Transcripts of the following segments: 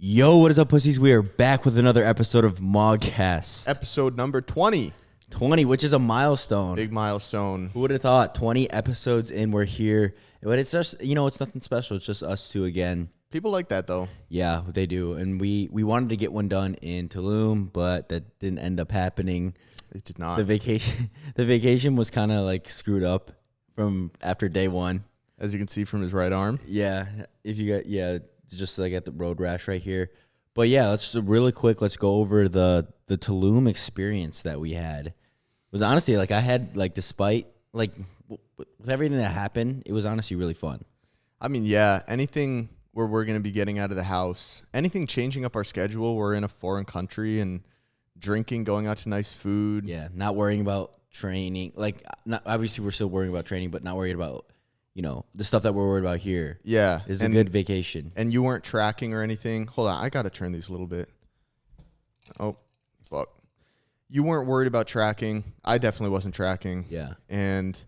Yo, what is up, pussies? We are back with another episode of Mogcast. Episode number 20. 20, which is a milestone. Big milestone. Who would have thought? 20 episodes in, we're here. But it's just, it's nothing special. It's just us two again. People like that, though. Yeah, they do. And we wanted to get one done in Tulum, but that didn't end up happening. It did not. The vacation was kind of like screwed up from after day one. As you can see from his right arm. Yeah, just like at the road rash right here. But yeah, let's just really quick. Let's go over the Tulum experience that we had. It was honestly like I had like despite like with everything that happened, it was honestly really fun. I mean, yeah, anything where we're going to be getting out of the house, anything changing up our schedule. We're in a foreign country and drinking, going out to nice food. Yeah, not worrying about training. Like, obviously we're still worrying about training, but not worried about the stuff that we're worried about here. Yeah. It's a good vacation. And you weren't tracking or anything. Hold on. I got to turn these a little bit. Oh, fuck. You weren't worried about tracking. I definitely wasn't tracking. Yeah. And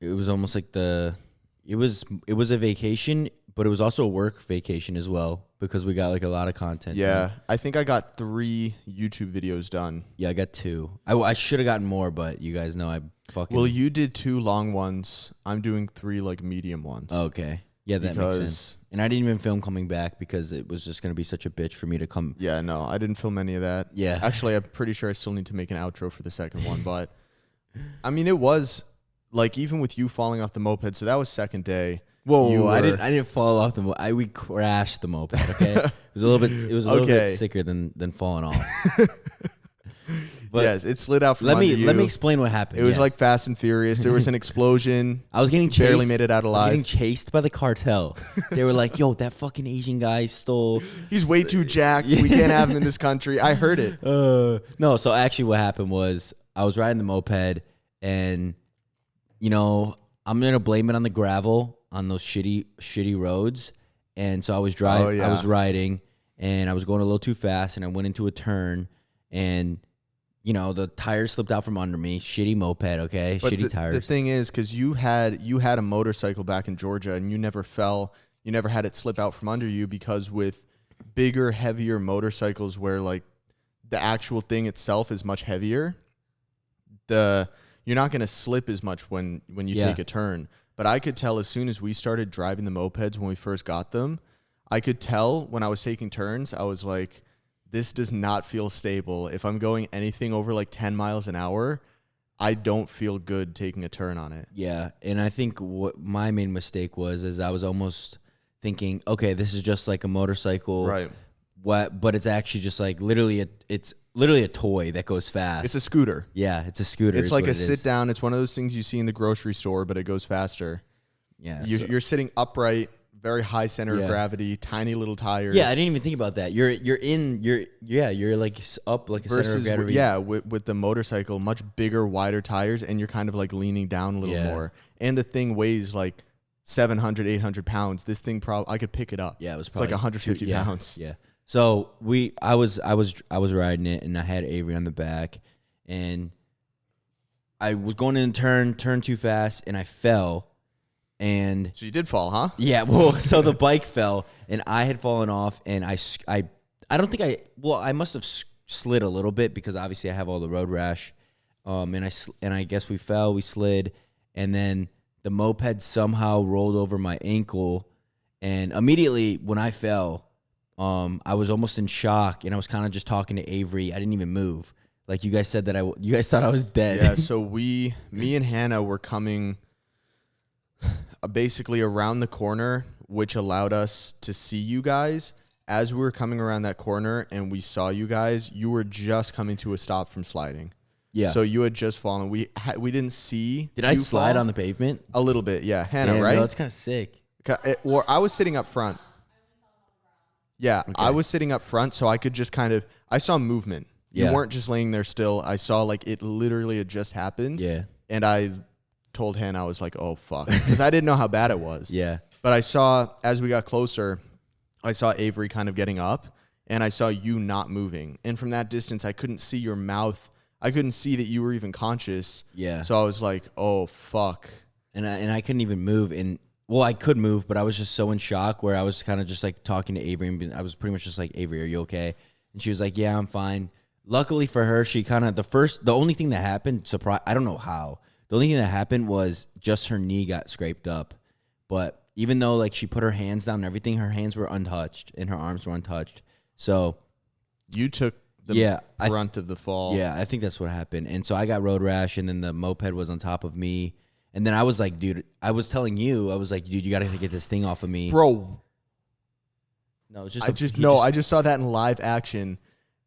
it was almost like it was a vacation, but it was also a work vacation as well because we got like a lot of content. Yeah. done. I think I got 3 YouTube videos done. Yeah, I got 2. I should have gotten more, but you guys know I fucking... Well, you did 2 long ones. I'm doing 3 like medium ones. Okay. Yeah, that makes sense. And I didn't even film coming back because it was just going to be such a bitch for me to come. Yeah, no, I didn't film any of that. Yeah. Actually, I'm pretty sure I still need to make an outro for the second one. But, I mean, it was, like, even with you falling off the moped, so that was second day. Whoa, I didn't fall off the moped. We crashed the moped, okay? It was a little bit sicker than falling off. But yes, it slid out from let under me explain what happened. It was like Fast and Furious. There was an explosion. I was getting chased. Barely made it out alive. I was getting chased by the cartel. They were like, "Yo, that fucking Asian guy stole. He's way too jacked. We can't have him in this country." I heard it. No, so actually, what happened was I was riding the moped, and I'm gonna blame it on the gravel on those shitty roads. And so I was driving. Oh, yeah. I was riding, and I was going a little too fast, and I went into a turn, and the tires slipped out from under me. Shitty moped, okay? But shitty tires. The thing is, because you had a motorcycle back in Georgia, and you never fell. You never had it slip out from under you because with bigger, heavier motorcycles where, like, the actual thing itself is much heavier, you're not going to slip as much when you take a turn. But I could tell as soon as we started driving the mopeds when we first got them, I could tell when I was taking turns, I was like, this does not feel stable. If I'm going anything over like 10 miles an hour, I don't feel good taking a turn on it. Yeah, and I think what my main mistake was I was almost thinking, okay, this is just like a motorcycle. Right. But it's actually just like literally a toy that goes fast. It's a scooter. Yeah, it's a scooter. It's like a sit down. It's one of those things you see in the grocery store, but it goes faster. Yeah. You're sitting upright, very high center of gravity, tiny little tires. Yeah, I didn't even think about that. You're like up like a center of gravity. Yeah, with the motorcycle, much bigger, wider tires, and you're kind of like leaning down a little more. And the thing weighs like 700, 800 pounds. This thing I could pick it up. Yeah, it was probably like 150 pounds. Yeah. So I was riding it, and I had Avery on the back, and I was going in turn too fast, and I fell. And so you did fall, huh? Yeah. Well, so the bike fell, and I had fallen off, and I don't think I must have slid a little bit because obviously I have all the road rash, and I guess we slid, and then the moped somehow rolled over my ankle, and immediately when I fell, I was almost in shock, and I was kind of just talking to Avery. I didn't even move. Like you guys said you guys thought I was dead. Yeah. So me and Hannah were coming basically around the corner, which allowed us to see you guys. As we were coming around that corner and we saw you guys, you were just coming to a stop from sliding. Yeah. So you had just fallen. We didn't see. Did I slide on the pavement? A little bit, yeah. Hannah, Damn, right? No, that's kind of sick. Or I was sitting up front. Yeah, okay. I was sitting up front, so I could just I saw movement. You weren't just laying there still. I saw like it literally had just happened. Yeah. And I told Hannah, I was like, oh, fuck. Because I didn't know how bad it was. Yeah. But I saw, as we got closer, I saw Avery kind of getting up, and I saw you not moving. And from that distance, I couldn't see your mouth. I couldn't see that you were even conscious. Yeah. So I was like, oh, fuck. And I couldn't even move. And well, I could move, but I was just so in shock where I was kind of just like talking to Avery, and I was pretty much just like, Avery, are you okay? And she was like, yeah, I'm fine. Luckily for her, she kind of, the only thing that happened, I don't know how. The only thing that happened was just her knee got scraped up. But even though like she put her hands down and everything, her hands were untouched and her arms were untouched. So you took the brunt of the fall. Yeah, I think that's what happened. And so I got road rash, and then the moped was on top of me. And then I was like, dude, I was telling you, I was like, dude, you got to get this thing off of me. Bro. No, it's just I just saw that in live action.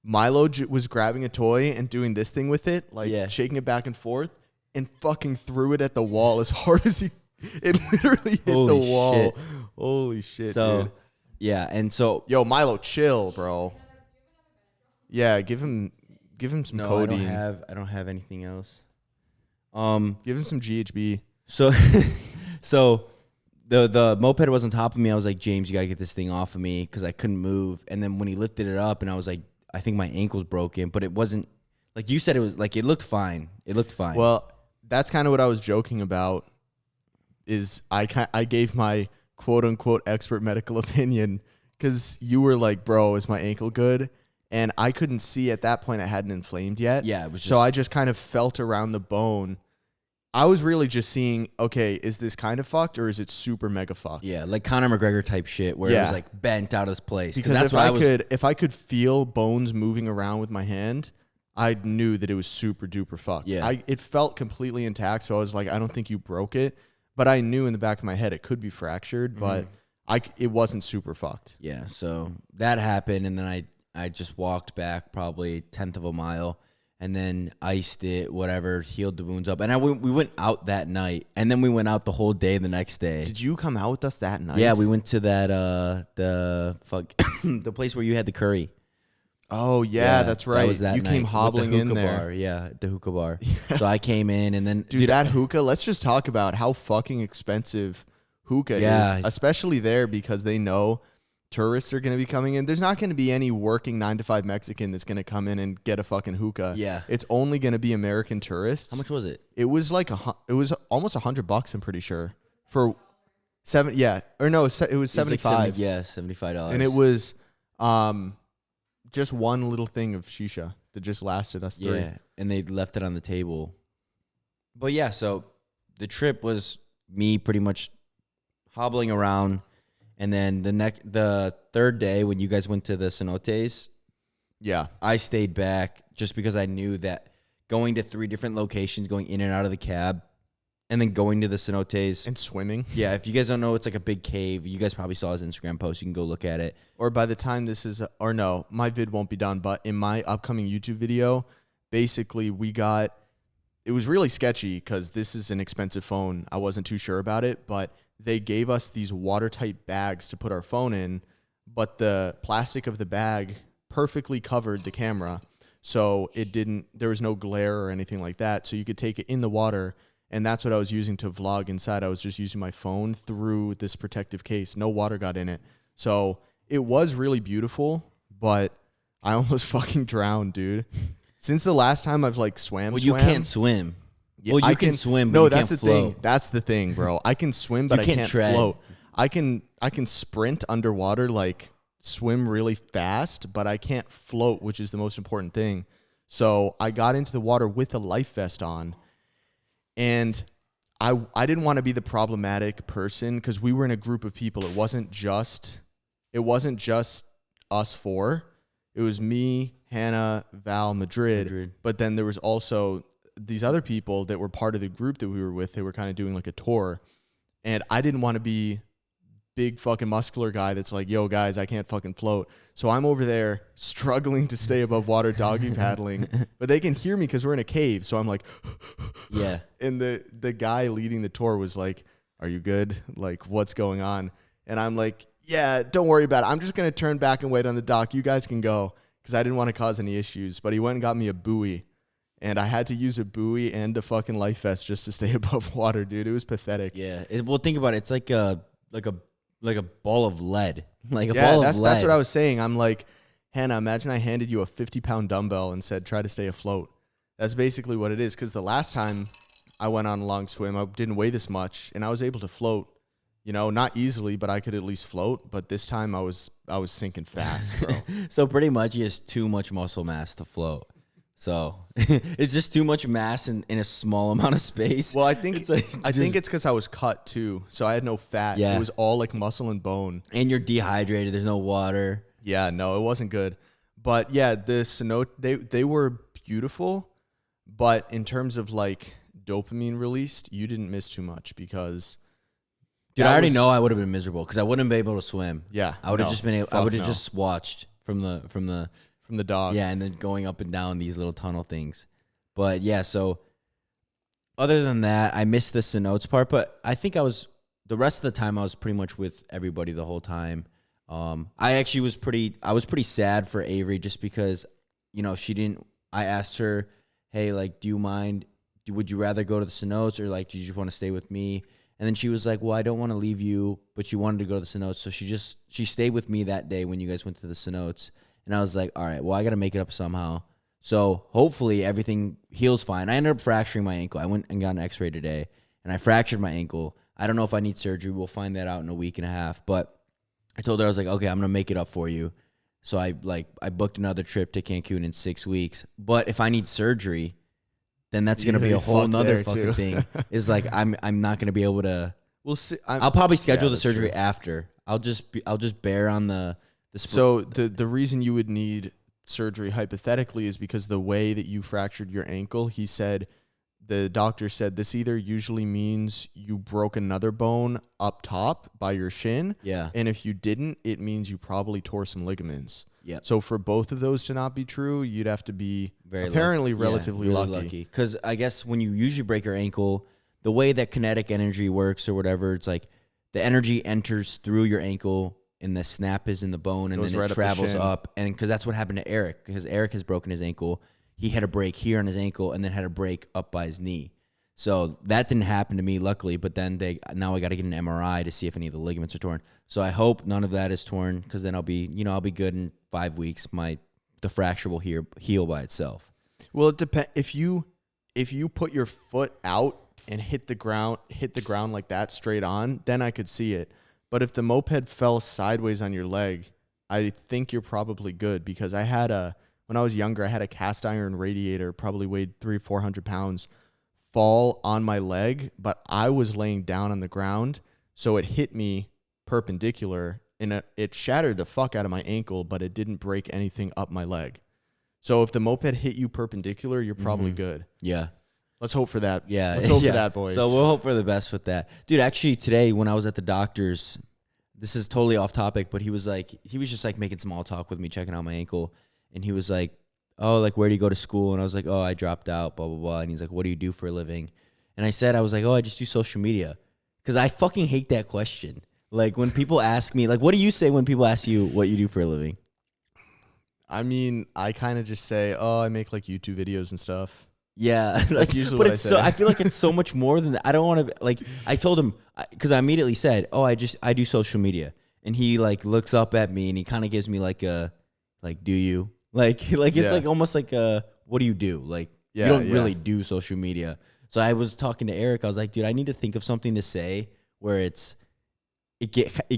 Milo was grabbing a toy and doing this thing with it, like shaking it back and forth, and fucking threw it at the wall as hard as he. It literally hit the wall. Shit. Holy shit, dude. Yeah, and so yo, Milo, chill, bro. Yeah, give him some codeine. I don't have anything else. Give him some GHB. So the moped was on top of me. I was like, James, you got to get this thing off of me because I couldn't move. And then when he lifted it up, and I was like, I think my ankle's broken, but it wasn't. Like you said, it was like it looked fine. It looked fine. Well, that's kind of what I was joking about. Is I gave my quote unquote expert medical opinion because you were like, bro, is my ankle good? And I couldn't see at that point. I hadn't inflamed yet. Yeah, it was. So I just kind of felt around the bone. I was really just seeing, okay, is this kind of fucked or is it super mega fucked? Yeah, like Conor McGregor type shit where it was like bent out of its place. Because that's if I could feel bones moving around with my hand, I knew that it was super duper fucked. Yeah. It felt completely intact, so I was like, I don't think you broke it. But I knew in the back of my head it could be fractured, but it wasn't super fucked. Yeah, so that happened, and then I just walked back probably a tenth of a mile, and then iced it, whatever, healed the wounds up. And we went out that night, and then we went out the whole day the next day. Did you come out with us that night? Yeah, we went to that, the place where you had the curry. Oh, yeah, that's right. That was that you night came hobbling in there. Bar. Yeah, the hookah bar. So I came in, and then... Dude, that hookah, let's just talk about how fucking expensive hookah is. Especially there because they know tourists are going to be coming in. There's not going to be any working 9-to-5 Mexican that's going to come in and get a fucking hookah. Yeah. It's only going to be American tourists. How much was it? It was like it was almost $100, I'm pretty sure. For it was 75. It was like $75. And it was just one little thing of shisha that just lasted us 3. Yeah, and they left it on the table. But yeah, so the trip was me pretty much hobbling around. And then the third day when you guys went to the cenotes, I stayed back just because I knew that going to 3 different locations, going in and out of the cab, and then going to the cenotes. And swimming. Yeah, if you guys don't know, it's like a big cave. You guys probably saw his Instagram post. You can go look at it. Or by the time this is, my vid won't be done, but in my upcoming YouTube video, basically it was really sketchy because this is an expensive phone. I wasn't too sure about it, but they gave us these watertight bags to put our phone in, but the plastic of the bag perfectly covered the camera. So there was no glare or anything like that. So you could take it in the water. And that's what I was using to vlog inside. I was just using my phone through this protective case. No water got in it. So it was really beautiful, but I almost fucking drowned, dude. Since the last time I've swam. Well, you can't swim. Yeah, well, you can swim, but you can't float. Thing. That's the thing, bro. I can swim, but I can't float. I can sprint underwater, swim really fast, but I can't float, which is the most important thing. So I got into the water with a life vest on. And I didn't want to be the problematic person because we were in a group of people. It wasn't just us 4. It was me, Hannah, Val, Madrid. But then there was also these other people that were part of the group that we were with. They were kind of doing a tour. And I didn't want to be big fucking muscular guy that's like, yo, guys, I can't fucking float. So I'm over there struggling to stay above water, doggy paddling. But they can hear me because we're in a cave. So I'm like, yeah. And the guy leading the tour was like, are you good? What's going on? And I'm like, yeah, don't worry about it. I'm just going to turn back and wait on the dock. You guys can go because I didn't want to cause any issues. But he went and got me a buoy. And I had to use a buoy and the fucking life vest just to stay above water, dude. It was pathetic. Yeah. Well, think about it. It's like a ball of lead. That's what I was saying. I'm like, Hannah, imagine I handed you a 50-pound dumbbell and said, try to stay afloat. That's basically what it is. Because the last time I went on a long swim, I didn't weigh this much, and I was able to float You know, not easily, but I could at least float. But this time I was sinking fast, bro. So pretty much he has too much muscle mass to float. So it's just too much mass in a small amount of space. Well, I think it's like I think it's because I was cut too, so I had no fat. Yeah. It was all like muscle and bone. And you're dehydrated. There's no water. Yeah, no, it wasn't good. But yeah, the cenote, they were beautiful, but in terms of like dopamine released, you didn't miss too much because. Dude, I already know I would have been miserable because I wouldn't be able to swim. Yeah, I would have just been able. I would have just watched from the dog. Yeah, and then going up and down these little tunnel things. But yeah, so other than that, I missed the cenotes part. But I think the rest of the time I was pretty much with everybody the whole time. I actually was pretty sad for Avery just because, you know, she didn't. I asked her, hey, like, do you mind? Would you rather go to the cenotes or like, do you just want to stay with me? And then she was like, well, I don't want to leave you, but she wanted to go to the cenotes. So she stayed with me that day when you guys went to the cenotes. And I was like, all right, well, I got to make it up somehow. So hopefully everything heals fine. I ended up fracturing my ankle. I went and got an x-ray today, and I fractured my ankle. I don't know if I need surgery. We'll find that out in a week and a half. But I told her, I was like, okay, I'm going to make it up for you. So I booked another trip to Cancun in 6 weeks. But if I need surgery, then that's going to be a whole nother fucking thing. Is like, I'm not going to be able to. We'll see. I'll probably schedule the surgery after. I'll just bear on the. So the reason you would need surgery hypothetically is because the way that you fractured your ankle, the doctor said this either usually means you broke another bone up top by your shin. Yeah. And if you didn't, it means you probably tore some ligaments. Yeah. So for both of those to not be true, you'd have to be relatively lucky. Because I guess when you usually break your ankle, the way that kinetic energy works or whatever, it's like the energy enters through your ankle and the snap is in the bone and then it travels up. And because that's what happened to Eric, because Eric has broken his ankle. He had a break here on his ankle and then had a break up by his knee. So that didn't happen to me, luckily. But then now I got to get an MRI to see if any of the ligaments are torn. So I hope none of that is torn because then I'll be good in 5 weeks. The fracture will heal by itself. Well, it depends. If you put your foot out and hit the ground like that straight on, then I could see it. But if the moped fell sideways on your leg, I think you're probably good because when I was younger, I had a cast iron radiator, probably weighed 300-400 pounds, fall on my leg, but I was laying down on the ground, so it hit me perpendicular, and it shattered the fuck out of my ankle, but it didn't break anything up my leg. So if the moped hit you perpendicular, you're probably good. Yeah. Let's hope for that. Yeah. Let's hope for that, boys. So we'll hope for the best with that. Dude, actually today when I was at the doctor's, this is totally off topic, but he was just like making small talk with me, checking out my ankle. And he was like, oh, like, where do you go to school? And I was like, oh, I dropped out, blah, blah, blah. And he's like, what do you do for a living? And I was like, oh, I just do social media. Because I fucking hate that question. Like, when people ask me, like, what do you say when people ask you what you do for a living? I mean, I kind of just say, oh, I make, like, YouTube videos and stuff. Yeah. That's usually what I say. I feel like it's so much more than that. I don't want to, like, I told him, because I immediately said, oh, I do social media. And he, like, looks up at me, and he kind of gives me, like, do you? Like it's like almost like what do you do? Like you don't really do social media. So I was talking to Eric. I was like, dude, I need to think of something to say where it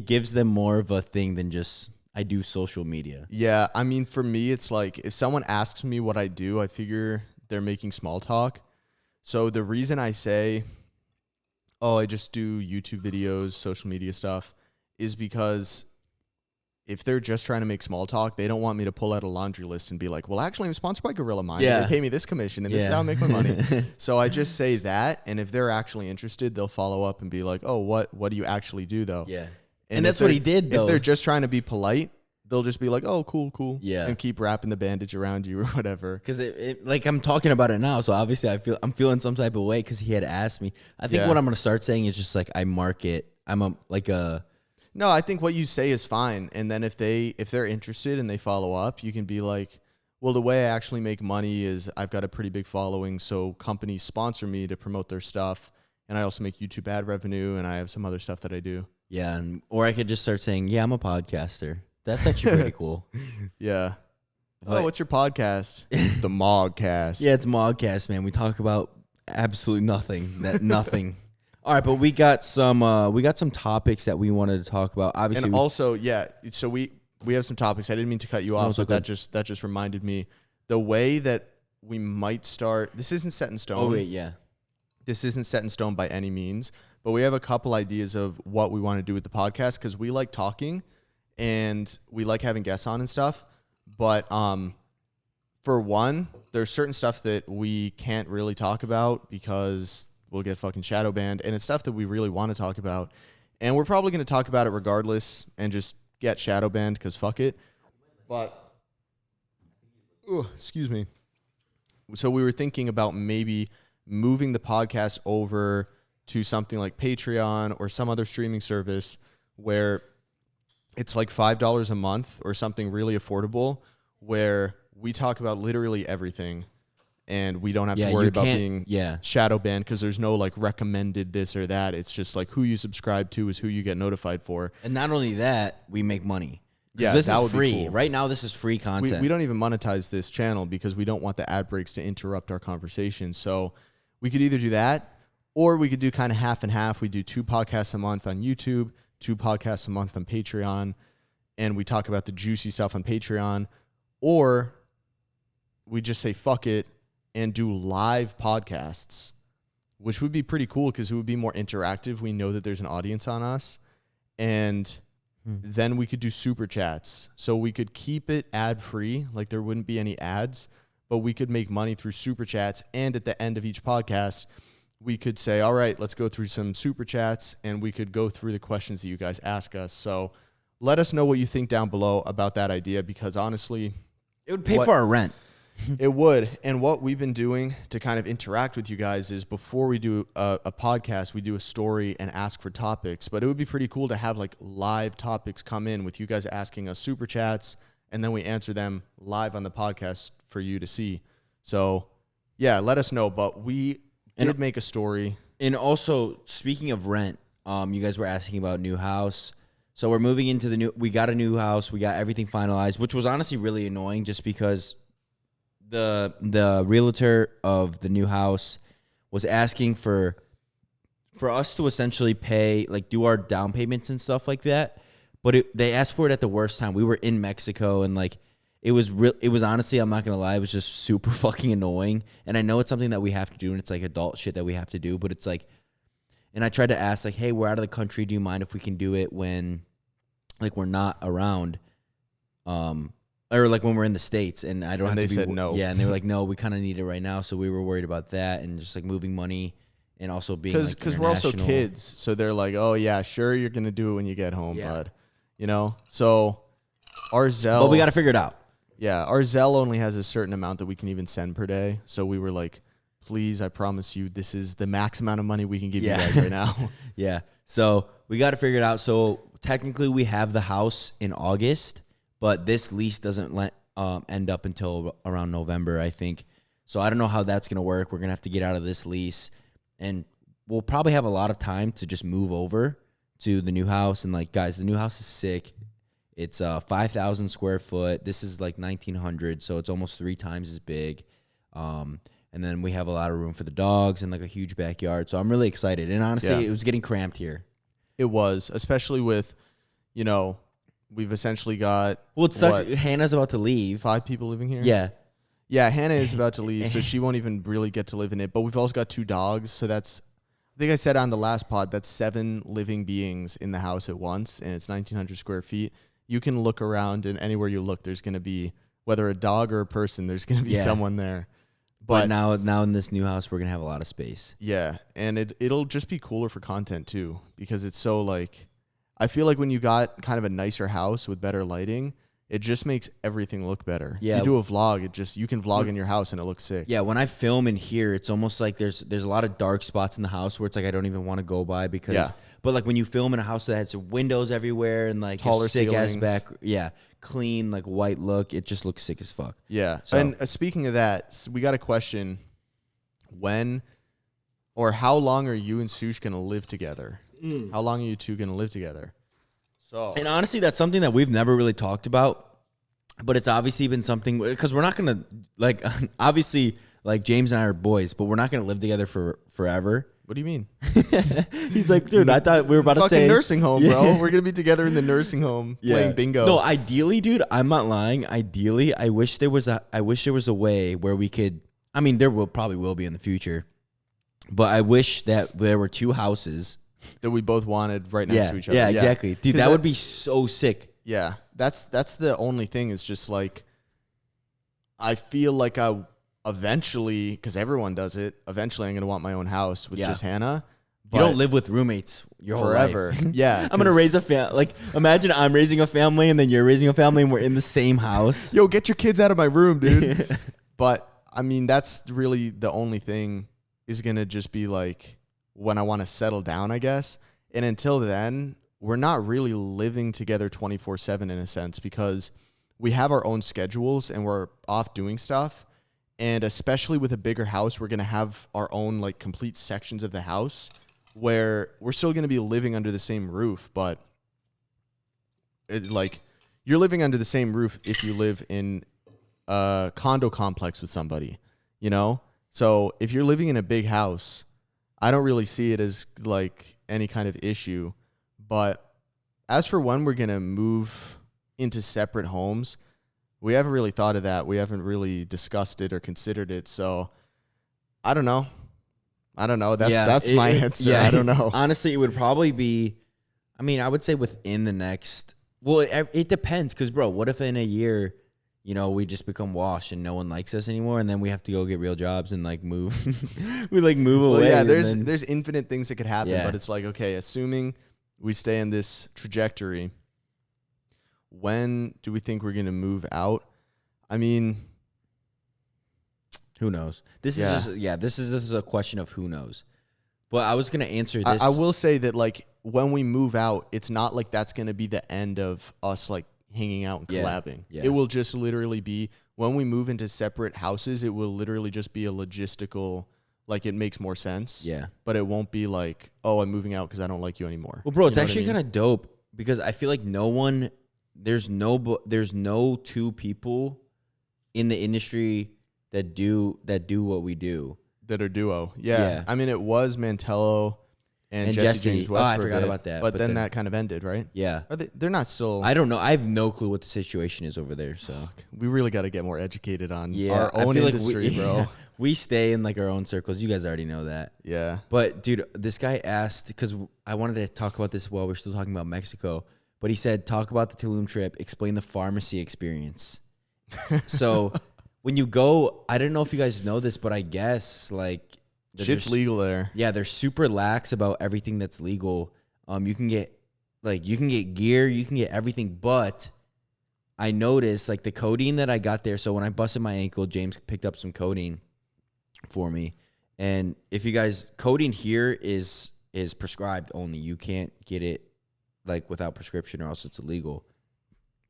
gives them more of a thing than just I do social media. Yeah, I mean, for me, it's like if someone asks me what I do, I figure they're making small talk. So the reason I say, oh, I just do YouTube videos, social media stuff, is because if they're just trying to make small talk, they don't want me to pull out a laundry list and be like, well, actually, I'm sponsored by Gorilla Mind. Yeah. And they pay me this commission, and this is how I make my money. So I just say that, and if they're actually interested, they'll follow up and be like, oh, what do you actually do, though? Yeah. And that's what he did, though. If they're just trying to be polite, they'll just be like, oh, cool. Yeah. And keep wrapping the bandage around you or whatever. Because like I'm talking about it now, so obviously I'm feeling some type of way because he had asked me. I think what I'm going to start saying is just like I market. No, I think what you say is fine. And then if they're interested and they follow up, you can be like, well, the way I actually make money is I've got a pretty big following, so companies sponsor me to promote their stuff. And I also make YouTube ad revenue, and I have some other stuff that I do. Yeah, or I could just start saying, yeah, I'm a podcaster. That's actually pretty cool. Yeah. But, what's your podcast? It's the Mogcast. Yeah, it's Mogcast, man. We talk about absolutely nothing. Nothing. All right, but we got some topics that we wanted to talk about. Obviously, And also, yeah, so we have some topics. I didn't mean to cut you off, but that just reminded me the way that we might start. This isn't set in stone. Oh wait, yeah. This isn't set in stone by any means, but we have a couple ideas of what we want to do with the podcast because we like talking and we like having guests on and stuff. But for one, there's certain stuff that we can't really talk about because we'll get fucking shadow banned, and it's stuff that we really want to talk about. And we're probably going to talk about it regardless and just get shadow banned because fuck it. But, excuse me. So we were thinking about maybe moving the podcast over to something like Patreon or some other streaming service where it's like $5 a month or something really affordable where we talk about literally everything and we don't have to worry about being shadow banned because there's no like recommended this or that. It's just like who you subscribe to is who you get notified for. And not only that, we make money. Yeah, this is free. Cool. Right now, this is free content. We don't even monetize this channel because we don't want the ad breaks to interrupt our conversation. So we could either do that or we could do kind of half and half. We do 2 podcasts a month on YouTube, 2 podcasts a month on Patreon, and we talk about the juicy stuff on Patreon. Or we just say fuck it and do live podcasts, which would be pretty cool because it would be more interactive. We know that there's an audience on us. And then we could do super chats. So we could keep it ad free, like there wouldn't be any ads, but we could make money through super chats. And at the end of each podcast, we could say, all right, let's go through some super chats and we could go through the questions that you guys ask us. So let us know what you think down below about that idea because honestly, it would pay for our rent. It would. And what we've been doing to kind of interact with you guys is before we do a podcast, we do a story and ask for topics. But it would be pretty cool to have like live topics come in with you guys asking us super chats, and then we answer them live on the podcast for you to see. So, yeah, let us know. But we did make a story. And also, speaking of rent, you guys were asking about new house. So we're moving into we got a new house. We got everything finalized, which was honestly really annoying just because the realtor of the new house was asking for us to essentially pay, like do our down payments and stuff like that. But they asked for it at the worst time. We were in Mexico and like it was honestly, I'm not going to lie, it was just super fucking annoying. And I know it's something that we have to do and it's like adult shit that we have to do, but it's like, and I tried to ask like, hey, we're out of the country. Do you mind if we can do it when like we're not around? Or like when we're in the States and I don't have to be. They said no. Yeah, and they were like, no, we kind of need it right now. So we were worried about that and just like moving money and also being because we're also kids. So they're like, oh yeah, sure, you're gonna do it when you get home, bud. You know. So our Zelle. But we got to figure it out. Yeah, our Zelle only has a certain amount that we can even send per day. So we were like, please, I promise you, this is the max amount of money we can give you guys right now. Yeah. So we got to figure it out. So technically, we have the house in August. But this lease doesn't end up until around November, I think. So I don't know how that's going to work. We're going to have to get out of this lease. And we'll probably have a lot of time to just move over to the new house. And, like, guys, the new house is sick. It's 5,000 square foot. This is, like, 1,900, so it's almost 3 times as big. And then we have a lot of room for the dogs and, like, a huge backyard. So I'm really excited. And, honestly, it was getting cramped here. It was, especially with, you know, we've essentially got... Well, it sucks. Hannah's about to leave. 5 people living here? Yeah. Yeah, Hannah is about to leave, so she won't even really get to live in it. But we've also got 2 dogs, so that's... I think I said on the last pod, that's 7 living beings in the house at once, and it's 1,900 square feet. You can look around, and anywhere you look, there's going to be, whether a dog or a person, there's going to be someone there. But now in this new house, we're going to have a lot of space. Yeah, and it'll just be cooler for content, too, because it's so, like... I feel like when you got kind of a nicer house with better lighting, it just makes everything look better. Yeah. You do a vlog, you can vlog in your house and it looks sick. Yeah, when I film in here, it's almost like there's a lot of dark spots in the house where it's like I don't even want to go by because but like when you film in a house that has windows everywhere and like taller sick ceilings. ass back, clean like white look, it just looks sick as fuck. Yeah. So, and speaking of that, we got a question: when or how long are you and Sush going to live together? How long are you two going to live together? So, and honestly, that's something that we've never really talked about, but it's obviously been something because we're not going to obviously James and I are boys, but we're not going to live together for forever. What do you mean? He's like, dude, I thought we were about to say nursing home, bro. We're gonna be together in the nursing home playing bingo. No, ideally, dude, I'm not lying. Ideally, I wish there was a way where we could. I mean, probably will be in the future, but I wish that there were 2 houses that we both wanted right next to each other. Yeah, exactly, dude. That would be so sick. Yeah, that's the only thing. Is just like, I feel like I eventually, because everyone does it. Eventually, I'm gonna want my own house with just Hannah. You don't live with roommates your whole forever. life. Yeah, I'm gonna raise a family. Like, imagine I'm raising a family and then you're raising a family and we're in the same house. Yo, get your kids out of my room, dude. But I mean, that's really the only thing is gonna just be like when I want to settle down, I guess. And until then, we're not really living together 24/7 in a sense, because we have our own schedules and we're off doing stuff. And especially with a bigger house, we're going to have our own like complete sections of the house where we're still going to be living under the same roof. But you're living under the same roof if you live in a condo complex with somebody, you know? So if you're living in a big house, I don't really see it as like any kind of issue. But as for when we're going to move into separate homes, we haven't really thought of that. We haven't really discussed it or considered it. So I don't know. That's my answer. I don't know. Honestly, it would probably be, I mean, I would say within the next, well, it depends. Because, bro, what if in a year, you know, we just become washed and no one likes us anymore, and then we have to go get real jobs and like move. We like move away. Yeah, there's infinite things that could happen. But it's like, okay, assuming we stay in this trajectory, when do we think we're going to move out? I mean, who knows? This is a question of who knows. But I was going to answer this. I will say that like when we move out, it's not like that's going to be the end of us like hanging out and collabing. Yeah. It will just literally be when we move into separate houses, it will literally just be a logistical, like it makes more sense. Yeah. But it won't be like, oh, I'm moving out because I don't like you anymore. Well, bro, it's actually kind of dope because I feel like there's no 2 people in the industry that do what we do. That are duo. Yeah. I mean, it was Mantello and Jesse James West. Oh, I forgot about that. But then that kind of ended, right? Yeah. They're not still. I don't know. I have no clue what the situation is over there. So we really got to get more educated on our own industry, bro. We stay in like our own circles. You guys already know that. Yeah. But dude, this guy asked, because I wanted to talk about this while we're still talking about Mexico. But he said, talk about the Tulum trip, explain the pharmacy experience. So when you go, I don't know if you guys know this, but I guess like shit's legal there. Yeah, they're super lax about everything that's legal. You can get gear, you can get everything, but I noticed like the codeine that I got there. So when I busted my ankle, James picked up some codeine for me. And if you guys, codeine here is prescribed only. You can't get it like without prescription or else it's illegal.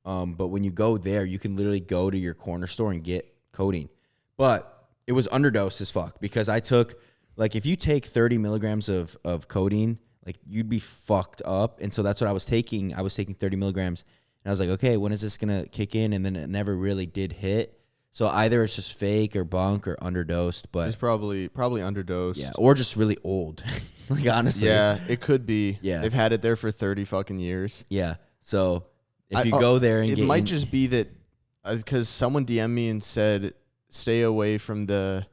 But when you go there, you can literally go to your corner store and get codeine. But it was underdosed as fuck because I took, like, if you take 30 milligrams of codeine, like, you'd be fucked up. And so that's what I was taking. I was taking 30 milligrams. And I was like, okay, when is this going to kick in? And then it never really did hit. So either it's just fake or bunk or underdosed. But it's probably underdosed. Yeah, or just really old. Like, honestly. Yeah, it could be. Yeah. They've had it there for 30 fucking years. Yeah. So if you go there and it might just be that because someone DM'd me and said stay away from the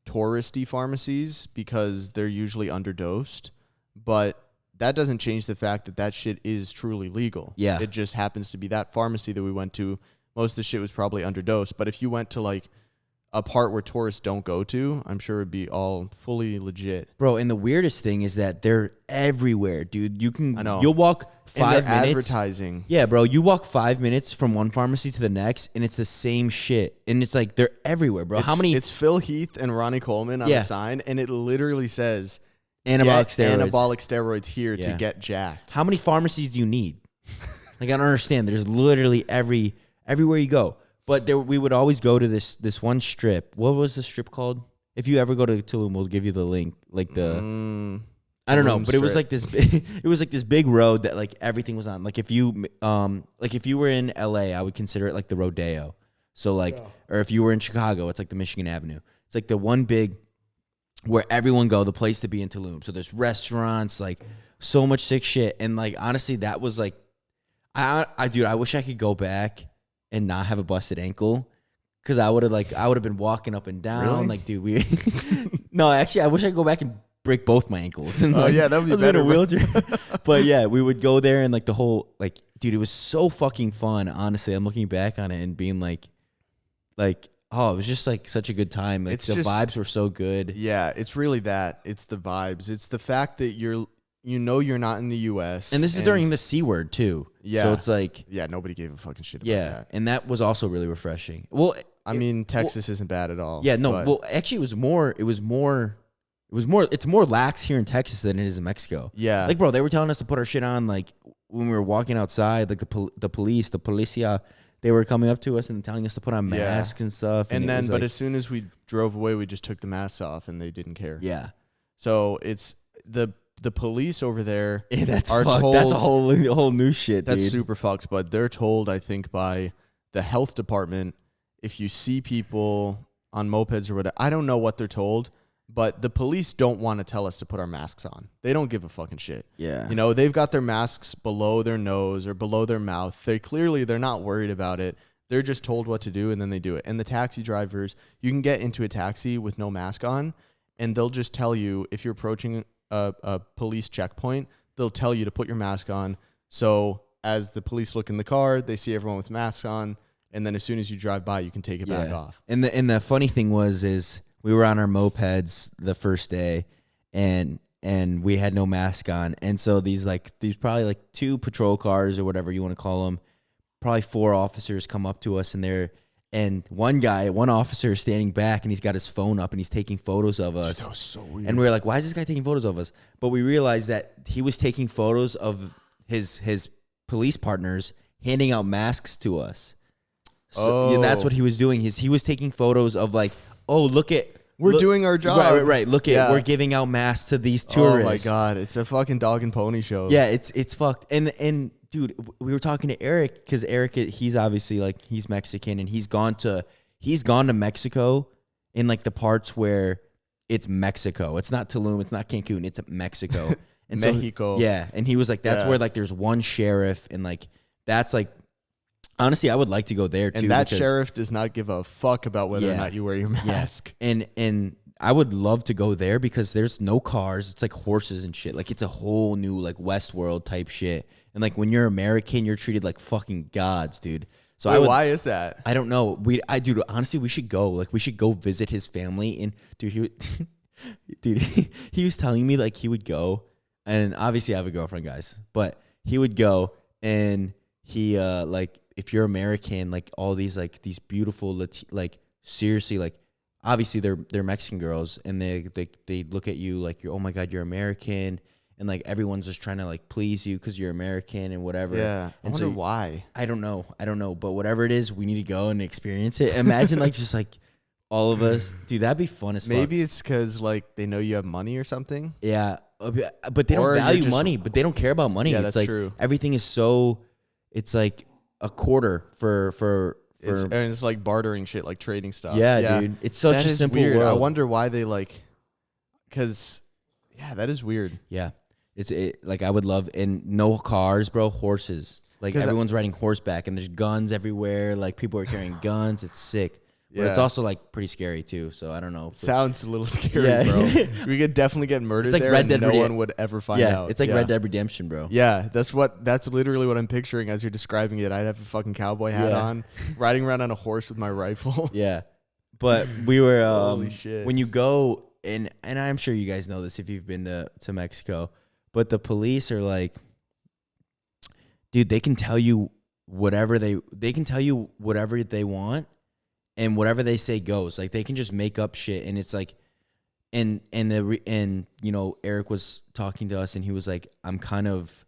touristy pharmacies because they're usually underdosed. But that doesn't change the fact that that shit is truly legal. Yeah. It just happens to be that pharmacy that we went to. Most of the shit was probably underdosed. But if you went to like a part where tourists don't go to, I'm sure it'd be all fully legit. Bro, and the weirdest thing is that they're everywhere, dude. I know. You'll walk 5 minutes. Advertising. Yeah, bro. You walk 5 minutes from one pharmacy to the next, and it's the same shit. And it's like they're everywhere, bro. It's Phil Heath and Ronnie Coleman on a sign, and it literally says anabolic steroids here to get jacked. How many pharmacies do you need? Like, I don't understand. There's literally everywhere you go. But we would always go to this one strip. What was the strip called? If you ever go to Tulum, we'll give you the link. Like I don't know, but it was like this. It was like this big road that like everything was on. Like if you were in LA, I would consider it like the Rodeo. So like, or if you were in Chicago, it's like the Michigan Avenue. It's like the one big where everyone go, the place to be in Tulum. So there's restaurants, like so much sick shit. And like honestly, that was like, dude, I wish I could go back and not have a busted ankle. Cause I would have been walking up and down. Really? Like, dude, no, actually, I wish I could go back and break both my ankles. And, like, yeah, that would be better. In a wheelchair. But yeah, we would go there and like the whole, like, dude, it was so fucking fun. Honestly, I'm looking back on it and being like, oh, it was just like such a good time. Like the vibes were so good. Yeah, it's really that. It's the vibes. It's the fact that you're not in the U.S. And this is during the C word too. Yeah. So it's like, yeah, nobody gave a fucking shit about that. And that was also really refreshing. Well, I mean, Texas isn't bad at all. Yeah, no. Well, actually, it's more lax here in Texas than it is in Mexico. Yeah. Like, bro, they were telling us to put our shit on, like, when we were walking outside, like, the policia, they were coming up to us and telling us to put on masks and stuff. And then, but as soon as we drove away, we just took the masks off and they didn't care. Yeah. So it's the police over there that's are fucked. told. That's a whole new shit, That's dude. super fucked. But they're told, I think, by the health department, if you see people on mopeds or whatever, I don't know what they're told, but the police don't want to tell us to put our masks on. They don't give a fucking shit. Yeah. You know, they've got their masks below their nose or below their mouth. They're not worried about it. They're just told what to do and then they do it. And the taxi drivers, you can get into a taxi with no mask on and they'll just tell you if you're approaching a police checkpoint, they'll tell you to put your mask on. So as the police look in the car, they see everyone with masks on. And then as soon as you drive by, you can take it back off. And the funny thing is we were on our mopeds the first day and we had no mask on. And so these probably like 2 patrol cars or whatever you want to call them, probably 4 officers come up to us and one officer is standing back and he's got his phone up and he's taking photos of us. That was so weird. And we were like, why is this guy taking photos of us? But we realized that he was taking photos of his police partners handing out masks to us. So that's what he was doing. He was taking photos of like, oh, look, doing our job. Right. Look at we're giving out masks to these tourists. Oh my god, it's a fucking dog and pony show. Yeah, it's fucked. And dude, we were talking to Eric because Eric, he's obviously like he's Mexican and he's gone to Mexico in like the parts where it's Mexico. It's not Tulum. It's not Cancun. It's Mexico. And Mexico. So, yeah, and he was like, that's where like there's one sheriff and like that's like. Honestly, I would like to go there too. And that sheriff does not give a fuck about whether or not you wear your mask. Yeah. And I would love to go there because there's no cars. It's like horses and shit. Like it's a whole new like Westworld type shit. And like when you're American, you're treated like fucking gods, dude. So why is that? I don't know. Dude, honestly, we should go. Like we should go visit his family. And dude, he was telling me like he would go. And obviously I have a girlfriend, guys. But he would go and he like if you're American, like all these like these beautiful like seriously like obviously they're Mexican girls and they look at you like you're, oh my god, you're American, and like everyone's just trying to like please you because you're American and whatever. Yeah, and I wonder why. I don't know, but whatever it is, we need to go and experience it. Imagine like just like all of us, dude. That'd be fun as fuck. Maybe it's because like they know you have money or something. Yeah, but they don't value money. But they don't care about money. Yeah, it's that's like true. Everything is so. It's like a quarter for and it's like bartering shit, like trading stuff. Yeah, dude. It's such a simple weird. world. I wonder why they like, because, that is weird. Yeah. It's like I would love, and no cars, bro, horses. Like everyone's riding horseback and there's guns everywhere. Like people are carrying guns. It's sick. But it's also like pretty scary too. So I don't know. Sounds a little scary, bro. We could definitely get murdered like there and no one would ever find out. It's like Red Dead Redemption, bro. Yeah, that's literally what I'm picturing as you're describing it. I'd have a fucking cowboy hat on, riding around on a horse with my rifle. Yeah. But we were holy shit. When you go and I'm sure you guys know this if you've been to Mexico, but the police are like, dude, they can tell you whatever they want. And whatever they say goes. Like they can just make up shit, and it's like, and you know, Eric was talking to us, and he was like, I'm kind of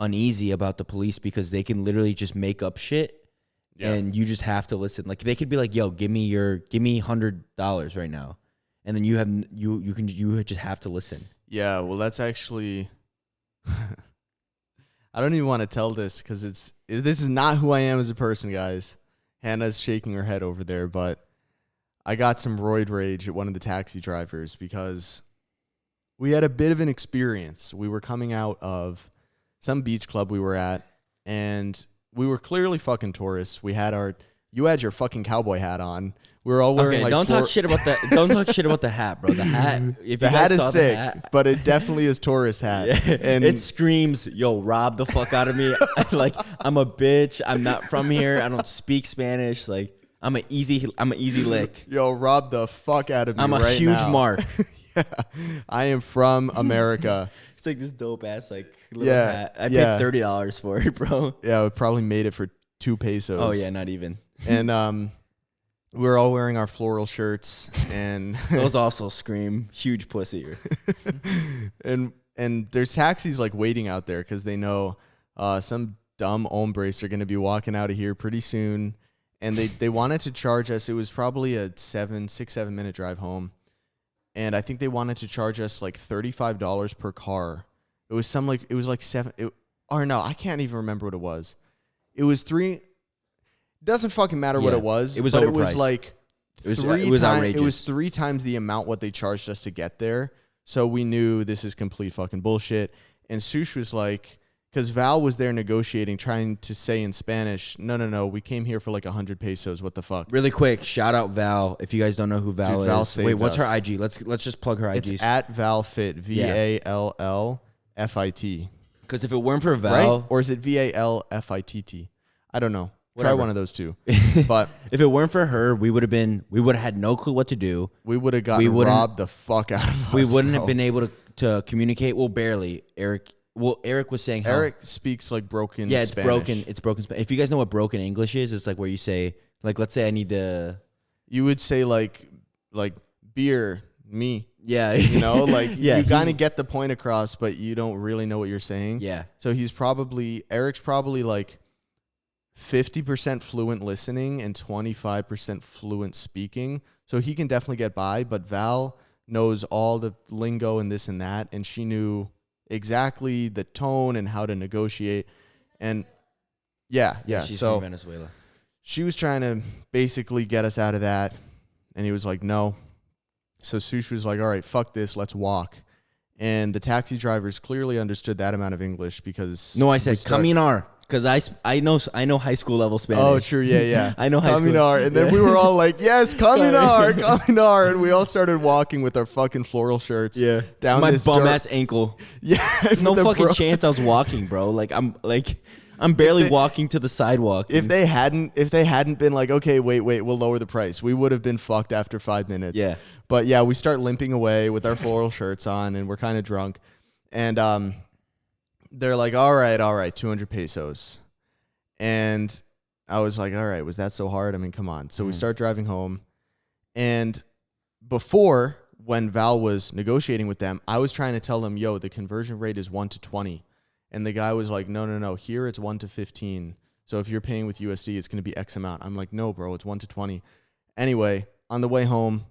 uneasy about the police because they can literally just make up shit, and you just have to listen. Like they could be like, yo, give me $100 right now, and then you just have to listen. Yeah, well, that's actually. I don't even want to tell this because this is not who I am as a person, guys. Hannah's shaking her head over there, but I got some roid rage at one of the taxi drivers because we had a bit of an experience. We were coming out of some beach club we were at, and we were clearly fucking tourists. You had your fucking cowboy hat on. We were all wearing don't talk shit about that. Don't talk shit about the hat, bro. The hat. If the you guys hat is saw sick, the hat, but it definitely is tourist hat. yeah, And it screams, "Yo, rob the fuck out of me!" Like I'm a bitch. I'm not from here. I don't speak Spanish. Like I'm an easy lick. yo, rob the fuck out of me. I'm a right huge now. mark. Yeah, I am from America. It's like this dope ass like little Yeah, hat. I yeah. paid $30 for it, bro. Yeah, we probably made it for 2 pesos. Oh yeah, not even. And we were all wearing our floral shirts, and Those also scream huge pussy. and there's taxis like waiting out there because they know some dumb hombres are going to be walking out of here pretty soon, and they wanted to charge us. It was probably a 6-7 minute drive home, and I think they wanted to charge us like $35 per car. It was seven. Or no, I can't even remember what it was. It was 3. Doesn't fucking matter what it was. It was but overpriced. It was like It was outrageous. It was 3 times the amount what they charged us to get there. So we knew this is complete fucking bullshit. And Sush was like, because Val was there negotiating, trying to say in Spanish, no, we came here for like 100 pesos. What the fuck? Really quick, shout out Val. If you guys don't know who Val Dude, Val is, saved wait, what's us. her IG? Let's just plug her IGs. It's at ValFit, VALLFIT. Because if it weren't for Right? Val, Or is it VALFITT? I don't know. Whatever. Try one of those two. But if it weren't for her, we would have had no clue what to do. we would have gotten robbed the fuck out of us. We wouldn't bro. have been able to communicate. Well, barely. Eric was saying how Eric speaks like broken it's Spanish. broken. It's broken. If you guys know what broken English is, it's like where you say, like, let's say I need to. You would say like beer, me. Yeah. You know, like Yeah, you kind of get the point across, but you don't really know what you're saying. Yeah. So Eric's probably like 50% fluent listening and 25% fluent speaking. So he can definitely get by, but Val knows all the lingo and this and that, and she knew exactly the tone and how to negotiate. And yeah. She's So from Venezuela. she was trying to basically get us out of that, and he was like, no. So Sush was like, all right, fuck this, let's walk. And the taxi drivers clearly understood that amount of English because... No, I said caminar. Because I know high school level Spanish. Oh, true, yeah. I know high school. Caminar. And then we were all like, yes, caminar. And we all started walking with our fucking floral shirts. Yeah. Down my this bum ass ankle. Yeah. No fucking chance I was walking, bro. I'm barely walking to the sidewalk. If they hadn't been like, okay, wait, we'll lower the price, we would have been fucked after 5 minutes. Yeah. But yeah, we start limping away with our floral shirts on, and we're kind of drunk. And they're like, all right, 200 pesos. And I was like, all right, was that so hard? I mean, come on. So we start driving home. And before, when Val was negotiating with them, I was trying to tell them, yo, the conversion rate is 1 to 20. And the guy was like, no. Here it's 1 to 15. So if you're paying with USD, it's going to be X amount. I'm like, no, bro, it's 1 to 20. Anyway, on the way home,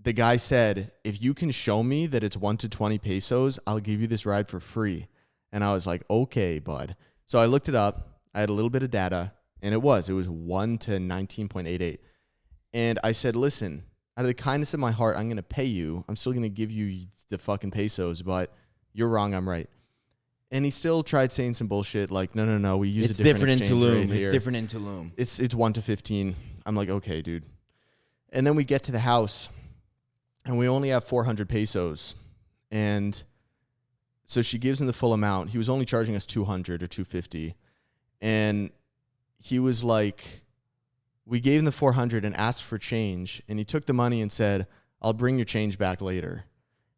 the guy said, if you can show me that it's 1 to 20 pesos, I'll give you this ride for free. And I was like, okay, bud. So I looked it up. I had a little bit of data, and it was 1 to 19.88. And I said, listen, out of the kindness of my heart, I'm going to pay you. I'm still going to give you the fucking pesos, but you're wrong, I'm right. And he still tried saying some bullshit like, no, we use a different exchange rate here. It's different in Tulum. It's 1 to 15. I'm like, okay, dude. And then we get to the house, and we only have 400 pesos. And so she gives him the full amount. He was only charging us 200 or 250. And he was like, we gave him the 400 and asked for change. And he took the money and said, I'll bring your change back later.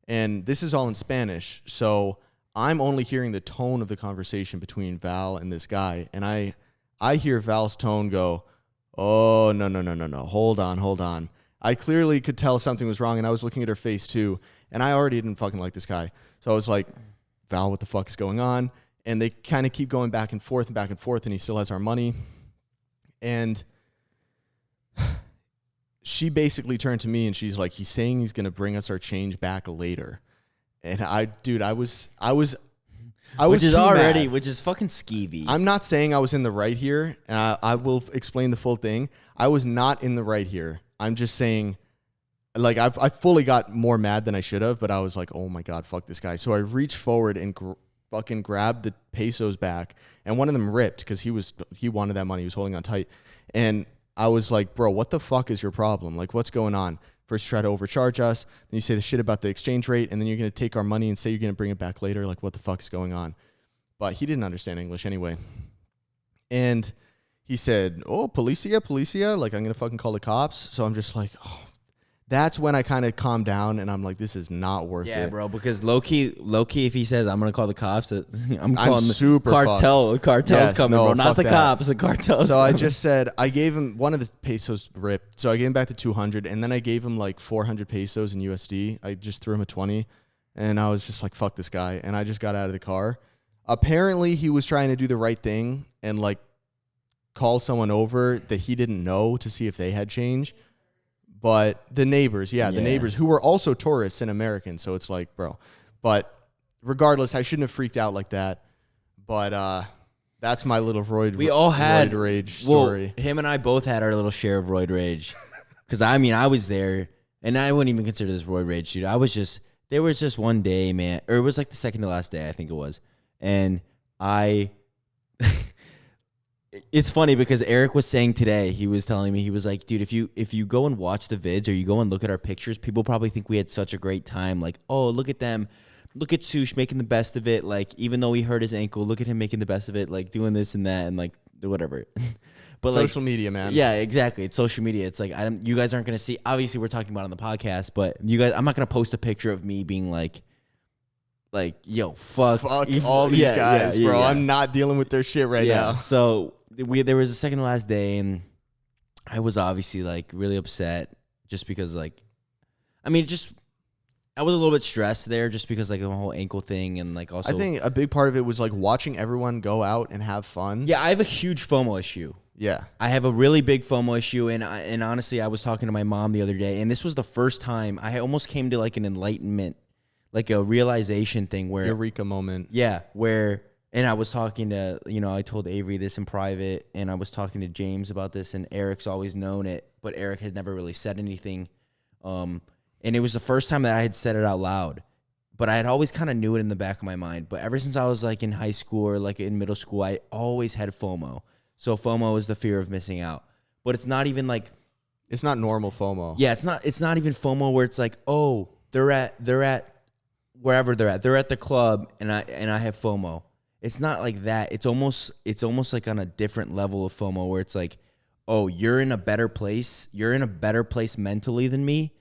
And this is all in Spanish. So I'm only hearing the tone of the conversation between Val and this guy. And I hear Val's tone go, oh, no. Hold on. I clearly could tell something was wrong, and I was looking at her face too. And I already didn't fucking like this guy. So I was like, Val, what the fuck is going on? And they kind of keep going back and forth, and he still has our money. And she basically turned to me, and she's like, he's saying he's going to bring us our change back later. And I was which is mad. which is fucking skeevy. I'm not saying I was in the right here. I will explain the full thing. I was not in the right here. I'm just saying, like, I fully got more mad than I should have, but I was like, oh my God, fuck this guy. So I reached forward and fucking grabbed the pesos back, and one of them ripped because he wanted that money. He was holding on tight. And I was like, bro, what the fuck is your problem? Like, what's going on? First, you try to overcharge us. Then you say the shit about the exchange rate, and then you're going to take our money and say you're going to bring it back later. Like, what the fuck is going on? But he didn't understand English anyway. And he said, oh, policia, like, I'm going to fucking call the cops. So I'm just like, oh. That's when I kind of calmed down, and I'm like, this is not worth it. Yeah, bro, because low-key, if he says, I'm going to call the cops, I'm calling I'm super cartel's coming, bro. Not the cops, the cartel's So coming. I just said, I gave him, one of the pesos ripped, so I gave him back the 200, and then I gave him like 400 pesos in USD. I just threw him a 20, and I was just like, fuck this guy, and I just got out of the car. Apparently, he was trying to do the right thing and like call someone over that he didn't know to see if they had change. But the neighbors, the neighbors who were also tourists and Americans. So it's like, bro. But regardless, I shouldn't have freaked out like that. But that's my little roid rage story. Well, him and I both had our little share of roid rage. Because, I mean, I was there, and I wouldn't even consider this roid rage, dude. There was just one day, man, or it was like the second to last day, I think it was. And it's funny because Eric was saying today, he was telling me, he was like, dude, if you go and watch the vids or you go and look at our pictures, people probably think we had such a great time. Like, oh, look at them. Look at Sush making the best of it. Like, even though he hurt his ankle, look at him making the best of it, like doing this and that and like whatever. But social media, man. Yeah, exactly. It's social media. It's like, you guys aren't going to see, obviously we're talking about it on the podcast, but you guys, I'm not going to post a picture of me being like, yo, fuck all these guys, bro. I'm not dealing with their shit right now. So there was a second to last day, and I was obviously like really upset just because like, I mean, I was a little bit stressed there just because like the whole ankle thing, and like also I think a big part of it was like watching everyone go out and have fun. Yeah, I have a huge FOMO issue. Yeah. I have a really big FOMO issue, and honestly, I was talking to my mom the other day, and this was the first time I almost came to like an enlightenment, like a realization thing where Eureka moment. Yeah, and I was talking to, I told Avery this in private, and I was talking to James about this, and Eric's always known it, but Eric had never really said anything. And it was the first time that I had said it out loud, but I had always kind of knew it in the back of my mind. But ever since I was like in high school or like in middle school, I always had FOMO. So FOMO is the fear of missing out, but it's not even like, it's not normal FOMO. Yeah, it's not even FOMO where it's like, oh, they're at wherever they're at. They're at the club, and I have FOMO. It's not like that. It's almost like on a different level of FOMO where it's like, oh, you're in a better place. You're in a better place mentally than me.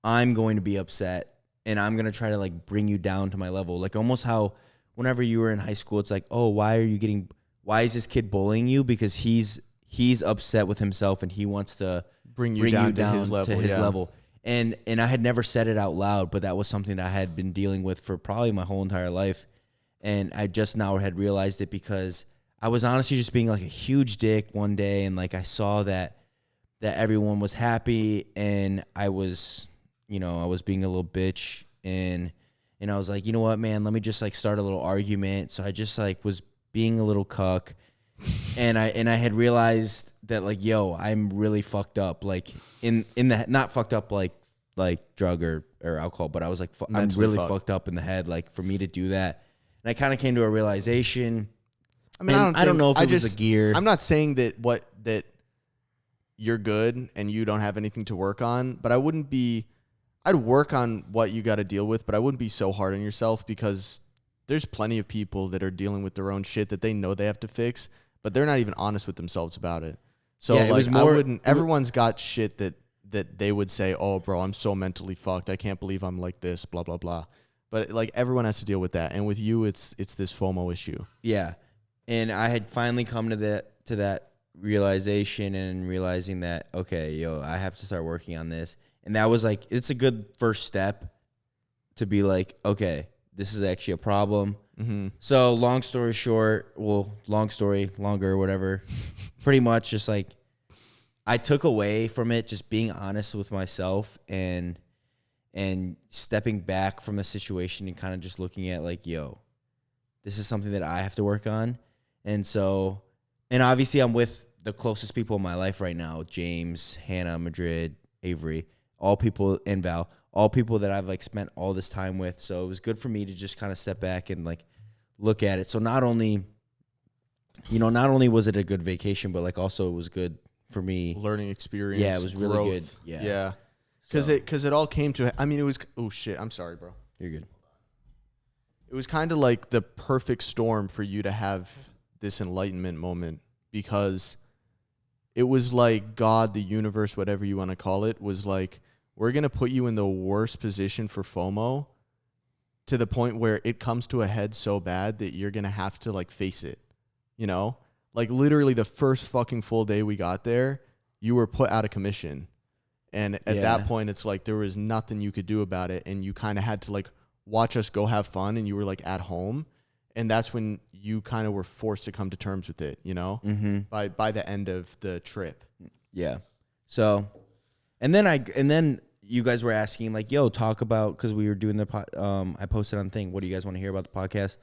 I'm going to be upset, and I'm going to try to like bring you down to my level. Like almost how whenever you were in high school, it's like, oh, why is this kid bullying you? Because he's upset with himself and he wants to bring you down to his level. And I had never said it out loud, but that was something that I had been dealing with for probably my whole entire life. And I just now had realized it because I was honestly just being like a huge dick one day, and like I saw that everyone was happy, and I was being a little bitch, and I was like, you know what, man, let me just like start a little argument. So I just like was being a little cuck, and I had realized that like, yo, I'm really fucked up, like in the, not fucked up like drug or alcohol, but I was like, I'm really fucked up in the head, like for me to do that. And I kind of came to a realization. I mean, I don't know if it was a gear. I'm not saying that you're good and you don't have anything to work on, but I'd work on what you got to deal with, but I wouldn't be so hard on yourself because there's plenty of people that are dealing with their own shit that they know they have to fix, but they're not even honest with themselves about it. So yeah, like, everyone's got shit that they would say, oh, bro, I'm so mentally fucked. I can't believe I'm like this, blah, blah, blah. But like everyone has to deal with that. And with you, it's this FOMO issue. Yeah. And I had finally come to that realization and realizing that, okay, yo, I have to start working on this. And that was like, it's a good first step to be like, okay, this is actually a problem. Mm-hmm. So long story short, long story, longer, whatever, pretty much just like I took away from it just being honest with myself and stepping back from the situation and kind of just looking at like, yo, this is something that I have to work on. And so, and obviously I'm with the closest people in my life right now, James, Hannah, Madrid, Avery, all people in Val, all people that I've like spent all this time with. So it was good for me to just kind of step back and like look at it. So not only was it a good vacation, but like also it was good for me. Learning experience. Yeah, it was really growth. good. Yeah. Yeah. Because it all came to, I mean, it was, oh shit, I'm sorry, bro. You're good. It was kind of like the perfect storm for you to have this enlightenment moment, because it was like God, the universe, whatever you want to call it, was like, we're going to put you in the worst position for FOMO, to the point where it comes to a head so bad that you're going to have to like face it, you know? Like literally the first fucking full day we got there, you were put out of commission. And at that point, it's like there was nothing you could do about it. And you kind of had to like watch us go have fun, and you were like at home. And that's when you kind of were forced to come to terms with it, you know, by the end of the trip. Yeah. So, and then you guys were asking like, yo, talk about, because we were doing I posted on the thing, what do you guys want to hear about the podcast?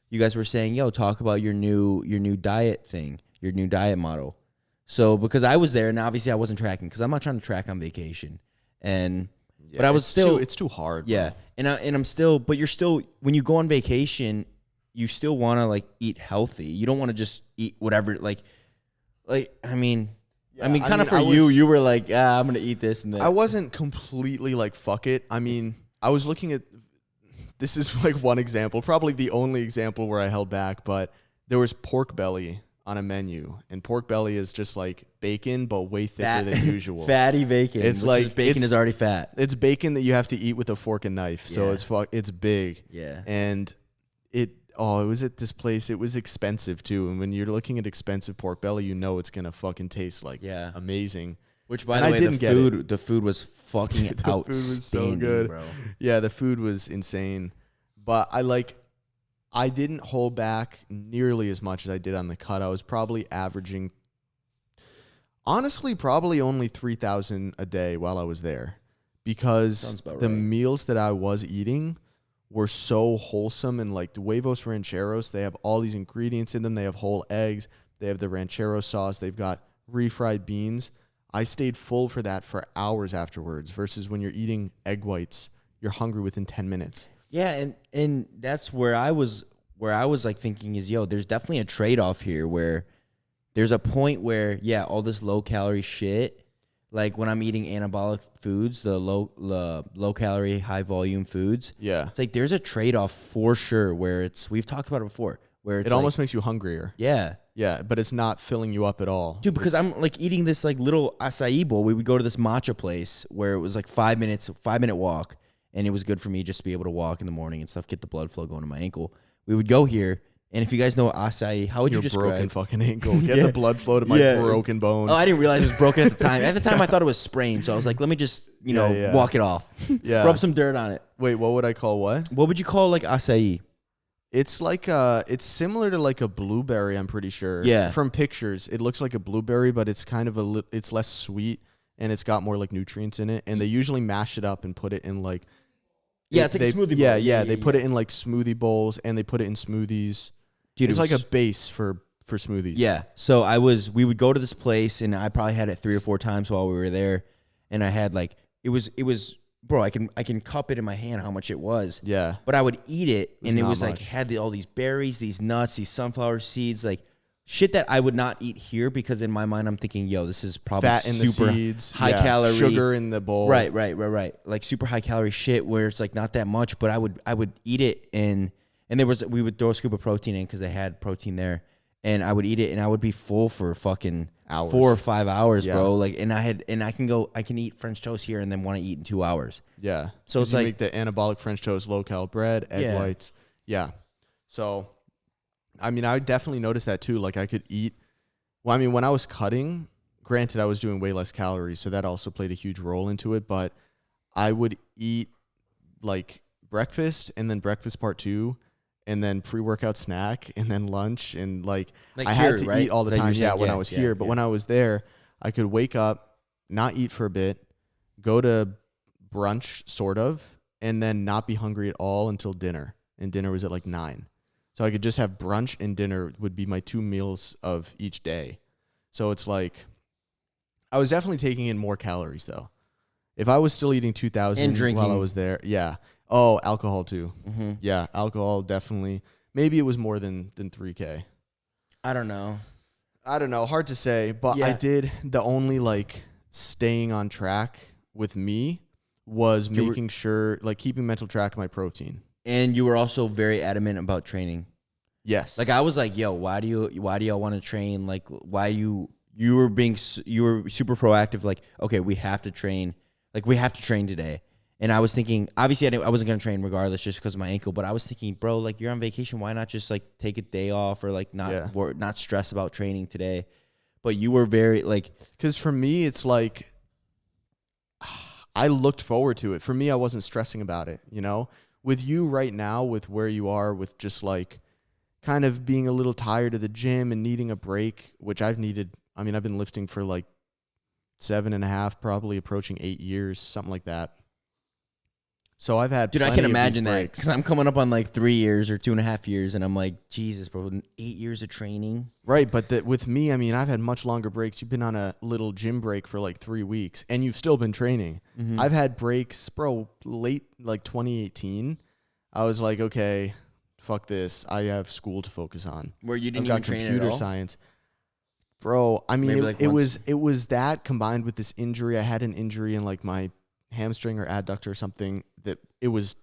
You guys were saying, yo, talk about your new diet thing, your new diet model. So because I was there, and obviously I wasn't tracking, because I'm not trying to track on vacation, but I was still, it's too hard. Yeah. Bro. And I'm still, but you're still, when you go on vacation, you still want to like eat healthy. You don't want to just eat whatever, I mean, kind of for you were like, I'm going to eat this. And then I wasn't completely like, fuck it. I mean, I was looking at, this is like one example, probably the only example where I held back, but there was pork belly on a menu, and pork belly is just like bacon, but way thicker than usual. Fatty bacon. It's like bacon is already fat. It's bacon that you have to eat with a fork and knife. So it's big. Yeah. And it was at this place. It was expensive too. And when you're looking at expensive pork belly, you know it's gonna fucking taste like amazing. Which, by the way, the food was fucking outstanding. The food was so good, bro. Yeah, the food was insane. But I didn't hold back nearly as much as I did on the cut. I was probably averaging, honestly, probably only 3,000 a day while I was there, because the meals that I was eating were so wholesome. And like the huevos rancheros, they have all these ingredients in them. They have whole eggs. They have the ranchero sauce. They've got refried beans. I stayed full for that for hours afterwards, versus when you're eating egg whites, you're hungry within 10 minutes. Yeah, and that's where I was like thinking is, yo, there's definitely a trade-off here, where there's a point where, all this low-calorie shit, like when I'm eating anabolic foods, the low-calorie, high-volume foods, it's like there's a trade-off for sure, where we've talked about it before, where it's it almost makes you hungrier. Yeah. Yeah, but it's not filling you up at all. Dude, because I'm like eating this like little acai bowl. We would go to this matcha place where it was like 5-minute walk. And it was good for me just to be able to walk in the morning and stuff, get the blood flow going to my ankle. We would go here, and if you guys know acai, how would you describe? Broken fucking ankle. Get the blood flow to my broken bone. Oh, I didn't realize it was broken at the time. At the time, I thought it was sprained, so I was like, let me just, walk it off. Rub some dirt on it. Wait, what would I call what? What would you call like acai? It's like it's similar to like a blueberry, I'm pretty sure. Yeah. From pictures, it looks like a blueberry, but it's kind of it's less sweet, and it's got more like nutrients in it. And they usually mash it up and put it in like. Yeah, it's like a smoothie bowl. Yeah. They put it in like smoothie bowls, and they put it in smoothies. Dude, it's like a base for smoothies. Yeah. So we would go to this place, and I probably had it 3 or 4 times while we were there, and I had like it was bro, I can cup it in my hand how much it was. Yeah. But I would eat it, and it was much. like had all these berries, these nuts, these sunflower seeds, like shit that I would not eat here, because in my mind I'm thinking, yo, this is probably fat in super the seeds, high calorie, sugar in the bowl. Right. Like super high calorie shit where it's like not that much, but I would eat it, and we would throw a scoop of protein in because they had protein there, and I would eat it, and I would be full for fucking hours. 4 or 5 hours, bro. Like, and I can eat French toast here and then want to eat in 2 hours. Yeah. So it's like make the anabolic French toast, low cal bread, egg whites. Yeah. So, I mean, I definitely noticed that too. Like I could eat. Well, I mean, when I was cutting, granted, I was doing way less calories, so that also played a huge role into it. But I would eat like breakfast, and then breakfast part 2, and then pre-workout snack, and then lunch, and like I had to eat all the time. Yeah, when I was here, but when I was there, I could wake up, not eat for a bit, go to brunch sort of, and then not be hungry at all until dinner. And dinner was at like 9. So I could just have brunch, and dinner would be my 2 meals of each day. So it's like I was definitely taking in more calories though. If I was still eating 2,000 And drinking. while I was there, yeah. Oh, alcohol too. Mm-hmm. Yeah, alcohol definitely. Maybe it was more than 3K. I don't know. Hard to say, but I did the only like staying on track with me was making sure like keeping mental track of my protein. And you were also very adamant about training. Yes. Like I was like, yo, why do y'all want to train? Like why you were super proactive. Like, okay, we have to train. Like we have to train today. And I was thinking, obviously I wasn't going to train regardless just because of my ankle, but I was thinking, bro, like you're on vacation. Why not just like take a day off or like not stress about training today? But you were very like, because for me, it's like, I looked forward to it. For me, I wasn't stressing about it, you know? With you right now, with where you are, with just like kind of being a little tired of the gym and needing a break, which I've needed. I mean, I've been lifting for like 7.5, probably approaching 8 years, something like that. So I've had dude, I can imagine that because I'm coming up on like 3 years or 2.5 years, and I'm like, Jesus, bro, 8 years of training. Right, but with me, I mean, I've had much longer breaks. You've been on a little gym break for like 3 weeks, and you've still been training. Mm-hmm. I've had breaks, bro, late like 2018. I was like, okay, fuck this. I have school to focus on. Where you didn't I've even got train computer at all? science. Bro, I mean, Maybe it like was that combined with this injury. I had an injury in like my hamstring or adductor or something that it was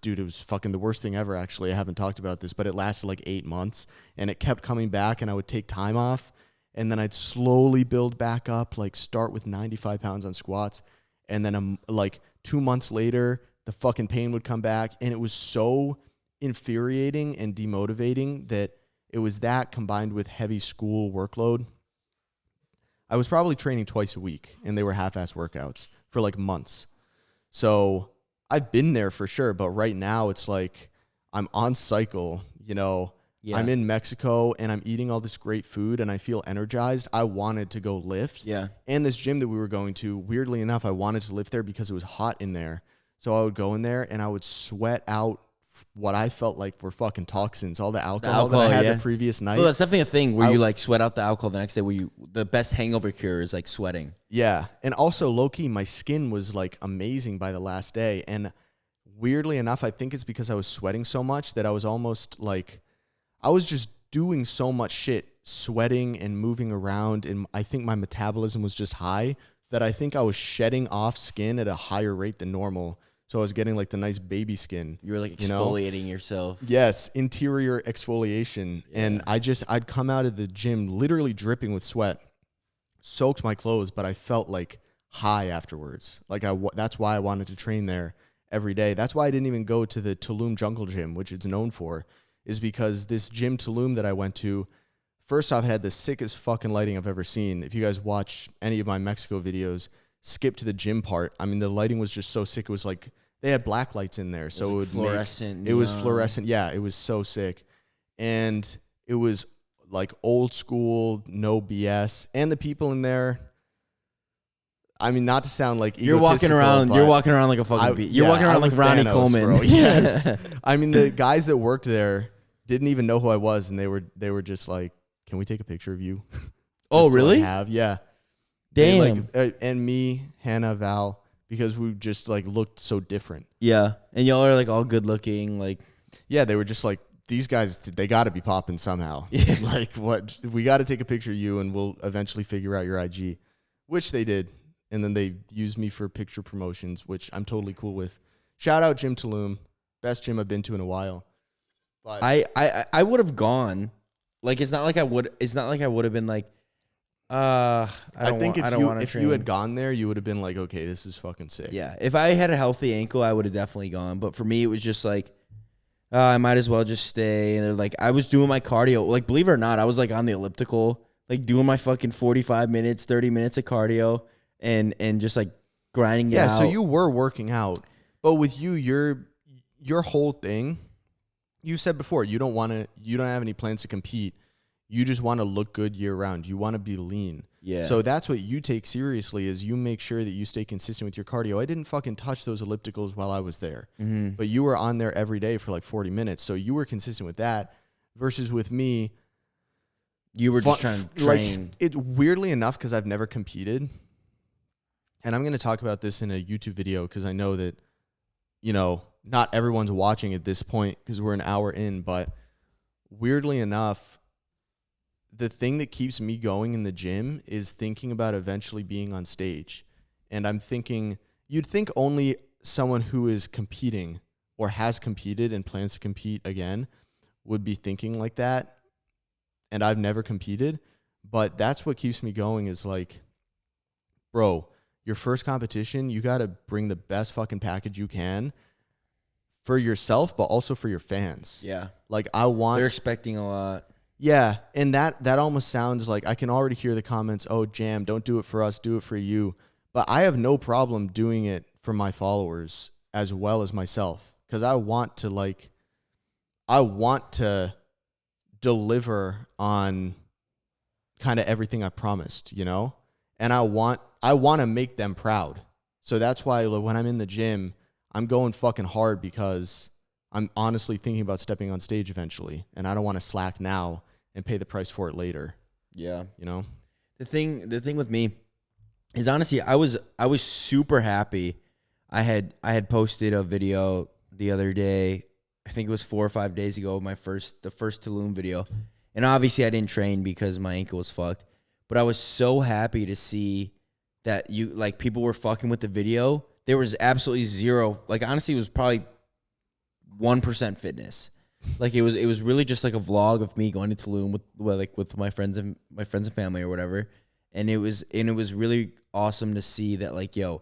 fucking the worst thing ever. Actually, I haven't talked about this, but it lasted like 8 months and it kept coming back, and I would take time off and then I'd slowly build back up, like start with 95 pounds on squats. And then like 2 months later, the fucking pain would come back, and it was so infuriating and demotivating that it was that combined with heavy school workload. I was probably training twice a week, and they were half-ass workouts for like months. So I've been there for sure, but right now it's like I'm on cycle, you know. Yeah. I'm in Mexico and I'm eating all this great food and I feel energized. I wanted to go lift. Yeah. And this gym that we were going to, weirdly enough, I wanted to lift there because it was hot in there. So I would go in there and I would sweat out what I felt like were fucking toxins, all the alcohol that I had the previous night. Well, that's definitely a thing where you like sweat out the alcohol the next day, where the best hangover cure is like sweating. Yeah. And also low-key, my skin was like amazing by the last day. And weirdly enough, I think it's because I was sweating so much that I was almost like, I was just doing so much shit, sweating and moving around. And I think my metabolism was just high that I think I was shedding off skin at a higher rate than normal. So I was getting like the nice baby skin. You were like exfoliating yourself. Yes, interior exfoliation. Yeah. And I'd come out of the gym literally dripping with sweat, soaked my clothes, but I felt like high afterwards. Like that's why I wanted to train there every day. That's why I didn't even go to the Tulum Jungle Gym, which it's known for, is because this gym Tulum that I went to, first off, it had the sickest fucking lighting I've ever seen. If you guys watch any of my Mexico videos, skip to the gym part. I mean, the lighting was just so sick. It was like they had black lights in there, so it would fluorescent. It was fluorescent. Yeah, it was so sick, and it was like old school, no BS, and the people in there. I mean, not to sound like you're walking around like a fucking you're walking around like Ronnie Coleman. Bro. Yes, I mean the guys that worked there didn't even know who I was, and they were just like, "Can we take a picture of you?" Oh, really? Yeah. Damn. And me, Hannah, Val, because we just like looked so different. Yeah, and y'all are like all good looking, like. Yeah, they were just like, these guys, they got to be popping somehow. Yeah. Like, what? We got to take a picture of you, and we'll eventually figure out your IG, which they did. And then they used me for picture promotions, which I'm totally cool with. Shout out Gym Tulum, best gym I've been to in a while. But I would have gone. Like it's not like I would have been like, I think if you had gone there, you would have been like, okay, this is fucking sick. Yeah, if I had a healthy ankle, I would have definitely gone. But for me, it was just like, I might as well just stay. And they're like, I was doing my cardio. Like, believe it or not, I was like on the elliptical, like doing my fucking 45 minutes, 30 minutes of cardio. And just like grinding it out. Yeah, so you were working out. But with you, your whole thing, you said before, you don't have any plans to compete. You just want to look good year round. You want to be lean. Yeah. So that's what you take seriously, is you make sure that you stay consistent with your cardio. I didn't fucking touch those ellipticals while I was there. Mm-hmm. But you were on there every day for like 40 minutes. So you were consistent with that versus with me. You were just trying to train. Like, weirdly enough, because I've never competed, and I'm going to talk about this in a YouTube video because I know that, not everyone's watching at this point because we're an hour in, but weirdly enough, the thing that keeps me going in the gym is thinking about eventually being on stage. And I'm thinking, you'd think only someone who is competing or has competed and plans to compete again would be thinking like that. And I've never competed, but that's what keeps me going is like, bro, your first competition, you got to bring the best fucking package you can for yourself, but also for your fans. Yeah. Like they're expecting a lot. Yeah. And that almost sounds like I can already hear the comments, oh, Jam, don't do it for us, do it for you. But I have no problem doing it for my followers as well as myself. Because I want to deliver on kind of everything I promised, And I want to make them proud. So that's why when I'm in the gym, I'm going fucking hard because I'm honestly thinking about stepping on stage eventually, and I don't want to slack now and pay the price for it later. Yeah. The thing with me is honestly I was super happy. I had posted a video the other day. I think it was 4 or 5 days ago, the first Tulum video. And obviously I didn't train because my ankle was fucked. But I was so happy to see that people were fucking with the video. There was absolutely zero, honestly it was probably 1% fitness. It was really just like a vlog of me going to Tulum with my friends and family or whatever. And it was really awesome to see that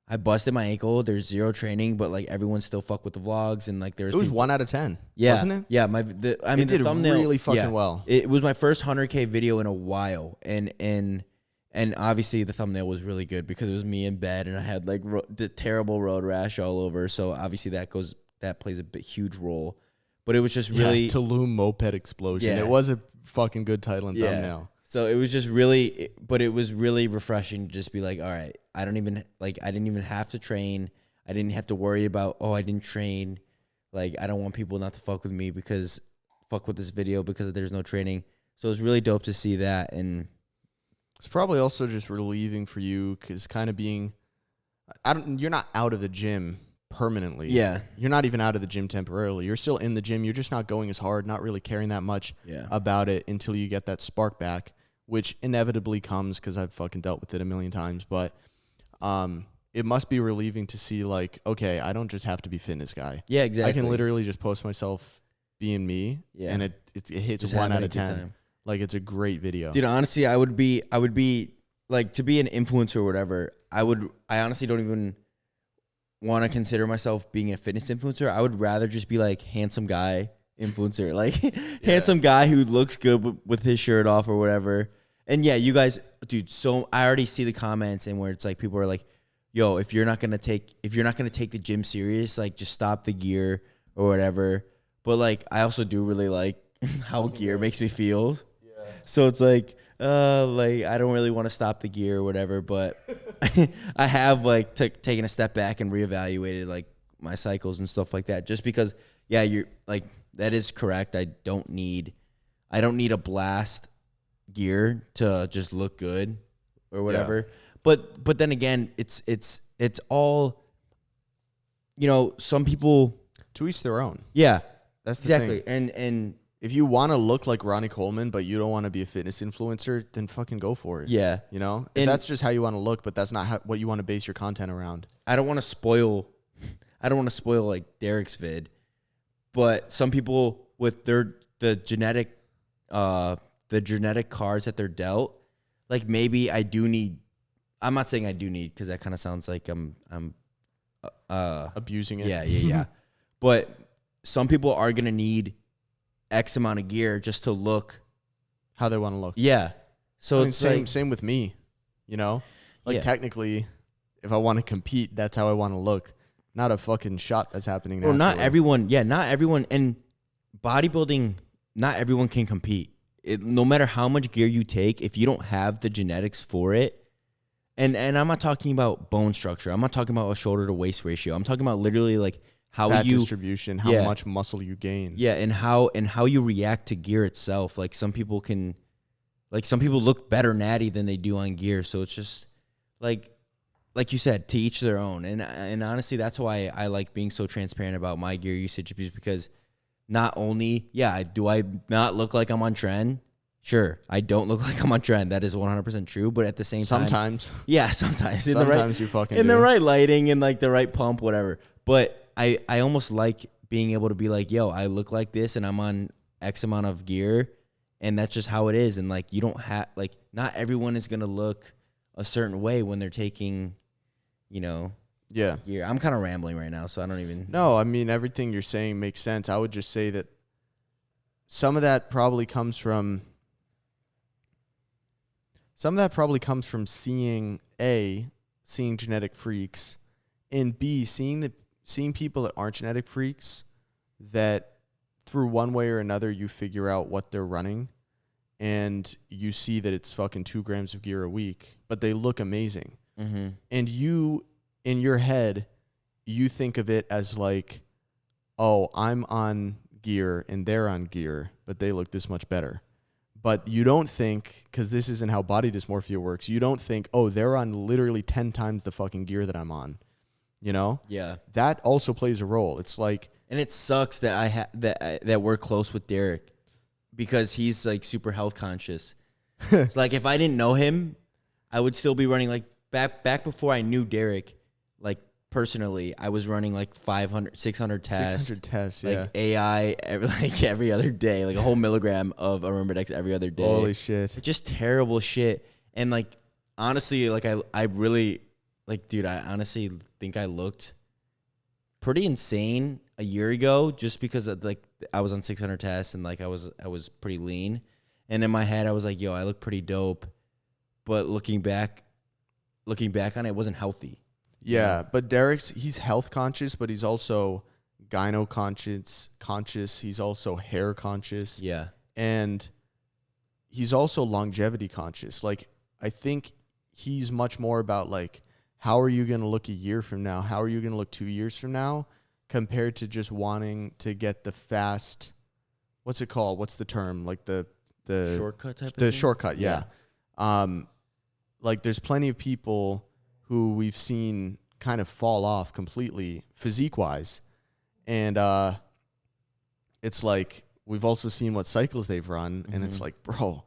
I busted my ankle. There's zero training, but everyone still fuck with the vlogs and it was 1 out of 10. Yeah, wasn't it? Yeah, it did the thumbnail really fucking well. It was my first 100K video in a while, and obviously the thumbnail was really good because it was me in bed and I had the terrible road rash all over. So obviously that plays a huge role. But it was just really Tulum moped explosion. Yeah. It was a fucking good title and thumbnail. So it was just really, but it was really refreshing to just be like, all right, I didn't even have to train. I didn't have to worry about, I didn't train. I don't want people not to fuck with me because fuck with this video because there's no training. So it was really dope to see that. And it's probably also just relieving for you because kind of being, you're not out of the gym permanently. Yeah. You're not even out of the gym temporarily. You're still in the gym. You're just not going as hard, not really caring that much about it until you get that spark back, which inevitably comes because I've fucking dealt with it a million times. But it must be relieving to see okay, I don't just have to be fitness guy. Yeah, exactly. I can literally just post myself being me and it hits just 1 out of 10. It's a great video. Dude, honestly, I would be to be an influencer or whatever, I honestly don't even want to consider myself being a fitness influencer. I would rather just be handsome guy influencer, handsome guy who looks good with his shirt off or whatever. And yeah, you guys, dude, so I already see the comments and where it's people are yo, if you're not going to take the gym serious, just stop the gear or whatever. But I also do really like how gear makes me feel. Yeah. So it's I don't really want to stop the gear or whatever, but I have taken a step back and reevaluated my cycles and stuff like that. Just because, yeah, you're that is correct. I don't need a blast gear to just look good or whatever. Yeah. But then again, it's all, some people to each their own. Yeah, that's the exactly. Thing. And if you want to look like Ronnie Coleman, but you don't want to be a fitness influencer, then fucking go for it. Yeah. If that's just how you want to look, but that's not what you want to base your content around. I don't want to spoil Derek's vid, but some people with the genetic cards that they're dealt, maybe I do need. I'm not saying I do need because that kind of sounds like I'm abusing it. Yeah. But some people are gonna need X amount of gear just to look how they want to look. Yeah. So it's same with me. Technically, if I want to compete, that's how I want to look. Not a fucking shot that's happening now. Well, not everyone. Yeah, not everyone. And bodybuilding, not everyone can compete. No matter how much gear you take, if you don't have the genetics for it, and I'm not talking about bone structure. I'm not talking about a shoulder to waist ratio. I'm talking about literally how fat distribution, how much muscle you gain. Yeah, and how you react to gear itself. Some people look better natty than they do on gear. So it's just like you said, to each their own. And honestly, that's why I like being so transparent about my gear usage, because not only, do I not look like I'm on trend? Sure, I don't look like I'm on trend. That is 100% true. But at the same time, sometimes sometimes you fucking in do. the right lighting and like the right pump, whatever. But I almost like being able to be like, yo, I look like this, and I'm on X amount of gear, and that's just how it is. And like, you don't have like, not everyone is gonna look a certain way when they're taking, gear. I'm kind of rambling right now, so I don't even. No, I mean, everything you're saying makes sense. I would just say that some of that probably comes from seeing genetic freaks, and B, seeing people that aren't genetic freaks, that through one way or another you figure out what they're running, and you see that it's fucking 2 grams of gear a week, but they look amazing. Mm-hmm. And you, in your head, you think of it as like, oh, I'm on gear and they're on gear, but they look this much better. But you don't think, because this isn't how body dysmorphia works, you don't think, oh, they're on literally 10 times the fucking gear that I'm on. Yeah. That also plays a role. It's like, and it sucks that that we're close with Derek, because he's like super health conscious. It's like, if I didn't know him, I would still be running like back before I knew Derek, like personally, I was running like 500, 600 tests. 600 tests, like AI every other day, like a whole milligram of Arimidex every other day. Holy shit. Just terrible shit. And like, honestly, like I really, like, dude, I honestly think I looked pretty insane a year ago, just because of, like, I was on 600 tests and like I was pretty lean. And in my head, I was like, yo, I look pretty dope. But looking back on it, it wasn't healthy. Yeah, but he's health conscious, but he's also gyno conscious. He's also hair conscious. Yeah. And he's also longevity conscious. Like, I think he's much more about like, how are you going to look a year from now? How are you going to look 2 years from now? Compared to just wanting to get the fast, what's it called? What's the term? Like the shortcut type of the thing? shortcut, yeah. Like, there's plenty of people who we've seen kind of fall off completely physique-wise. And it's like, we've also seen what cycles they've run, and it's like, bro,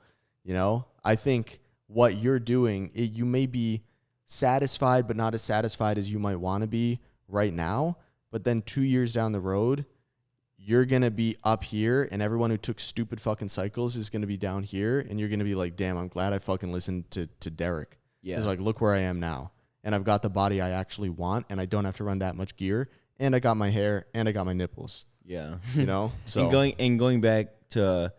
I think what you're doing, you may be satisfied, but not as satisfied as you might want to be right now. But then 2 years down the road, you're going to be up here, and everyone who took stupid fucking cycles is going to be down here, and you're going to be like, damn, I'm glad I fucking listened to Derek. Yeah. It's like, look where I am now. And I've got the body I actually want, and I don't have to run that much gear, and I got my hair, and I got my nipples. Yeah. So and going back to,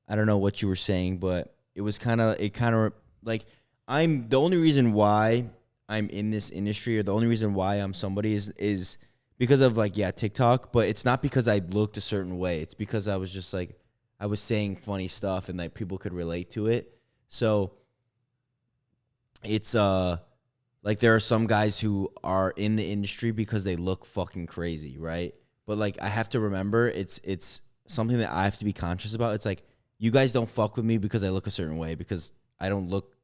I don't know what you were saying, but it kind of like, the only reason why I'm in this industry, or the only reason why I'm somebody is because of like, TikTok, but it's not because I looked a certain way. It's because I was just like, I was saying funny stuff and like people could relate to it. So it's like, there are some guys who are in the industry because they look fucking crazy, right? But like, I have to remember, it's something that I have to be conscious about. It's like, you guys don't fuck with me because I look a certain way, because I don't look,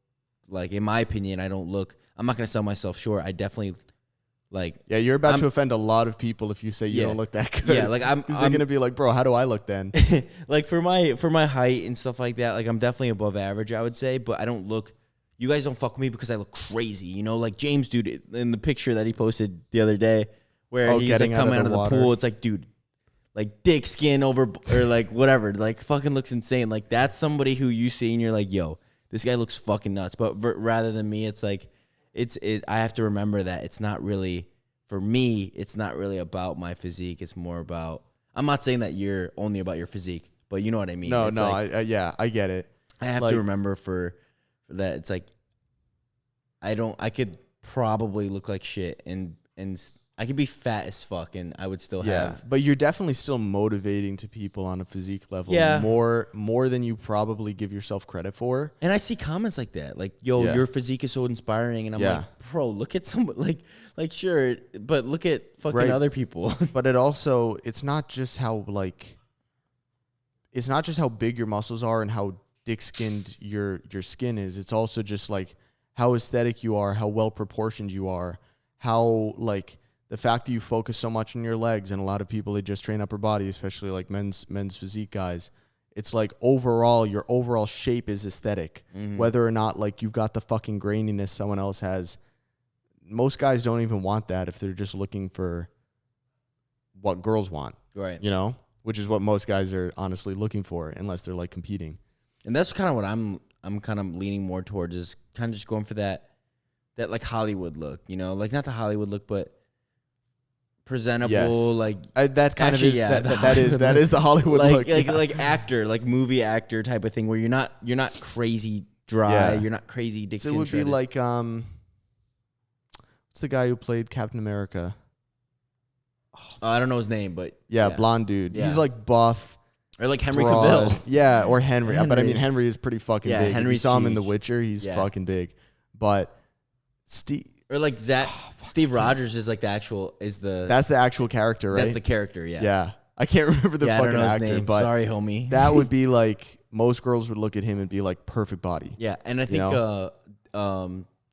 like, in my opinion, I'm not going to sell myself short. I definitely, like... Yeah, you're about to offend a lot of people if you say you don't look that good. Yeah, like, I'm going to be like, bro, how do I look then? Like, for my height and stuff like that, like, I'm definitely above average, I would say, but I don't look... You guys don't fuck with me because I look crazy, Like James, dude, in the picture that he posted the other day, where he's like coming out of the pool, it's like, dude, like dick skin over, or like whatever, like fucking looks insane. Like, that's somebody who you see and you're like, yo, this guy looks fucking nuts. But rather than me, it's like, I have to remember that it's not really, for me, it's not really about my physique. It's more about, I'm not saying that you're only about your physique, but you know what I mean. No, like, I get it. I have to remember for that. It's like, I could probably look like shit, and I could be fat as fuck, and I would still have. But you're definitely still motivating to people on a physique level. Yeah. More than you probably give yourself credit for. And I see comments like that, like, yo, your physique is so inspiring, and I'm like, bro, look at someone, like sure, but look at fucking other people. But it's not just how big your muscles are and how dick skinned your skin is. It's also just like how aesthetic you are, how well proportioned you are, how like the fact that you focus so much on your legs, and a lot of people, they just train upper body, especially like men's physique guys. It's like overall, your overall shape is aesthetic, whether or not like you've got the fucking graininess someone else has. Most guys don't even want that if they're just looking for what girls want, right? You know, which is what most guys are honestly looking for, unless they're like competing. And that's kind of what I'm kind of leaning more towards, is kind of just going for that like Hollywood look, you know, like not the Hollywood look, but presentable, Yes. like that kind actually, of is yeah, that is the Hollywood like, look, like actor, like movie actor type of thing, where you're not crazy dry, you're not crazy Dick. So it would be like what's the guy who played Captain America? I don't know his name, but blonde dude. Yeah. He's like buff. Or like Henry broad. Cavill. Yeah, or Henry. But I mean, Henry is pretty fucking big. Henry If you saw him in The Siege. Witcher, he's fucking big. But Steve. Or like Steve Rogers is like the actual, That's the actual character, right? That's the character, yeah. Yeah. I can't remember the I fucking don't know his actor, name. but Sorry, homie. that would be like, most girls would look at him and be like, perfect body. Yeah, and I think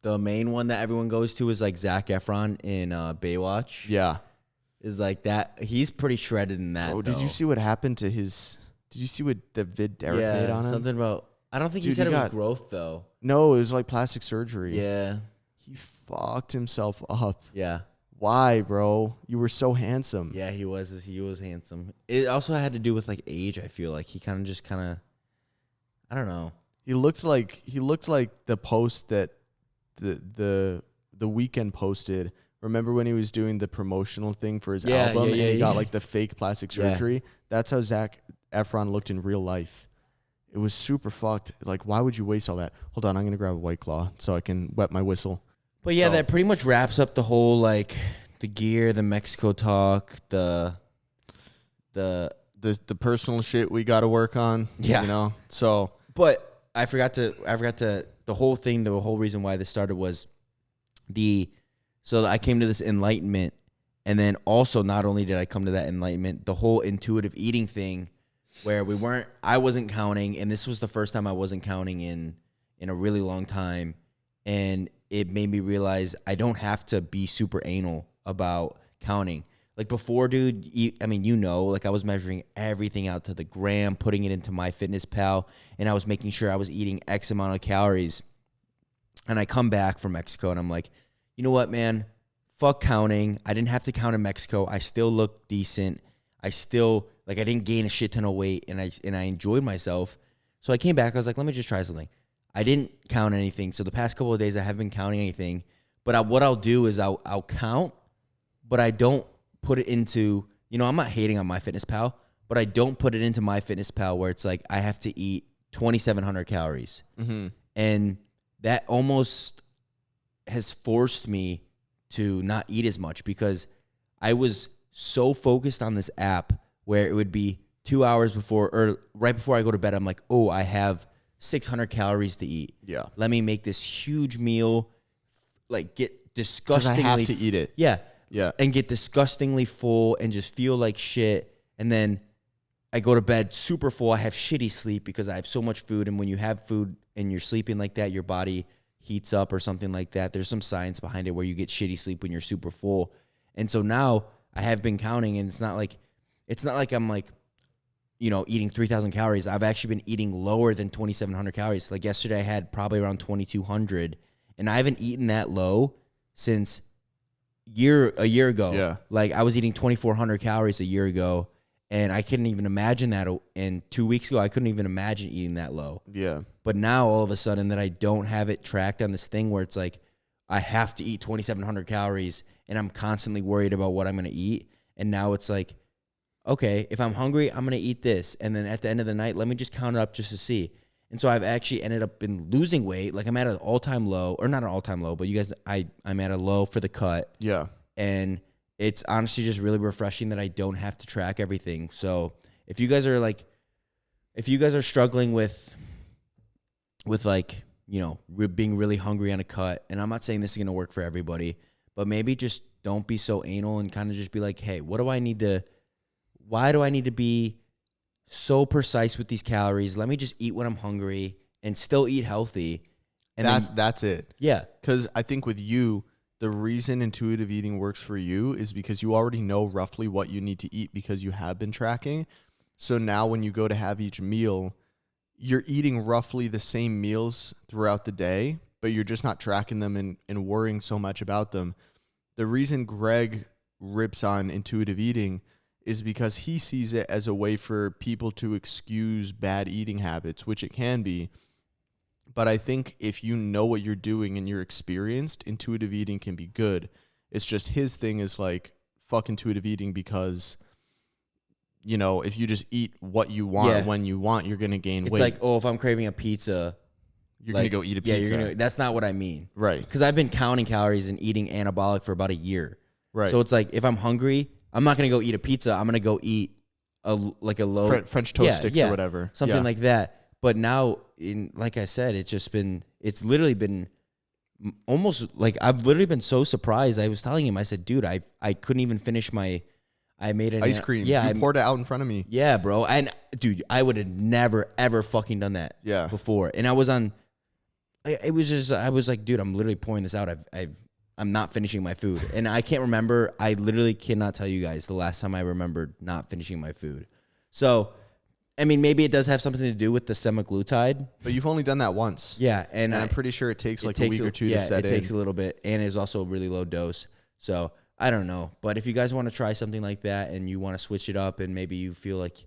the main one that everyone goes to is like Zac Efron in Baywatch. Yeah. Is like that. He's pretty shredded in that. Oh, did you see what happened to his? Did you see what the vid Derek made on him? Something about. I don't think he Dude, said he it was got- growth though. No, it was like plastic surgery. Yeah, He fucked himself up. yeah, Why, bro? You were so handsome. yeah. He was handsome. It also had to do with like age. I feel like he kind of. I don't know. He looked like the post that the Weeknd posted. Remember when he was doing the promotional thing for his album and he got like the fake plastic surgery? That's how Zac Efron looked in real life. It was super fucked. Like, why would you waste all that? Hold on, I'm going to grab a White Claw so I can wet my whistle. But yeah, that pretty much wraps up the whole like the gear, the Mexico talk, the personal shit we got to work on. Yeah. You know? So. But I forgot to the whole thing, the whole reason why this started was so I came to this enlightenment, and then also not only did I come to that enlightenment, the whole intuitive eating thing where I wasn't counting, and this was the first time I wasn't counting in a really long time, and it made me realize I don't have to be super anal about counting. Like before, dude, like I was measuring everything out to the gram, putting it into MyFitnessPal, and I was making sure I was eating X amount of calories. And I come back from Mexico, and I'm like, you know what, man? Fuck counting. I didn't have to count in Mexico. I still look decent. I still, I didn't gain a shit ton of weight, and I enjoyed myself. So I came back. I was like, let me just try something. I didn't count anything. So the past couple of days, I haven't been counting anything. But what I'll do is I'll count, but I don't put it into, I'm not hating on MyFitnessPal, but I don't put it into MyFitnessPal where it's like I have to eat 2,700 calories. Mm-hmm. And that almost has forced me to not eat as much because I was so focused on this app where it would be 2 hours before or right before I go to bed. I'm like, oh, I have 600 calories to eat. Yeah. Let me make this huge meal, get disgustingly. I have to eat it. Yeah. Yeah. And get disgustingly full and just feel like shit. And then I go to bed super full. I have shitty sleep because I have so much food. And when you have food and you're sleeping like that, your body heats up or something like that. There's some science behind it where you get shitty sleep when you're super full. And so now I have been counting, and it's not like I'm eating 3,000 calories. I've actually been eating lower than 2,700 calories. Like yesterday I had probably around 2,200, and I haven't eaten that low since a year ago. Yeah. Like I was eating 2,400 calories a year ago, and I couldn't even imagine that. And 2 weeks ago, I couldn't even imagine eating that low. Yeah. But now all of a sudden that I don't have it tracked on this thing where it's like I have to eat 2,700 calories and I'm constantly worried about what I'm going to eat. And now it's like, okay, if I'm hungry, I'm going to eat this. And then at the end of the night, let me just count it up just to see. And so I've actually ended up in losing weight. Like I'm at an all-time low, or not an all-time low, but you guys, I'm at a low for the cut. Yeah. And it's honestly just really refreshing that I don't have to track everything. So if you guys are struggling with being really hungry on a cut, and I'm not saying this is going to work for everybody, but maybe just don't be so anal and kind of just be like, hey, why do I need to be so precise with these calories? Let me just eat when I'm hungry and still eat healthy. And that's it. Yeah. Because I think with you, the reason intuitive eating works for you is because you already know roughly what you need to eat because you have been tracking. So now when you go to have each meal, you're eating roughly the same meals throughout the day, but you're just not tracking them and worrying so much about them. The reason Greg rips on intuitive eating is because he sees it as a way for people to excuse bad eating habits, which it can be. But I think if you know what you're doing and you're experienced, intuitive eating can be good. It's just his thing is like, fuck intuitive eating because, you know, if you just eat what you want when you want, you're going to gain weight. It's like, oh, if I'm craving a pizza, you're going to go eat a pizza. Yeah, that's not what I mean. Right. Because I've been counting calories and eating anabolic for about a year. Right. So it's like, if I'm hungry, I'm not going to go eat a pizza. I'm going to go eat a low French toast sticks or whatever. Something like that. But now, like I said, it's literally been almost like I've literally been so surprised. I was telling him, I said, dude, I couldn't even finish I made an ice cream. Yeah. You poured it out in front of me. Yeah, bro. And dude, I would have never, ever fucking done that before. And I was like, dude, I'm literally pouring this out. I'm not finishing my food. And I can't remember. I literally cannot tell you guys the last time I remembered not finishing my food. So, I mean, maybe it does have something to do with the semaglutide. But you've only done that once. Yeah. And I'm pretty sure it takes a week or two to set in. Yeah, it takes a little bit. And it's also a really low dose. So, I don't know. But if you guys want to try something like that and you want to switch it up and maybe you feel like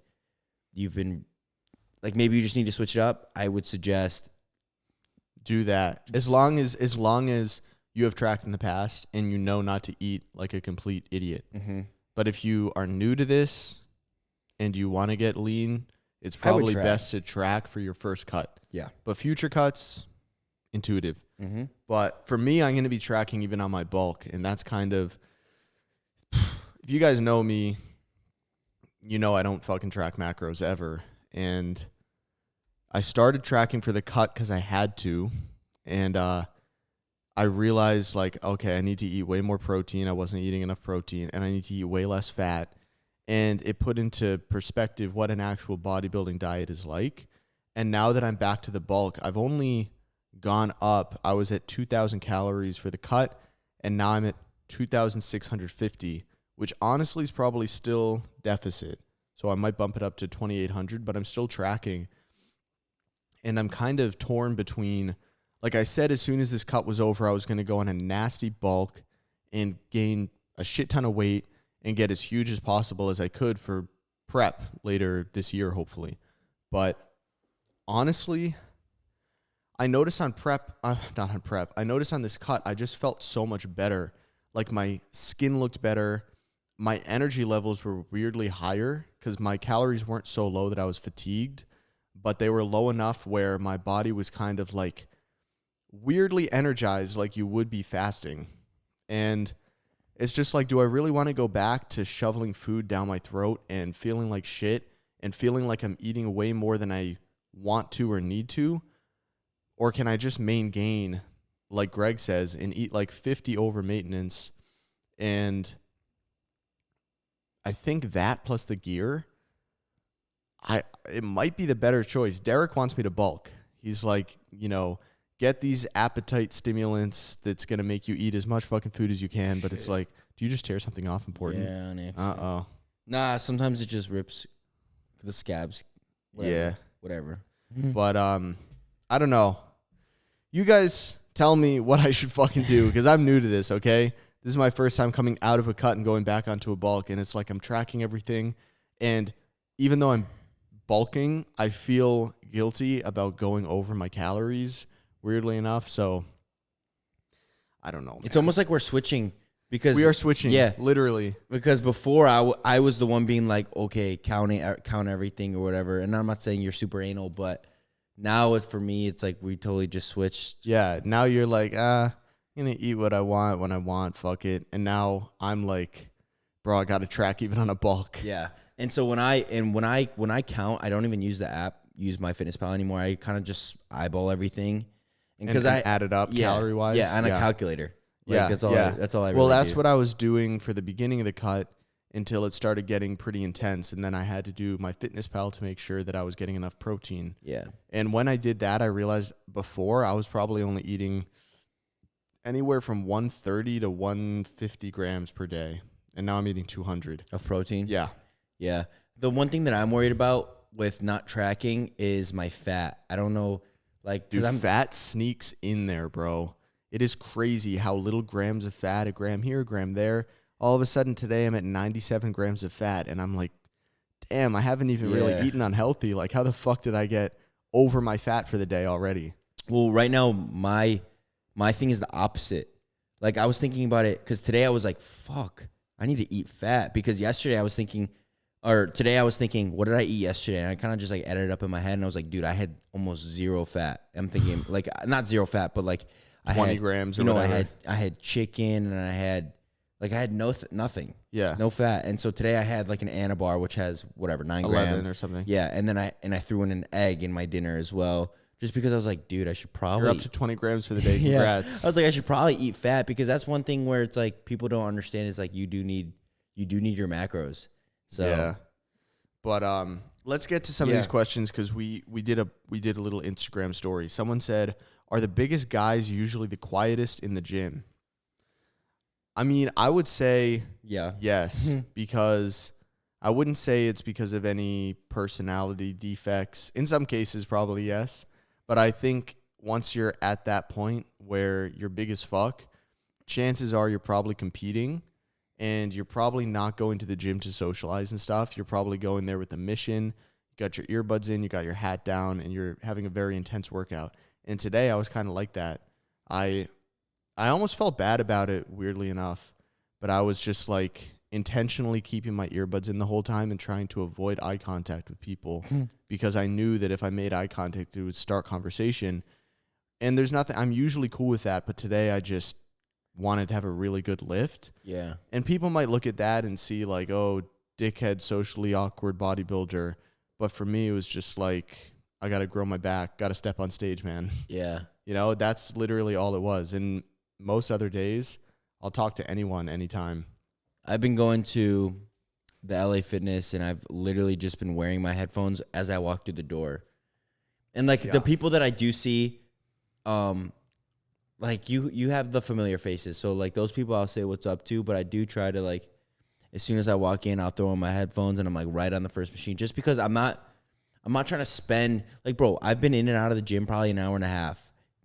maybe you just need to switch it up, I would suggest do that. As long as you have tracked in the past and you know not to eat like a complete idiot. Mm-hmm. But if you are new to this and you want to get lean, it's probably best to track for your first cut. Yeah. But future cuts, intuitive. Mm-hmm. But for me, I'm going to be tracking even on my bulk. And that's kind of, if you guys know me, you know I don't fucking track macros ever. And I started tracking for the cut because I had to. And I realized, like, okay, I need to eat way more protein. I wasn't eating enough protein. And I need to eat way less fat. And it put into perspective what an actual bodybuilding diet is like. And now that I'm back to the bulk, I've only gone up. I was at 2,000 calories for the cut, and now I'm at 2,650, which honestly is probably still deficit. So I might bump it up to 2,800, but I'm still tracking. And I'm kind of torn between, like I said, as soon as this cut was over, I was going to go on a nasty bulk and gain a shit ton of weight and get as huge as possible as I could for prep later this year, hopefully. But honestly, I noticed on I noticed on this cut, I just felt so much better. Like my skin looked better. My energy levels were weirdly higher because my calories weren't so low that I was fatigued, but they were low enough where my body was kind of like weirdly energized like you would be fasting. And it's just like, do I really want to go back to shoveling food down my throat and feeling like shit and feeling like I'm eating way more than I want to or need to? Or can I just gain, like Greg says, and eat like 50 over maintenance? And I think that plus the gear, it might be the better choice. Derek wants me to bulk. He's like, get these appetite stimulants that's going to make you eat as much fucking food as you can. But it's like, do you just tear something off important? Yeah, on accident. Uh-oh. Nah, sometimes it just rips the scabs. Whatever, yeah. Whatever. But I don't know. You guys tell me what I should fucking do because I'm new to this, okay? This is my first time coming out of a cut and going back onto a bulk. And it's like I'm tracking everything. And even though I'm bulking, I feel guilty about going over my calories, weirdly enough. So I don't know, man. It's almost like we're switching because we are switching. Yeah, literally. Because before I was the one being like, okay, count everything or whatever. And I'm not saying you're super anal, but now for me, it's like we totally just switched. Yeah. Now you're like, I'm gonna eat what I want when I want. Fuck it. And now I'm like, bro, I got to track even on a bulk. Yeah. And so when I count, I don't even use the app, use MyFitnessPal anymore. I kind of just eyeball everything. And because I add it up calorie wise. Yeah, on a calculator. Like, Yeah, that's all I really Well, that's do. what I was doing for the beginning of the cut. until it started getting pretty intense. And then I had to do my FitnessPal to make sure that I was getting enough protein. Yeah. And when I did that, I realized before I was probably only eating anywhere from 130 to 150 grams per day. And now I'm eating 200. Of protein? Yeah. Yeah. The one thing that I'm worried about with not tracking is my fat. I don't know, like, Dude, fat sneaks in there, bro. It is crazy how little grams of fat, a gram here, a gram there. All of a sudden today I'm at 97 grams of fat, and I'm like, damn, I haven't even really eaten unhealthy. Like, how the fuck did I get over my fat for the day already? Well, right now, my thing is the opposite. Like, I was thinking about it because today I was like, fuck, I need to eat fat. Because today I was thinking, what did I eat yesterday? And I kind of just like added it up in my head, and I was like, dude, I had almost zero fat. I'm thinking like not zero fat, but like 20 grams or whatever. I had chicken, and I had nothing. Yeah. No fat. And so today I had like an Anabar, which has whatever, 9 11 grams or something. Yeah. And then I threw in an egg in my dinner as well, just because I was like, dude, I should probably. You're up to 20 grams for the day. Congrats. I was like, I should probably eat fat, because that's one thing where it's like people don't understand is like you do need your macros. So yeah. But let's get to some of these questions, because we did a little Instagram story. Someone said, are the biggest guys usually the quietest in the gym? I mean, I would say yes, because I wouldn't say it's because of any personality defects. In some cases, probably yes. But I think once you're at that point where you're big as fuck, chances are you're probably competing, and you're probably not going to the gym to socialize and stuff. You're probably going there with a mission. You got your earbuds in, you got your hat down, and you're having a very intense workout. And today I was kind of like that. I almost felt bad about it, weirdly enough, but I was just like intentionally keeping my earbuds in the whole time and trying to avoid eye contact with people because I knew that if I made eye contact, it would start conversation. And there's nothing, I'm usually cool with that, but today I just wanted to have a really good lift. Yeah. And people might look at that and see like, oh, dickhead, socially awkward bodybuilder. But for me, it was just like, I got to grow my back, got to step on stage, man. Yeah. You know, that's literally all it was. And most other days, I'll talk to anyone, anytime. I've been going to the LA Fitness, and I've literally just been wearing my headphones as I walk through the door. And like the people that I do see, like you have the familiar faces. So like those people I'll say what's up to, but I do try to like, as soon as I walk in, I'll throw on my headphones and I'm like right on the first machine, just because I'm not trying to spend, like, bro, I've been in and out of the gym probably an hour and a half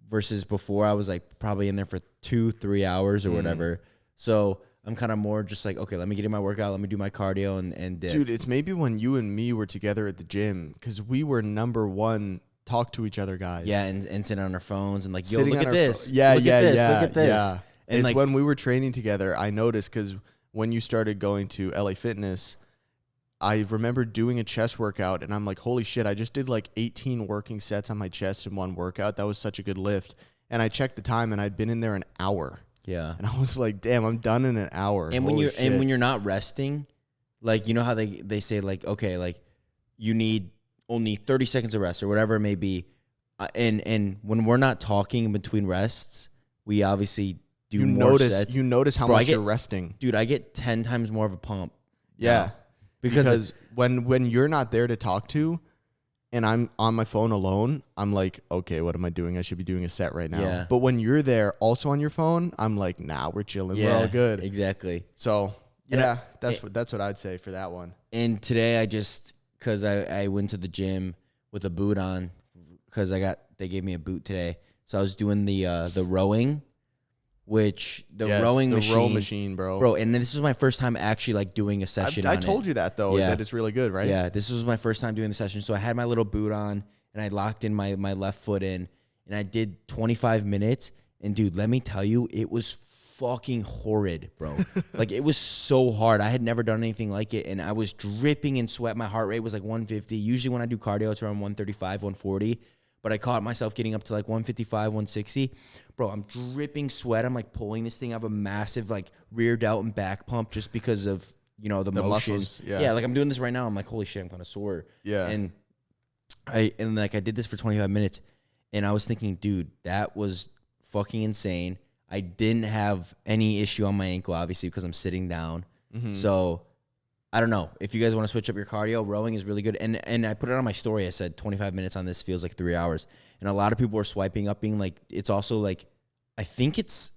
versus before I was like probably in there for 2-3 hours or whatever. So I'm kind of more just like, okay, let me get in my workout. Let me do my cardio and dip. Dude, it's maybe when you and me were together at the gym, because we were number one talk to each other guys. Yeah, and sitting on our phones and like, yo, Sitting look at this. Look at this. Yeah. And it's like, when we were training together, I noticed, because when you started going to LA Fitness, I remember doing a chest workout, and I'm like, holy shit, I just did like 18 working sets on my chest in one workout. That was such a good lift. And I checked the time, and I'd been in there an hour. Yeah. And I was like, damn, I'm done in an hour. And when you're not resting, like, you know how they say like, okay, like you need only 30 seconds of rest or whatever it may be. And when we're not talking in between rests, we obviously do more sets. You notice how much you're resting. Dude, I get 10 times more of a pump. Yeah. Because when you're not there to talk to, and I'm on my phone alone, I'm like, okay, what am I doing? I should be doing a set right now. Yeah. But when you're there also on your phone, I'm like, nah, we're chilling. We're all good. Exactly. So, yeah, that's what I'd say for that one. And today because I went to the gym with a boot on, because they gave me a boot today. So I was doing the rowing, which rowing machine, bro. And this was my first time actually like doing a session. I told you that though, that it's really good, right? Yeah, this was my first time doing the session. So I had my little boot on, and I locked in my left foot in, and I did 25 minutes. And dude, let me tell you, it was fucking horrid, bro. Like, it was so hard. I had never done anything like it, and I was dripping in sweat. My heart rate was like 150. Usually when I do cardio, it's around 135, 140. But I caught myself getting up to like 155, 160. Bro, I'm dripping sweat. I'm like pulling this thing. I have a massive like rear delt and back pump just because of, the motion. Muscles, yeah, like I'm doing this right now. I'm like, holy shit, I'm kind of sore. Yeah. And I did this for 25 minutes, and I was thinking, dude, that was fucking insane. I didn't have any issue on my ankle, obviously, because I'm sitting down. Mm-hmm. So I don't know. If you guys want to switch up your cardio, rowing is really good. And I put it on my story. I said 25 minutes on this feels like 3 hours. And a lot of people were swiping up being like, it's also like, I think it's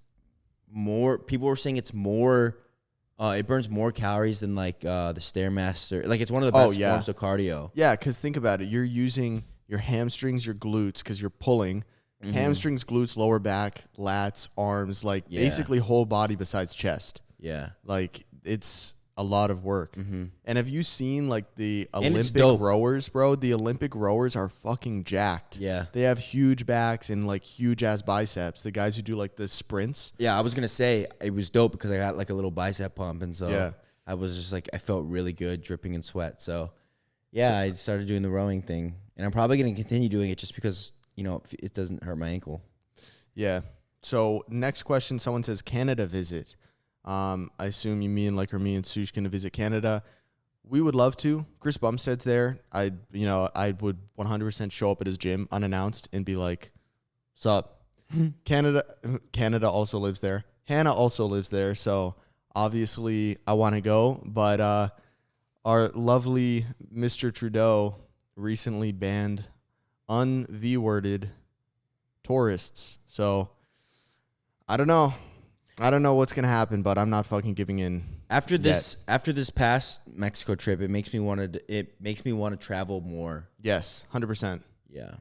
more, people were saying it's more, it burns more calories than like the Stairmaster. Like it's one of the best forms of cardio. Yeah, because think about it. You're using your hamstrings, your glutes, because you're pulling. Mm-hmm. Hamstrings, glutes, lower back, lats, arms, like basically whole body besides chest. Yeah. Like it's a lot of work. Mm-hmm. And have you seen like the Olympic rowers, bro? The Olympic rowers are fucking jacked. Yeah. They have huge backs and like huge ass biceps. The guys who do like the sprints. Yeah, I was going to say it was dope because I got like a little bicep pump. And so I was just like, I felt really good dripping in sweat. So I started doing the rowing thing. And I'm probably going to continue doing it just because, you know, it doesn't hurt my ankle. Yeah. So next question, someone says Canada visit. I assume you mean like me and Sush going to visit Canada. We would love to. Chris Bumstead's there. I would 100% show up at his gym unannounced and be like, "What's up?" Canada also lives there. Hannah also lives there. So obviously I want to go. But our lovely Mr. Trudeau recently banned un-V-worded tourists. So I don't know. I don't know what's going to happen, but I'm not fucking giving in. After this past Mexico trip, it makes me want to travel more. Yes, 100%. Yeah.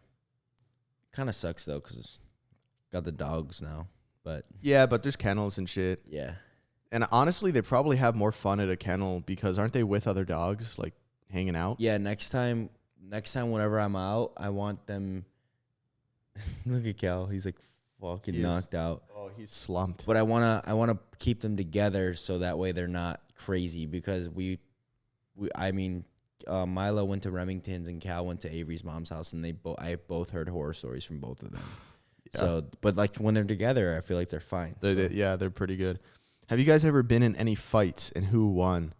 Kind of sucks though cuz got the dogs now, but yeah, but there's kennels and shit. Yeah. And honestly, they probably have more fun at a kennel because aren't they with other dogs like hanging out? Yeah, next time whenever I'm out, I want them Look at Cal. He's like fucking knocked out. Oh, he's slumped. But I wanna keep them together so that way they're not crazy because Milo went to Remington's and Cal went to Avery's mom's house and I both heard horror stories from both of them. Yeah. So, but like when they're together, I feel like they're fine. They're pretty good. Have you guys ever been in any fights and who won?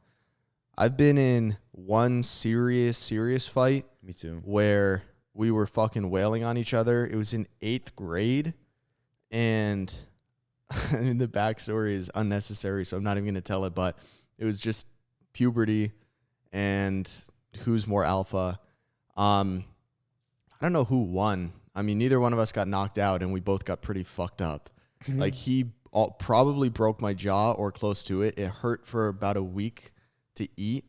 I've been in one serious fight. Me too. Where we were fucking wailing on each other. It was in 8th grade. And I mean, the backstory is unnecessary, so I'm not even going to tell it, but it was just puberty and who's more alpha. I don't know who won. I mean, neither one of us got knocked out, and we both got pretty fucked up. Like, he probably broke my jaw or close to it. It hurt for about a week to eat,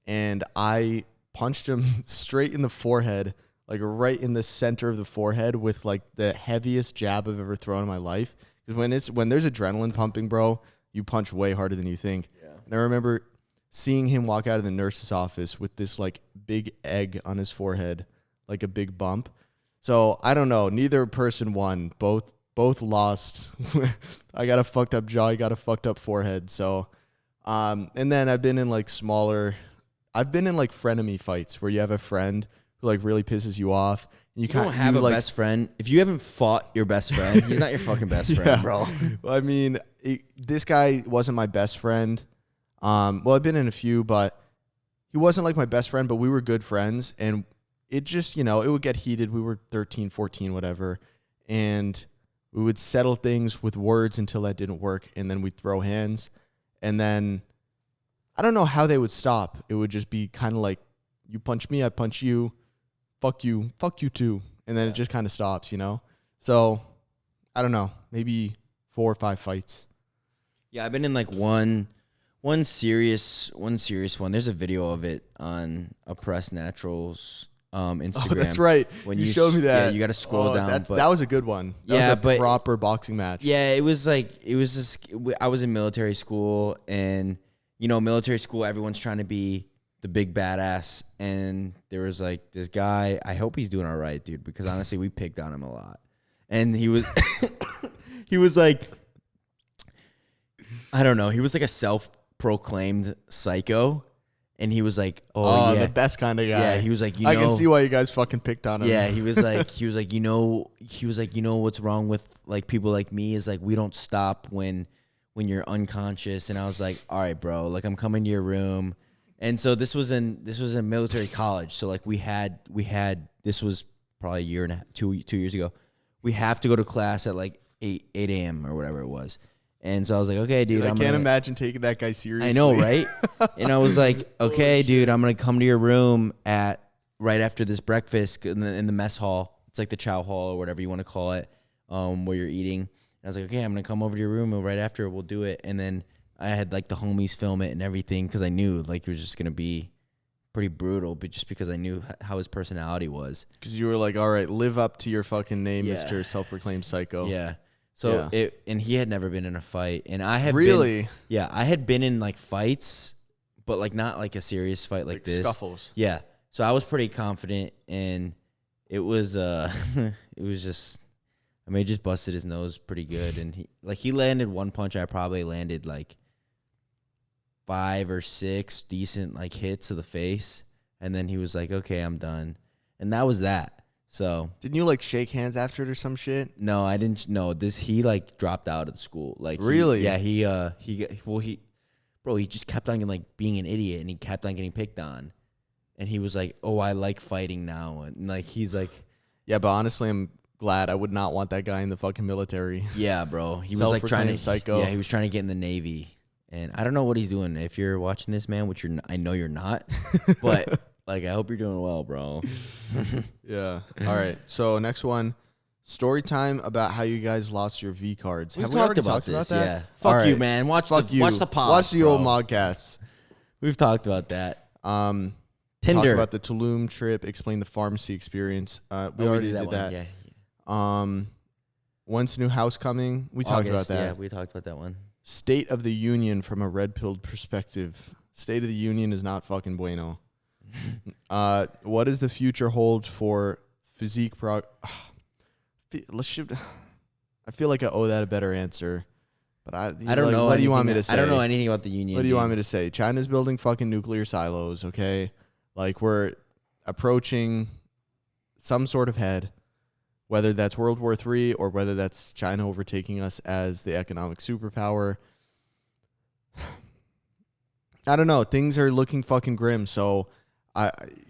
and I punched him straight in the forehead, like right in the center of the forehead with like the heaviest jab I've ever thrown in my life. Because when there's adrenaline pumping, bro, you punch way harder than you think. Yeah. And I remember seeing him walk out of the nurse's office with this like big egg on his forehead, like a big bump. So I don't know. Neither person won. Both lost. I got a fucked up jaw. I got a fucked up forehead. So, and then I've been in like frenemy fights where you have a friend who like really pisses you off. And you don't have a best friend. If you haven't fought your best friend, he's not your fucking best friend, bro. Well, I mean, this guy wasn't my best friend. Well, I've been in a few, but he wasn't like my best friend, but we were good friends. And it just, it would get heated. We were 13, 14, whatever. And we would settle things with words until that didn't work. And then we'd throw hands. And then I don't know how they would stop. It would just be kind of like, you punch me, I punch you. Fuck you too. And then it just kind of stops, So, I don't know. Maybe 4 or 5 fights. Yeah, I've been in like one serious one. There's a video of it on Oppressed Naturals Instagram. Oh, that's right. When you showed me that. Yeah, you got to scroll down. That was a good one. That was a proper boxing match. Yeah, it was just, I was in military school, and military school, everyone's trying to be the big badass, and there was like this guy. I hope he's doing all right, dude, because honestly, we picked on him a lot. And he was, he was like, I don't know, he was like a self-proclaimed psycho, and he was like, oh yeah, the best kind of guy. Yeah, he was like, I can see why you guys fucking picked on him. Yeah, he was like, what's wrong with like people like me is like we don't stop when you're unconscious. And I was like, all right, bro, like I'm coming to your room. And so this was in military college. So like we had this was probably a year and a half, 2 years ago. We have to go to class at like 8 a.m. or whatever it was. And so I was like, okay, dude. I I'm can't gonna, imagine taking that guy seriously. I know, right? And I was like, okay, dude, I'm going to come to your room at right after this breakfast in the mess hall. It's like the chow hall or whatever you want to call it, where you're eating. And I was like, okay, I'm going to come over to your room, and right after we'll do it. And then I had like the homies film it and everything because I knew like it was just going to be pretty brutal, but just because I knew how his personality was. Because you were like, all right, live up to your fucking name, Yeah. Mr. Self-Proclaimed Psycho. Yeah. So and he had never been in a fight, and I had really, I had been in like fights, but like not like a serious fight like this. Scuffles. Yeah. So I was pretty confident, and it was it was just, I mean, he just busted his nose pretty good, and he landed one punch. I probably landed like 5 or 6 decent like hits to the face, and then he was like, "Okay, I'm done," and that was that. So didn't you like shake hands after it or some shit? no, I didn't. No, he like dropped out of the school. Like really? He just kept on like being an idiot, and he kept on getting picked on, and he was like, "Oh, I like fighting now," and like he's like, yeah, but honestly, I'm glad. I would not want that guy in the fucking military. Yeah, bro. He was like trying to psycho. Yeah, he was trying to get in the Navy, and I don't know what he's doing. If you're watching this, man, which I know you're not, but. Like, I hope you're doing well, bro. Yeah. All right. So next one, story time about how you guys lost your V cards. We've talked about this. That? Yeah. Fuck you, man. Watch the pod. Watch the old Mogcasts. We've talked about that. Tinder. Talk about the Tulum trip. Explain the pharmacy experience. We already did that. Yeah. When's the new house coming? We talked about that. Yeah, we talked about that one. State of the Union from a red-pilled perspective. State of the Union is not fucking bueno. What does the future hold for physique I feel like I owe that a better answer, but I don't know. What do you want me to say? I don't know anything about the union. What do you want me to say? China's building fucking nuclear silos. Okay, like we're approaching some sort of head, whether that's World War III or whether that's China overtaking us as the economic superpower. I don't know. Things are looking fucking grim. So.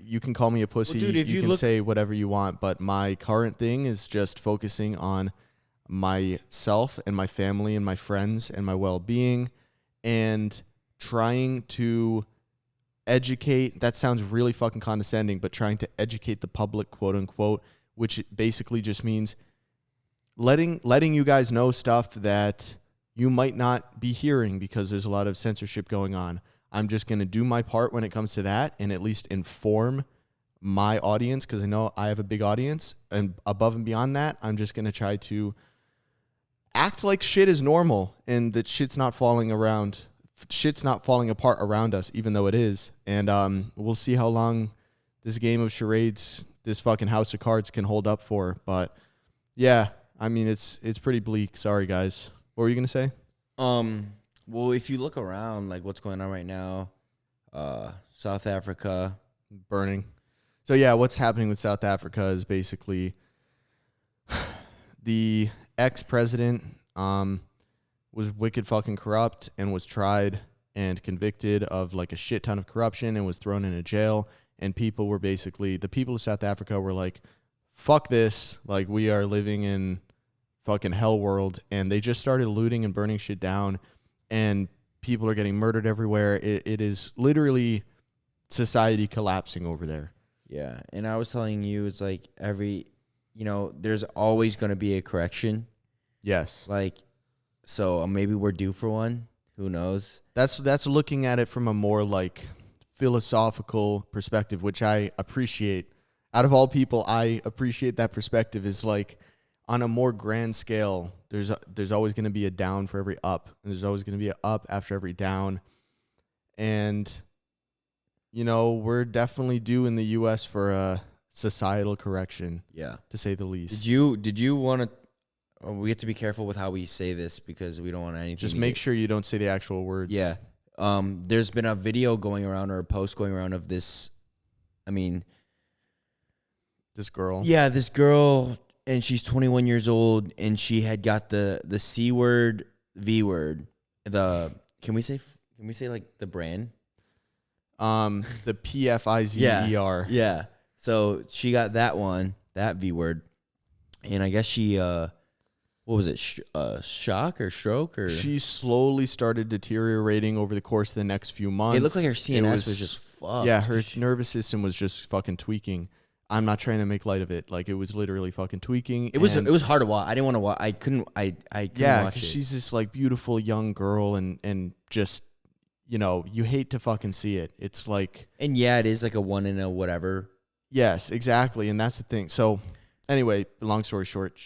You can call me a pussy. Well, dude, you can say whatever you want, but my current thing is just focusing on myself and my family and my friends and my well-being and trying to educate. That sounds really fucking condescending, but trying to educate the public, quote unquote, which basically just means letting you guys know stuff that you might not be hearing because there's a lot of censorship going on. I'm just going to do my part when it comes to that and at least inform my audience because I know I have a big audience. And above and beyond that, I'm just going to try to act like shit is normal and that shit's not falling apart around us, even though it is. And we'll see how long this game of charades, this fucking house of cards can hold up for. But yeah, I mean, it's pretty bleak. Sorry, guys. What were you going to say? Well, if you look around, like what's going on right now, South Africa burning. So yeah, what's happening with South Africa is basically the ex-president was wicked fucking corrupt and was tried and convicted of like a shit ton of corruption and was thrown in a jail. And people were basically, the people of South Africa were like, fuck this. Like we are living in fucking hell world. And they just started looting and burning shit down. And people are getting murdered everywhere. It is literally society collapsing over there. Yeah. And I was telling you, it's like there's always going to be a correction. Yes. Like, so maybe we're due for one. Who knows? That's looking at it from a more like philosophical perspective, which I appreciate. Out of all people, I appreciate that perspective is like on a more grand scale. There's always going to be a down for every up, and there's always going to be an up after every down. And, we're definitely due in the U.S. for a societal correction. Yeah. To say the least. Did you want to, we have to be careful with how we say this because we don't want anything. Just make sure you don't say the actual words. Yeah. There's been a video going around or a post going around of this, this girl. Yeah, this girl, and she's 21 years old, and she had got the C word, V word. Can we say like the brand? The PFIZER. Yeah. So she got that one, that V word, and I guess she what was it? Shock or stroke or? She slowly started deteriorating over the course of the next few months. It looked like her CNS was just fucked. Yeah, her nervous system was just fucking tweaking. I'm not trying to make light of it. Like, it was literally fucking tweaking. It was hard to watch. I didn't want to watch. I couldn't watch it. Yeah, because she's this like beautiful young girl, and just, you know, you hate to fucking see it. It's like, and yeah, it is like a 1 in a whatever. Yes, exactly, and that's the thing. So, anyway, long story short,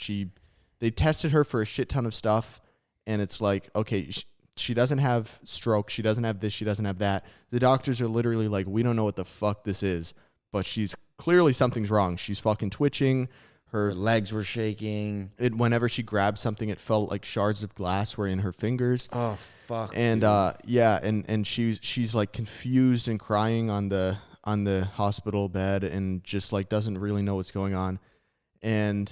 they tested her for a shit ton of stuff, and it's like, okay, she doesn't have stroke, she doesn't have this, she doesn't have that. The doctors are literally like, we don't know what the fuck this is, but she's clearly something's wrong. She's fucking twitching. Her legs were shaking. Whenever she grabbed something, it felt like shards of glass were in her fingers. Oh fuck. And yeah, and she's like confused and crying on the hospital bed, and just like doesn't really know what's going on. And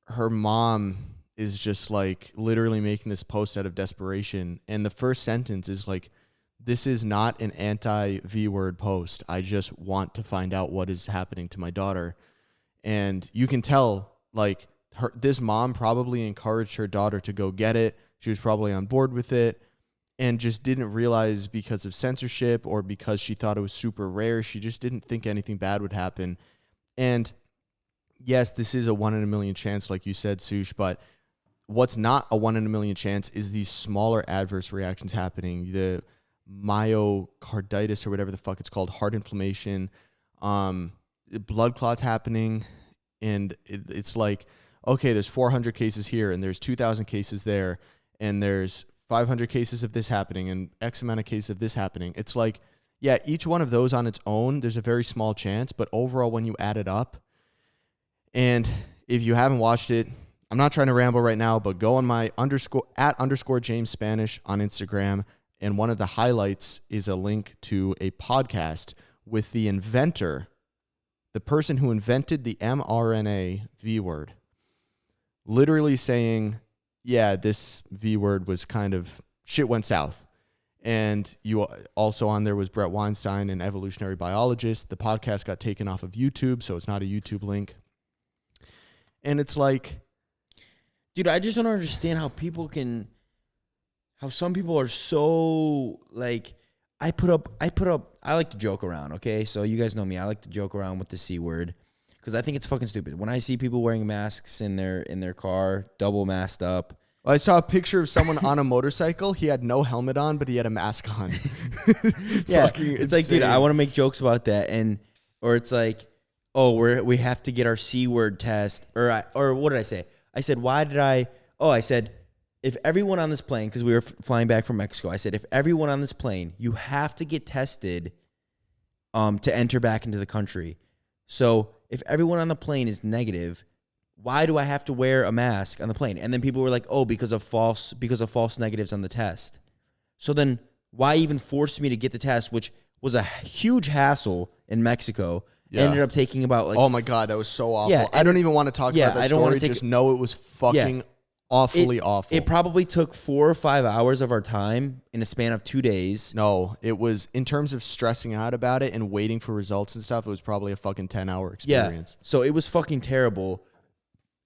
her mom is just like literally making this post out of desperation. And the first sentence is like, "This is not an anti-V word post. I just want to find out what is happening to my daughter." And you can tell, like, this mom probably encouraged her daughter to go get it. She was probably on board with it, and just didn't realize, because of censorship or because she thought it was super rare, she just didn't think anything bad would happen. And yes, this is a 1 in a million chance, like you said, Sush, but what's not a 1 in a million chance is these smaller adverse reactions happening. The myocarditis, or whatever the fuck it's called, heart inflammation, blood clots happening. And it's like, okay, there's 400 cases here, and there's 2,000 cases there, and there's 500 cases of this happening, and X amount of cases of this happening. It's like, yeah, each one of those on its own, there's a very small chance, but overall, when you add it up, and if you haven't watched it, I'm not trying to ramble right now, but go on my @_ James Spanish on Instagram, and one of the highlights is a link to a podcast with the inventor, the person who invented the mRNA V word, literally saying, yeah, this V word was kind of, shit went south. And you also on there was Brett Weinstein, an evolutionary biologist. The podcast got taken off of YouTube, so it's not a YouTube link. And it's like, dude, I just don't understand how some people are so like, I like to joke around, okay? So you guys know me. I like to joke around with the C word because I think it's fucking stupid. When I see people wearing masks in their car, double masked up. I saw a picture of someone on a motorcycle. He had no helmet on, but he had a mask on. Yeah, it's like, dude, I want to make jokes about that, or it's like, oh, we have to get our C word test, or what did I say? I said, I said, if everyone on this plane, because we were flying back from Mexico, I said, if everyone on this plane, you have to get tested to enter back into the country. So if everyone on the plane is negative, why do I have to wear a mask on the plane? And then people were like, oh, because of false negatives on the test. So then why even force me to get the test, which was a huge hassle in Mexico. Yeah. Ended up taking about like, oh my God, that was so awful. Yeah, I don't even want to talk about that story. Just know it was fucking awfully awful. It probably took 4 or 5 hours of our time in a span of 2 days. No, it was, in terms of stressing out about it and waiting for results and stuff, it was probably a fucking 10-hour experience. Yeah. So it was fucking terrible.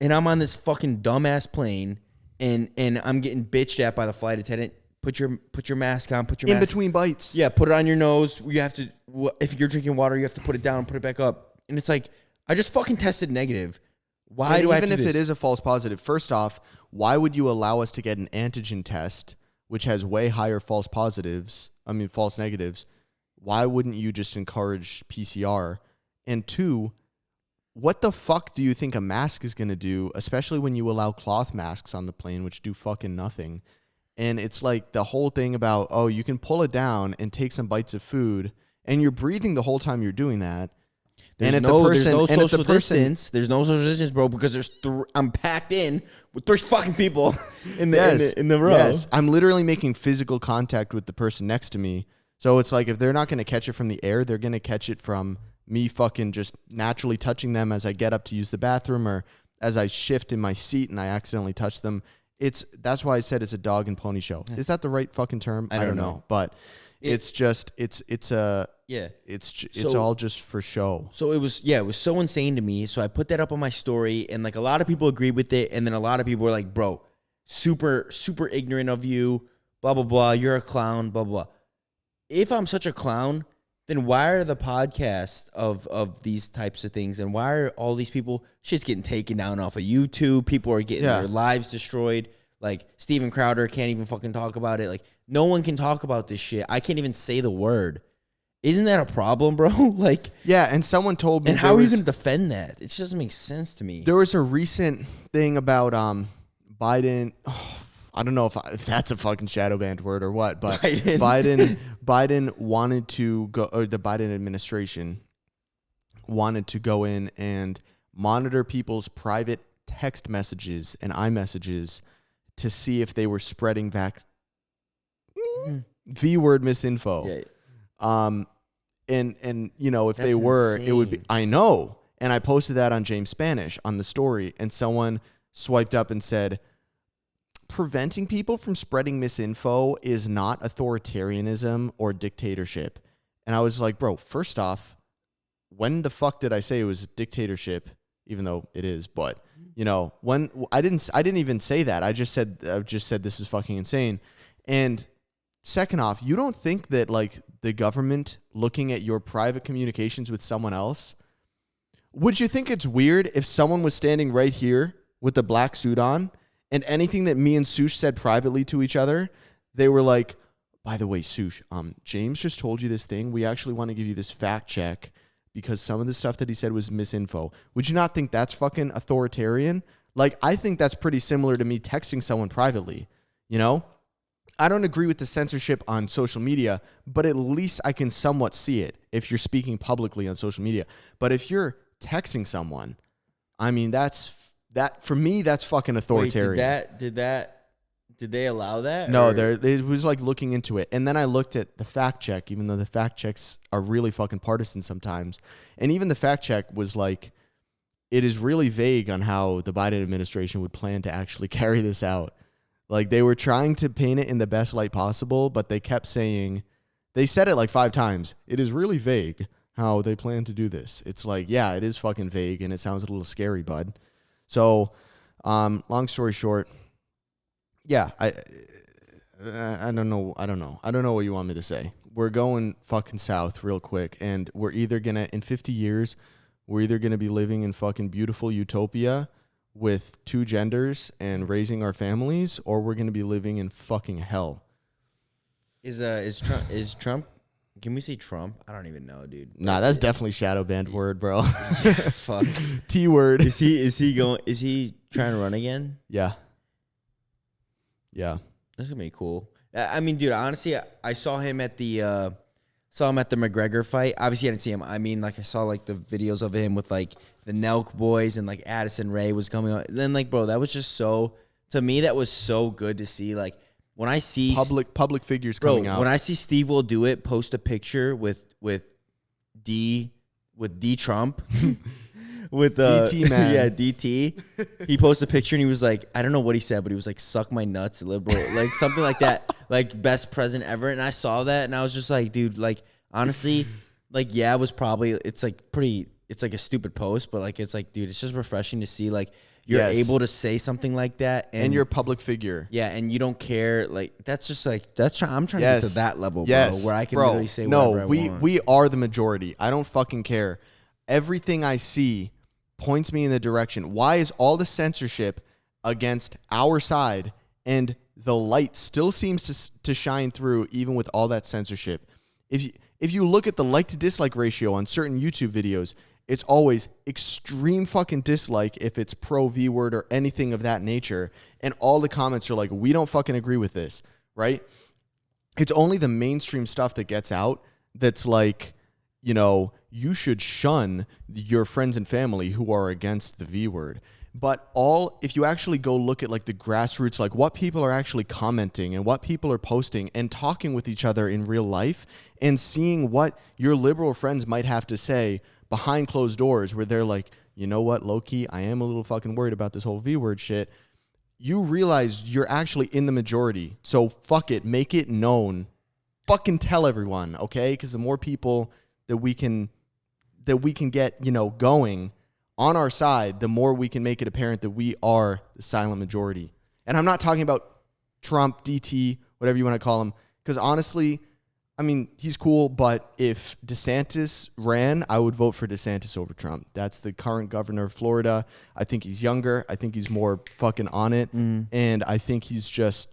And I'm on this fucking dumbass plane, and I'm getting bitched at by the flight attendant. Put your mask on. Put your in mask. Between bites. Yeah, put it on your nose. You have to. If you're drinking water, you have to put it down and put it back up. And it's like, I just fucking tested negative. Why do I have to do this? Even if it is a false positive, first off, why would you allow us to get an antigen test which has way higher false negatives? Why wouldn't you just encourage PCR? And two, what the fuck do you think a mask is going to do, especially when you allow cloth masks on the plane, which do fucking nothing? And it's like the whole thing about, oh, you can pull it down and take some bites of food, and you're breathing the whole time you're doing that. There's no social distance. There's no social distance, bro, because I'm packed in with 3 fucking people in the row. Yes, I'm literally making physical contact with the person next to me. So it's like, if they're not going to catch it from the air, they're going to catch it from me fucking just naturally touching them as I get up to use the bathroom, or as I shift in my seat and I accidentally touch them. That's why I said it's a dog and pony show. Is that the right fucking term? I don't know. But it's all just for show. So it was so insane to me. So I put that up on my story, and like a lot of people agreed with it, and then a lot of people were like, bro, super, super ignorant of you, blah, blah, blah. You're a clown, blah, blah. If I'm such a clown, then why are the podcasts of these types of things, and why are all these people, shit's getting taken down off of YouTube? People are getting their lives destroyed. Like, Steven Crowder can't even fucking talk about it. Like, no one can talk about this shit. I can't even say the word. Isn't that a problem, bro? Like, yeah, and someone told me. And how are you going to defend that? It just doesn't make sense to me. There was a recent thing about Biden. Oh, I don't know if that's a fucking shadow banned word or what, but Biden wanted to go, or the Biden administration wanted to go in and monitor people's private text messages and iMessages to see if they were spreading V-word misinfo. Yeah. And you know, if they were, insane. it would be, I know. And I posted that on James Spanish on the story, and someone swiped up and said, preventing people from spreading misinfo is not authoritarianism or dictatorship. And I was like, bro, first off, when the fuck did I say it was dictatorship? Even though it is, but you know, when I didn't even say that. I just said this is fucking insane. And second off, you don't think that like the government looking at your private communications with someone else, would you think it's weird if someone was standing right here with a black suit on and anything that me and Sush said privately to each other, they were like, by the way, Sush, James just told you this thing. We actually want to give you this fact check because some of the stuff that he said was misinfo. Would you not think that's fucking authoritarian? Like, I think that's pretty similar to me texting someone privately, you know? I don't agree with the censorship on social media, but at least I can somewhat see it if you're speaking publicly on social media. But if you're texting someone, I mean, that for me, that's fucking authoritarian. Wait, did they allow that? No, it was like looking into it. And then I looked at the fact check, even though the fact checks are really fucking partisan sometimes. And even the fact check was like, it is really vague on how the Biden administration would plan to actually carry this out. Like, they were trying to paint it in the best light possible, but they kept saying, they said it like 5 times. It is really vague how they plan to do this. It's like, yeah, it is fucking vague, and it sounds a little scary, bud. So, long story short, yeah, I don't know. I don't know what you want me to say. We're going fucking south real quick, and we're either gonna, in 50 years, we're either gonna be living in fucking beautiful utopia with 2 genders and raising our families, or we're gonna be living in fucking hell. Is Trump? Can we say Trump? I don't even know, dude. Nah, that's definitely shadow banned word, bro. Yeah, fuck. T word. Is he trying to run again? Yeah. That's gonna be cool. I mean, dude, honestly, I saw him at the McGregor fight. Obviously, I didn't see him. I mean, like, I saw like the videos of him with like the Nelk boys, and like Addison Rae was coming on. And then like, bro, that was just so, to me, that was so good to see. Like, when I see public figures coming out. When I see Steve will do it, post a picture with D Trump. With DT man. Yeah, DT. He posted a picture and he was like, I don't know what he said, but he was like, suck my nuts, liberal. Like something like that. Like, best president ever. And I saw that and I was just like, dude, like, honestly, like, yeah, it was probably, it's like a stupid post, but like, it's like, dude, it's just refreshing to see like you're able to say something like that. And you're a public figure. Yeah, and you don't care. Like, that's just like, I'm trying to get to that level, bro, where I can literally say whatever I want. We are the majority. I don't fucking care. Everything I see points me in the direction. Why is all the censorship against our side and the light still seems to shine through even with all that censorship? If you look at the like to dislike ratio on certain YouTube videos, it's always extreme fucking dislike if it's pro V-word or anything of that nature. And all the comments are like, we don't fucking agree with this, right? It's only the mainstream stuff that gets out that's like, you know, you should shun your friends and family who are against the V-word. But if you actually go look at like the grassroots, like what people are actually commenting and what people are posting and talking with each other in real life and seeing what your liberal friends might have to say behind closed doors, where they're like, you know what, low-key, I am a little fucking worried about this whole V-word shit. You realize you're actually in the majority. So fuck it, make it known. Fucking tell everyone, okay? Because the more people that we can get, you know, going on our side, the more we can make it apparent that we are the silent majority. And I'm not talking about Trump, DT, whatever you want to call him, because honestly, I mean, he's cool, but if DeSantis ran, I would vote for DeSantis over Trump. That's the current governor of Florida. I think he's younger. I think he's more fucking on it. And I think he's just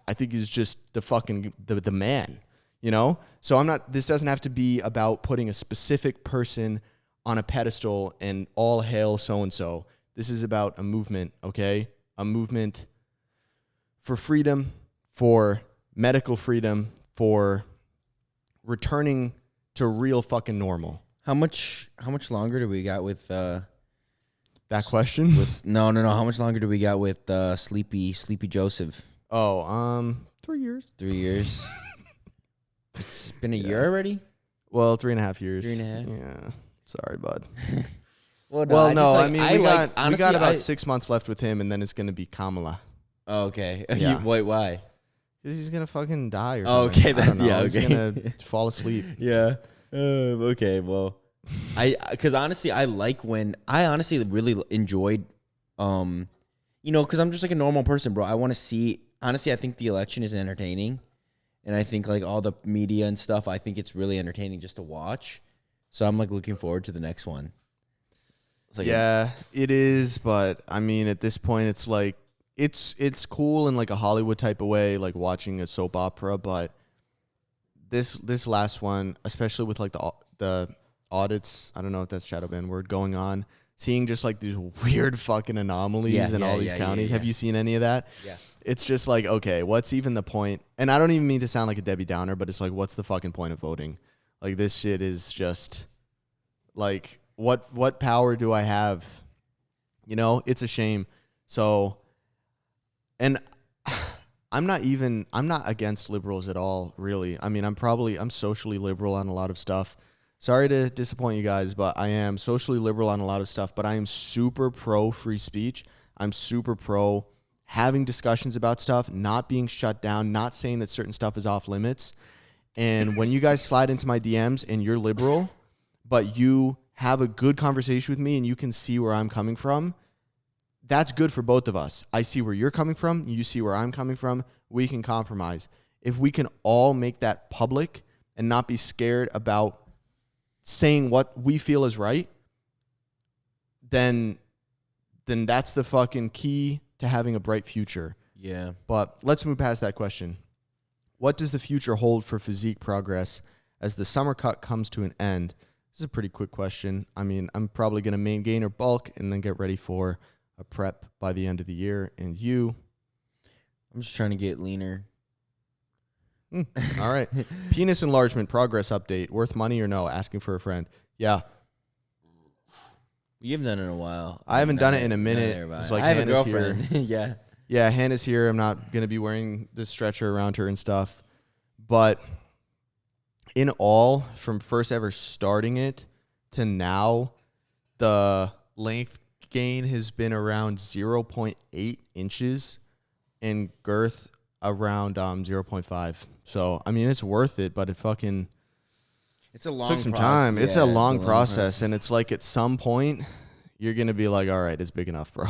the fucking, the man, you know? So this doesn't have to be about putting a specific person on a pedestal and all hail so-and-so. This is about a movement, okay? A movement for freedom, for medical freedom, for returning to real fucking normal. How much longer do we got with that question? No. How much longer do we got with Sleepy Joseph? 3 years. 3 years. It's been a year already? Well, 3.5 years. 3.5. Yeah. Sorry, bud. We got about 6 months left with him, and then it's going to be Kamala. Oh, okay. Yeah. Wait, why? Because he's going to fucking die or something. Oh, okay. He's going to fall asleep. Yeah. Okay, well. Because honestly, I honestly really enjoyed, because I'm just like a normal person, bro. I want to see, honestly, I think the election is entertaining. And I think like all the media and stuff, I think it's really entertaining just to watch. So I'm like looking forward to the next one. It is. But I mean, at this point, it's like, it's cool in like a Hollywood type of way, like watching a soap opera. But this last one, especially with like the audits, I don't know if that's shadow ban word, going on, seeing just like these weird fucking anomalies in all these counties. Have you seen any of that? Yeah. It's just like, okay, what's even the point? And I don't even mean to sound like a Debbie Downer, but it's like, what's the fucking point of voting? Like, this shit is just like, what power do I have? You know, it's a shame. So, and I'm not against liberals at all, really. I mean, I'm socially liberal on a lot of stuff. Sorry to disappoint you guys, but I am socially liberal on a lot of stuff, but I am super pro free speech. I'm super pro having discussions about stuff, not being shut down, not saying that certain stuff is off limits. And when you guys slide into my DMs and you're liberal, but you have a good conversation with me and you can see where I'm coming from, that's good for both of us. I see where you're coming from. You see where I'm coming from. We can compromise. If we can all make that public and not be scared about saying what we feel is right, then that's the fucking key to having a bright future. Yeah. But let's move past that question. What does the future hold for physique progress as the summer cut comes to an end? This is a pretty quick question. I mean, I'm probably going to main gain or bulk and then get ready for a prep by the end of the year. And you? I'm just trying to get leaner. All right. Penis enlargement progress update. Worth money or no? Asking for a friend. Yeah. You haven't done it in a while. I haven't done it in a minute. It's like I have Hannah's a girlfriend. here. Yeah. Yeah, Hannah's here. I'm not going to be wearing the stretcher around her and stuff. But in all, from first ever starting it to now, the length gain has been around 0.8 inches and girth around 0.5. So, I mean, it's worth it, but it's a long took some time. Yeah, it's a long process, and it's like at some point you're going to be like, all right, it's big enough, bro.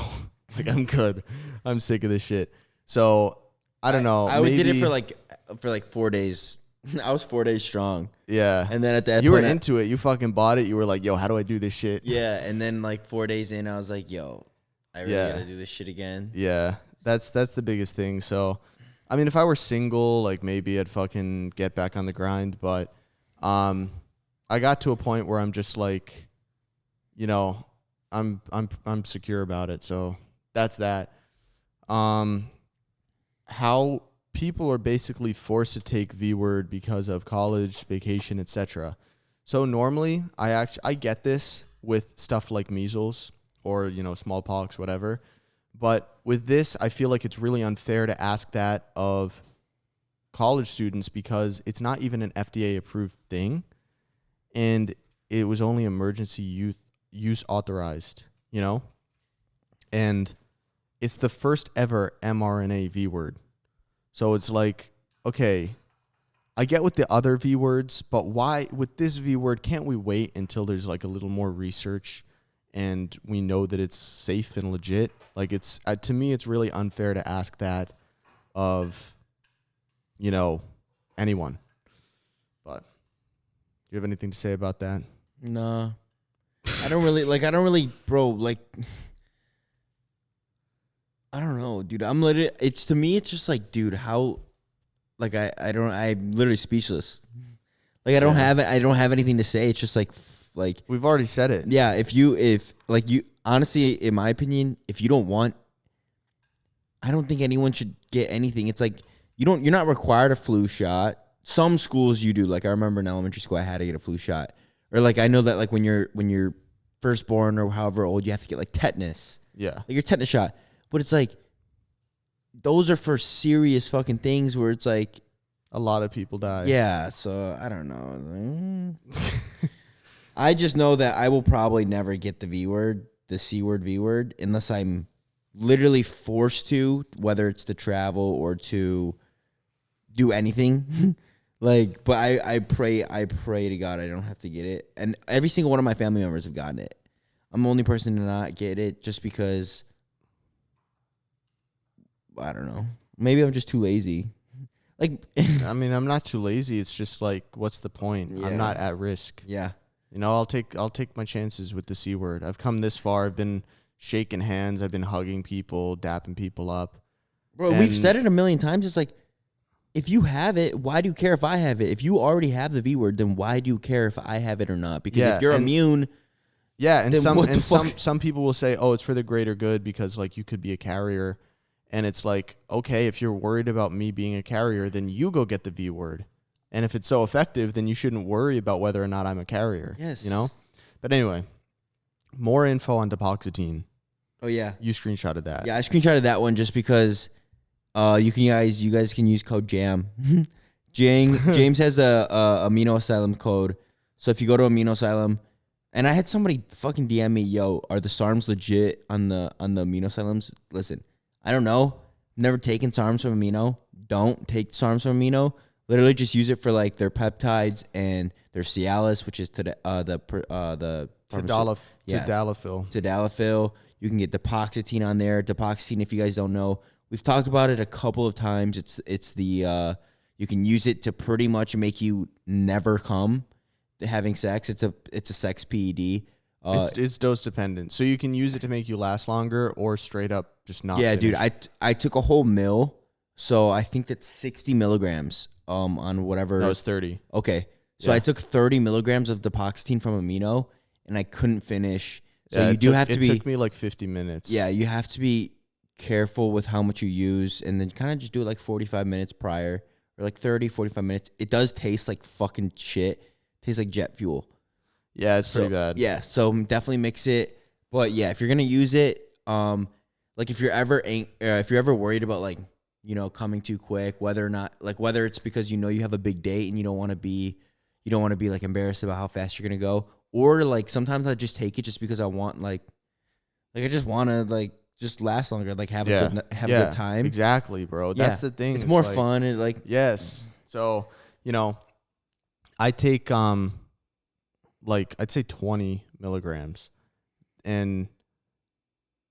Like, I'm good. I'm sick of this shit. So, I don't know. I did it for like 4 days. I was 4 days strong. Yeah. And then at that point, you were into it. You fucking bought it. You were like, yo, how do I do this shit? Yeah. And then like 4 days in, I was like, yo, I really got to do this shit again. Yeah. That's the biggest thing. So, I mean, if I were single, like maybe I'd fucking get back on the grind. But I got to a point where I'm just like, you know, I'm secure about it. So that's that. How people are basically forced to take V-word because of college, vacation, etc. So normally I get this with stuff like measles or, you know, smallpox, whatever. But with this, I feel like it's really unfair to ask that of college students because it's not even an FDA-approved thing, and it was only emergency use authorized, you know? And it's the first ever mRNA V-word. So it's like, okay, I get with the other V-words, but why, with this V-word, can't we wait until there's like a little more research and we know that it's safe and legit. Like, it's to me, it's really unfair to ask that of, anyone. But do you have anything to say about that? Nah. I don't really, bro, like, I don't know, dude. I'm literally, to me, it's just like, dude, how, like, I'm literally speechless. Like, I don't have anything to say. It's just like We've already said it. Yeah, honestly, in my opinion, if you don't want, I don't think anyone should get anything. It's like, you're not required a flu shot. Some schools you do. Like, I remember in elementary school, I had to get a flu shot. Or like, I know that like when you're firstborn or however old, you have to get like tetanus. Yeah. Like your tetanus shot. But it's like, those are for serious fucking things where it's like, a lot of people die. Yeah, so I don't know. I just know that I will probably never get the C word, V word, unless I'm literally forced to, whether it's to travel or to do anything. Like, but I pray to God I don't have to get it. And every single one of my family members have gotten it. I'm the only person to not get it just because, I don't know. Maybe I'm just too lazy. Like, I mean, I'm not too lazy. It's just like, what's the point? Yeah. I'm not at risk. Yeah. I'll take my chances with the C word. I've come this far. I've been shaking hands. I've been hugging people, dapping people up. Bro, we've said it a million times. It's like, if you have it, why do you care if I have it? If you already have the V word, then why do you care if I have it or not? Because if you're immune, and some people will say, oh, it's for the greater good because like you could be a carrier. And it's like, okay, if you're worried about me being a carrier, then you go get the V word. And if it's so effective, then you shouldn't worry about whether or not I'm a carrier. Yes. But anyway, more info on Dupoxetine. Oh yeah, you screenshotted that. Yeah, I screenshotted that one just because you guys can use code JAM. James has a Amino Asylum code. So if you go to Amino Asylum, and I had somebody fucking DM me, yo, are the SARMs legit on the Amino Asylums? Listen, I don't know. Never taken SARMs from Amino. Don't take SARMs from Amino. Literally just use it for like their peptides and their Cialis, which is Tadalafil. Tadalafil. You can get Dupoxetine on there. Dupoxetine, if you guys don't know, we've talked about it a couple of times. It's the you can use it to pretty much make you never come to having sex. It's a sex PED. It's dose dependent, so you can use it to make you last longer, or straight up just not. Yeah, finish. dude, I took a whole mill, so I think that's 60 milligrams. On whatever. No, it's 30. Okay, so I took 30 milligrams of Dupoxetine from Amino, and I couldn't finish. So yeah, you do have to be. It took me like 50 minutes. Yeah, you have to be careful with how much you use, and then kind of just do it like 45 minutes prior, or like 30, 45 minutes. It does taste like fucking shit. It tastes like jet fuel. Yeah, it's pretty bad. Yeah, so definitely mix it. But yeah, if you're gonna use it, like if you're ever worried about like, coming too quick, whether it's because you have a big date and you don't want to be like embarrassed about how fast you're gonna go, or like sometimes I just take it just because I want I just want to like just last longer, like have a good time. Exactly, bro. That's the thing. It's more fun and like yes. So I take I'd say 20 milligrams, and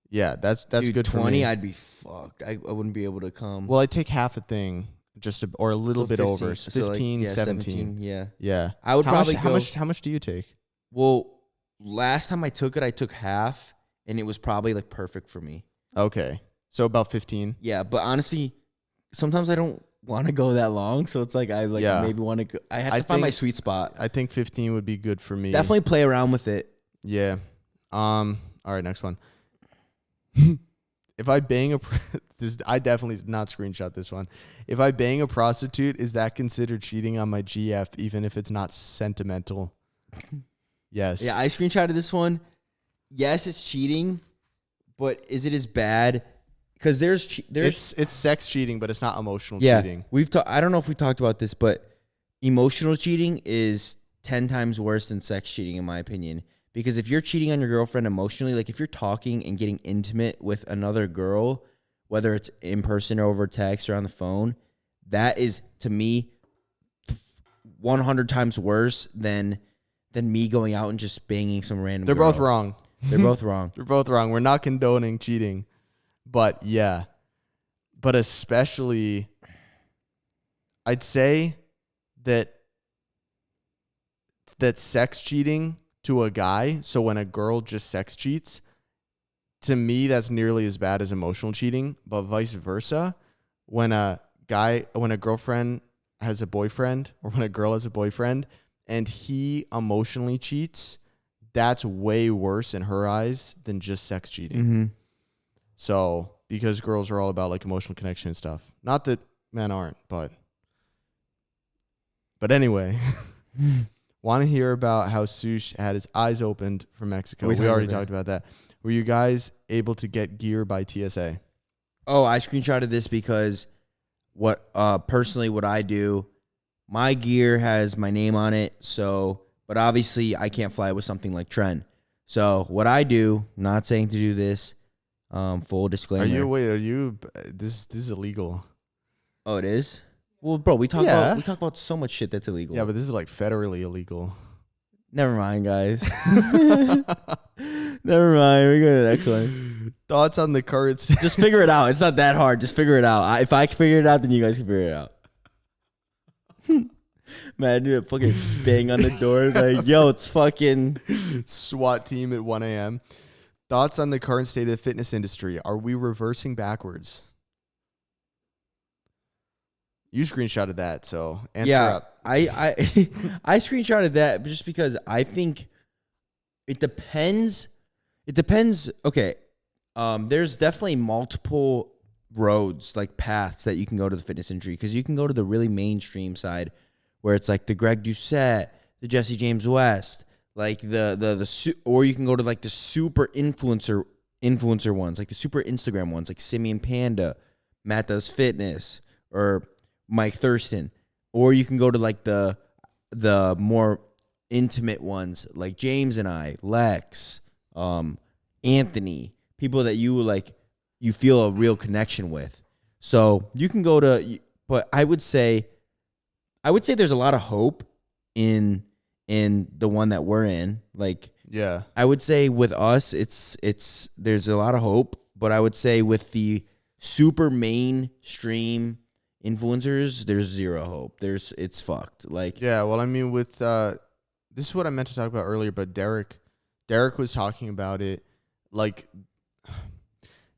yeah, that's dude, good 20, for me. I'd be fucked. I wouldn't be able to come. Well, I take half a thing, or a little bit 15, over. 15, 17. Yeah. I would probably go. How much do you take? Well, last time I took it, I took half, and it was probably like perfect for me. Okay, so about 15. Yeah, but honestly, sometimes I don't want to go that long, so it's like maybe want to go. I have to find my sweet spot. I think 15 would be good for me. Definitely play around with it. Yeah. All right, next one. If I bang I definitely did not screenshot this one. If I bang a prostitute, is that considered cheating on my GF, even if it's not sentimental? Yes. Yeah, I screenshotted this one. Yes, it's cheating, but is it as bad? Because there's it's sex cheating, but it's not emotional cheating. I don't know if we talked about this, but emotional cheating is 10 times worse than sex cheating, in my opinion. Because if you're cheating on your girlfriend emotionally, like if you're talking and getting intimate with another girl, whether it's in person or over text or on the phone, that is, to me, 100 times worse than me going out and just banging some random girl. They're both wrong. They're both wrong. They're both wrong. We're not condoning cheating. But yeah. But especially, I'd say that sex cheating to a guy, so when a girl just sex cheats, to me, that's nearly as bad as emotional cheating. But vice versa, when a girlfriend has a boyfriend, or when a girl has a boyfriend, and he emotionally cheats, that's way worse in her eyes than just sex cheating. Mm-hmm. So, because girls are all about like emotional connection and stuff. Not that men aren't, but anyway. Want to hear about how Sush had his eyes opened from Mexico? We already talked about that. Were you guys able to get gear by TSA? Oh, I screenshotted this because personally what I do, my gear has my name on it. So, but obviously I can't fly with something like Trent. So what I do, not saying to do this, full disclaimer. This is illegal. Oh, it is? Well, bro, we talk about so much shit that's illegal. Yeah, but this is like federally illegal. Never mind, guys. Never mind. We go to the next one. Thoughts on the current Just figure it out. It's not that hard. Just figure it out. If I can figure it out, then you guys can figure it out. Man, dude, fucking bang on the doors like, yo, it's fucking SWAT team at 1 a.m. Thoughts on the current state of the fitness industry? Are we reversing backwards? You screenshotted that, so answer up. I screenshotted that just because I think it depends. It depends. Okay. There's definitely multiple roads, like paths that you can go to the fitness industry, because you can go to the really mainstream side where it's like the Greg Doucette, the Jesse James West, like or you can go to like the super influencer ones, like the super Instagram ones, like Simeon Panda, Matt Does Fitness, or Mike Thurston. Or you can go to like the more intimate ones, like James and I, Lex, Anthony, people that you feel a real connection with. So you can go to, but I would say there's a lot of hope in the one that we're in. Like, yeah, I would say with us, there's a lot of hope, but I would say with the super mainstream influencers, there's zero hope. It's fucked. Like, yeah. Well, I mean, with this is what I meant to talk about earlier, but Derek was talking about it. Like,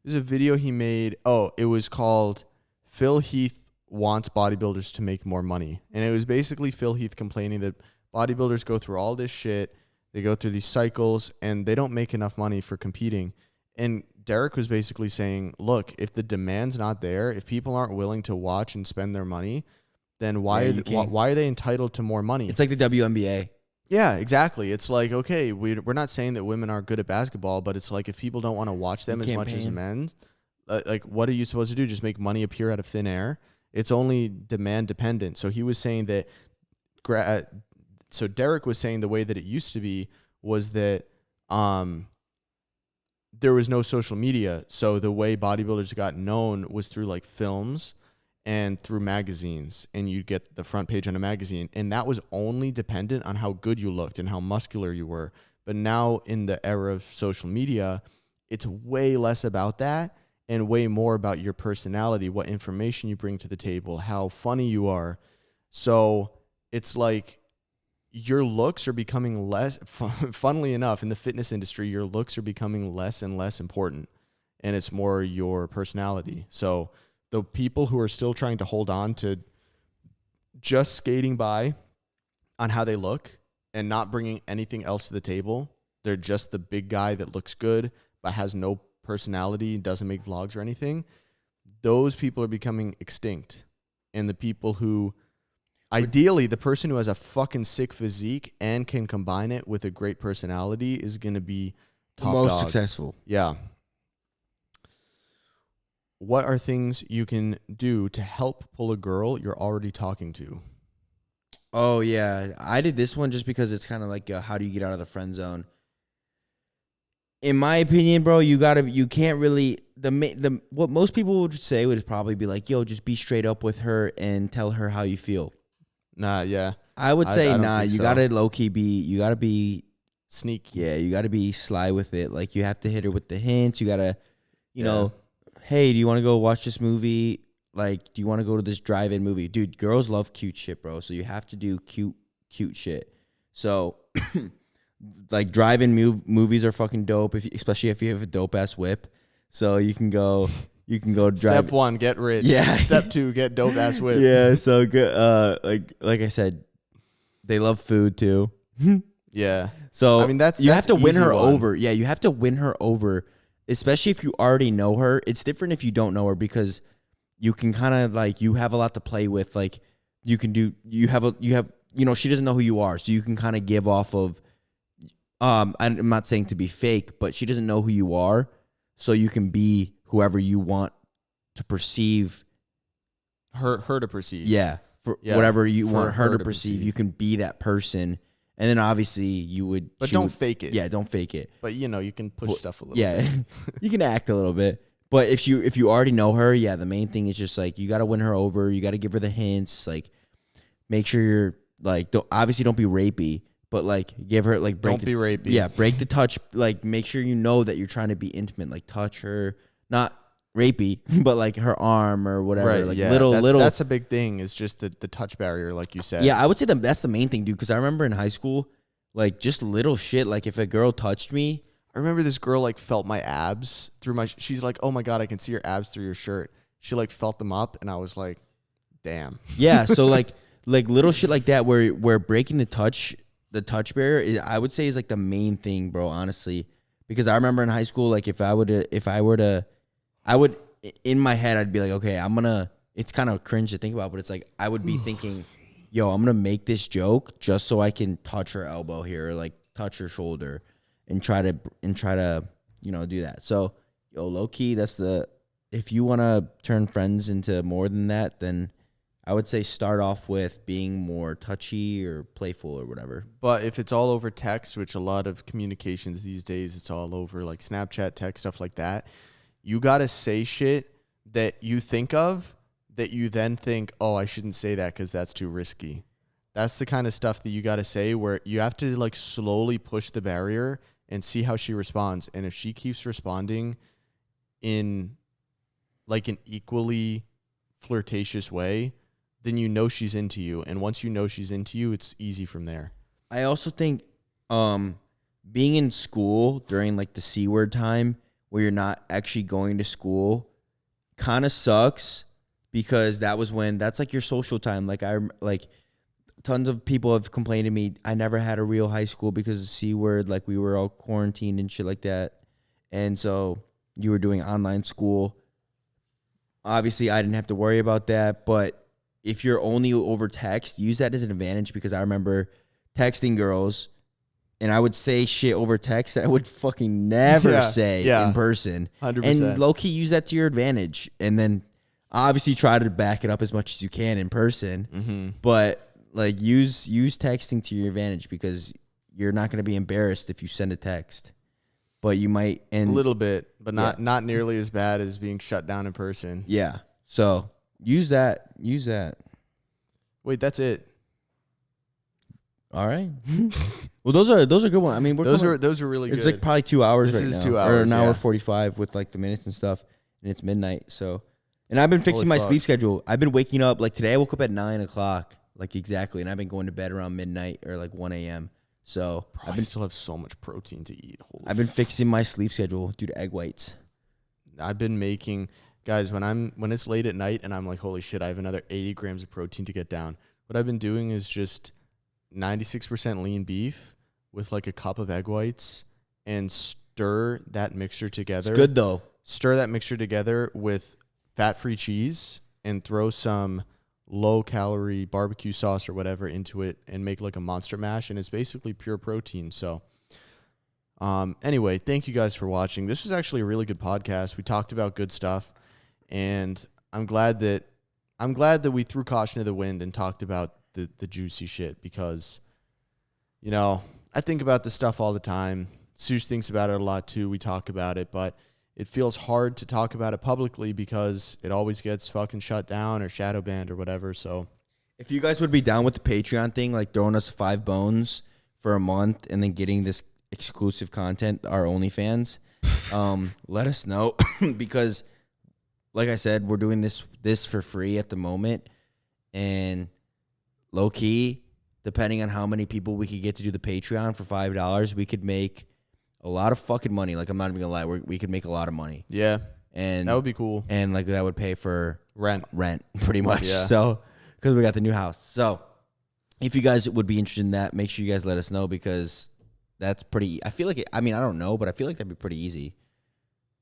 there's a video he made. Oh, it was called Phil Heath Wants Bodybuilders to Make More Money. And it was basically Phil Heath complaining that bodybuilders go through all this shit. They go through these cycles and they don't make enough money for competing. And Derek was basically saying, look, if the demand's not there, if people aren't willing to watch and spend their money, then why are they entitled to more money? it's like the WNBA. Yeah, exactly. It's like, okay, we're not saying that women aren't good at basketball, but it's like if people don't want to watch them as much as men, like what are you supposed to do? Just make money appear out of thin air? It's only demand dependent. So he was saying that, so Derek was saying the way that it used to be was that there was no social media. So the way bodybuilders got known was through like films and through magazines, and you'd get the front page on a magazine, and that was only dependent on how good you looked and how muscular you were. But now in the era of social media, it's way less about that and way more about your personality, what information you bring to the table, how funny you are. So it's like your looks are becoming less, funnily enough, in the fitness industry, your looks are becoming less and less important, and it's more your personality. So the people who are still trying to hold on to just skating by on how they look and not bringing anything else to the table, they're just the big guy that looks good but has no personality, doesn't make vlogs or anything. Those people are becoming extinct. And the people who, ideally, the person who has a fucking sick physique and can combine it with a great personality is going to be top most dog. Successful. Yeah. What are things you can do to help pull a girl you're already talking to? Oh, yeah. I did this one just because it's kind of like how do you get out of the friend zone? In my opinion, bro, you can't really, what most people would say would probably be like, yo, just be straight up with her and tell her how you feel. Nah, yeah. I would say, I don't nah, think you so. got to low-key be, you got to be sneaky. Yeah, you got to be sly with it. Like, you have to hit her with the hints. You got to, hey, do you want to go watch this movie? Like, do you want to go to this drive-in movie? Dude, girls love cute shit, bro. So you have to do cute shit. So, like, drive-in movies are fucking dope, especially if you have a dope-ass whip. So you can go drive. Step 1, get rich. Yeah. Step 2, get dope-ass whip. Yeah, so good. Like I said, they love food, too. Yeah. So I mean, you have to win easy her one. over. Yeah, you have to win her over, especially if you already know her. It's different if you don't know her because you can kind of like you have a lot to play with. Like you have she doesn't know who you are, so you can kind of give off of. I'm not saying to be fake, but she doesn't know who you are, so you can be whoever you want to perceive. Her to perceive. Yeah, whatever you want her to perceive, you can be that person. And then obviously you would, but don't fake it. Yeah, don't fake it. But you can push stuff a little. Yeah, bit. You can act a little bit. But if you already know her, yeah, the main thing is just like you got to win her over. You got to give her the hints. Like, make sure you're like, don't be rapey, but like give her like don't be rapey. Yeah, break the touch. Like, make sure you know that you're trying to be intimate. Like, touch her, not rapey, but like her arm or whatever. Right. Like yeah. little. That's a big thing. Is just the touch barrier, like you said. Yeah, I would say that's the main thing, dude. Because I remember in high school, like just little shit. Like if a girl touched me, I remember this girl like felt my abs through my. She's like, "Oh my god, I can see your abs through your shirt." She like felt them up, and I was like, "Damn." Yeah. So like little shit like that, where breaking the touch barrier, I would say is like the main thing, bro. Honestly, because I remember in high school, like if I would in my head, I'd be like, okay, it's kind of cringe to think about, but it's like, I would be thinking, yo, I'm going to make this joke just so I can touch her elbow here, or like touch her shoulder and try to, do that. So, yo, low key, if you want to turn friends into more than that, then I would say start off with being more touchy or playful or whatever. But if it's all over text, which a lot of communications these days, it's all over like Snapchat, text, stuff like that. You got to say shit that you think of that you then think, oh, I shouldn't say that because that's too risky. That's the kind of stuff that you got to say where you have to like slowly push the barrier and see how she responds. And if she keeps responding in like an equally flirtatious way, then you know she's into you. And once you know she's into you, it's easy from there. I also think being in school during like the C word time, where you're not actually going to school, kind of sucks, because that's like your social time. Like tons of people have complained to me, I never had a real high school because of C word, like we were all quarantined and shit like that. And so you were doing online school. Obviously I didn't have to worry about that, but if you're only over text, use that as an advantage, because I remember texting girls and I would say shit over text that I would fucking never say in person. 100%. And low-key use that to your advantage. And then obviously try to back it up as much as you can in person. Mm-hmm. But like use texting to your advantage, because you're not going to be embarrassed if you send a text. But you might. And a little bit, but not nearly as bad as being shut down in person. Yeah. So use that. Wait, that's it. All right. Well, those are good ones. I mean, those are really good. It's like probably 2 hours this right is now. 2 hours, or an hour 45 with like the minutes and stuff, and it's midnight. So, and I've been fixing my sleep schedule. I've been waking up, like today I woke up at 9 o'clock, like exactly, and I've been going to bed around midnight or like 1 a.m. So I still have so much protein to eat. I've been fixing my sleep schedule due to egg whites. I've been making, guys, when it's late at night and I'm like, holy shit, I have another 80 grams of protein to get down. What I've been doing is just 96% lean beef with like a cup of egg whites and stir that mixture together. It's good though. Stir that mixture together with fat-free cheese and throw some low-calorie barbecue sauce or whatever into it and make like a monster mash, and it's basically pure protein. So anyway, thank you guys for watching. This was actually a really good podcast. We talked about good stuff, and I'm glad that we threw caution to the wind and talked about the juicy shit, because, I think about this stuff all the time. Sush thinks about it a lot too. We talk about it, but it feels hard to talk about it publicly because it always gets fucking shut down or shadow banned or whatever. So if you guys would be down with the Patreon thing, like throwing us 5 bones for a month and then getting this exclusive content, our OnlyFans, let us know because, like I said, we're doing this for free at the moment, and low key, depending on how many people we could get to do the Patreon for $5, we could make a lot of fucking money. Like, I'm not even gonna lie, we could make a lot of money. Yeah, and that would be cool. And like that would pay for rent, pretty much. Yeah. So, because we got the new house. So, if you guys would be interested in that, make sure you guys let us know because that's pretty. I feel like I don't know, but I feel like that'd be pretty easy.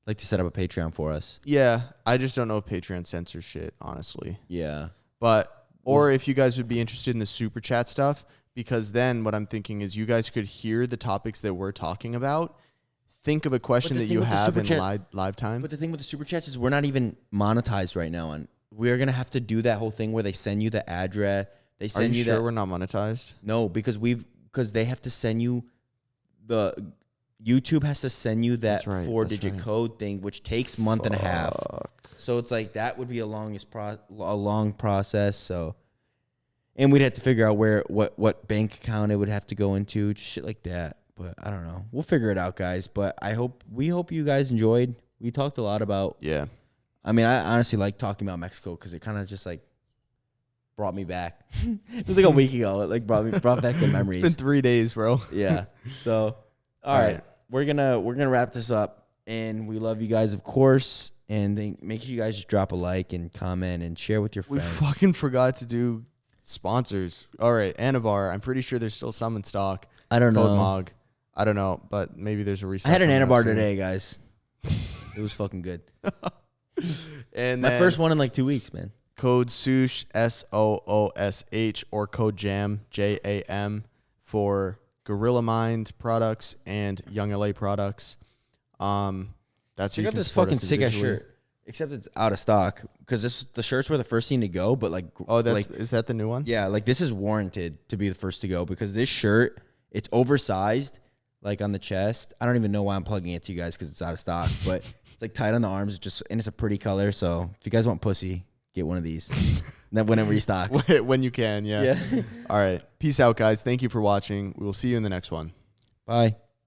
Like to set up a Patreon for us. Yeah, I just don't know if Patreon censors shit, honestly. Yeah. Or if you guys would be interested in the super chat stuff, because then what I'm thinking is you guys could hear the topics that we're talking about, think of a question that you have in live time. But the thing with the super chats is we're not even monetized right now. We're going to have to do that whole thing where they send you the address. They send Are you sure we're not monetized? No, because they have to send you YouTube has to send you that 4-digit code thing, which takes a month and a half. So it's like that would be a long process. So, and we'd have to figure out what bank account it would have to go into, just shit like that. But I don't know. We'll figure it out, guys. But we hope you guys enjoyed. We talked a lot about. Yeah. I mean, I honestly like talking about Mexico because it kind of just like brought me back. It was like a week ago. It like brought back the memories. It's been 3 days, bro. Yeah. So. All right. We're gonna wrap this up, and we love you guys, of course. And make sure you guys just drop a like and comment and share with your friends. We fucking forgot to do sponsors. All right, Anabar. I'm pretty sure there's still some in stock. I don't know. Mog. I don't know, but maybe there's a restock. I had an Anabar today, guys. It was fucking good. And my first one in like 2 weeks, man. Code SOOSH SOOSH or code JAM JAM for Gorilla Mind products and Young LA products. That's you got this fucking sick ass shirt, except it's out of stock because the shirts were the first thing to go. But like, is that the new one? Yeah, like this is warranted to be the first to go because this shirt, it's oversized, like on the chest. I don't even know why I'm plugging it to you guys because it's out of stock, but it's like tight on the arms, and it's a pretty color. So if you guys want pussy, get one of these. Then when it restocks, when you can, yeah. All right, peace out, guys. Thank you for watching. We will see you in the next one. Bye.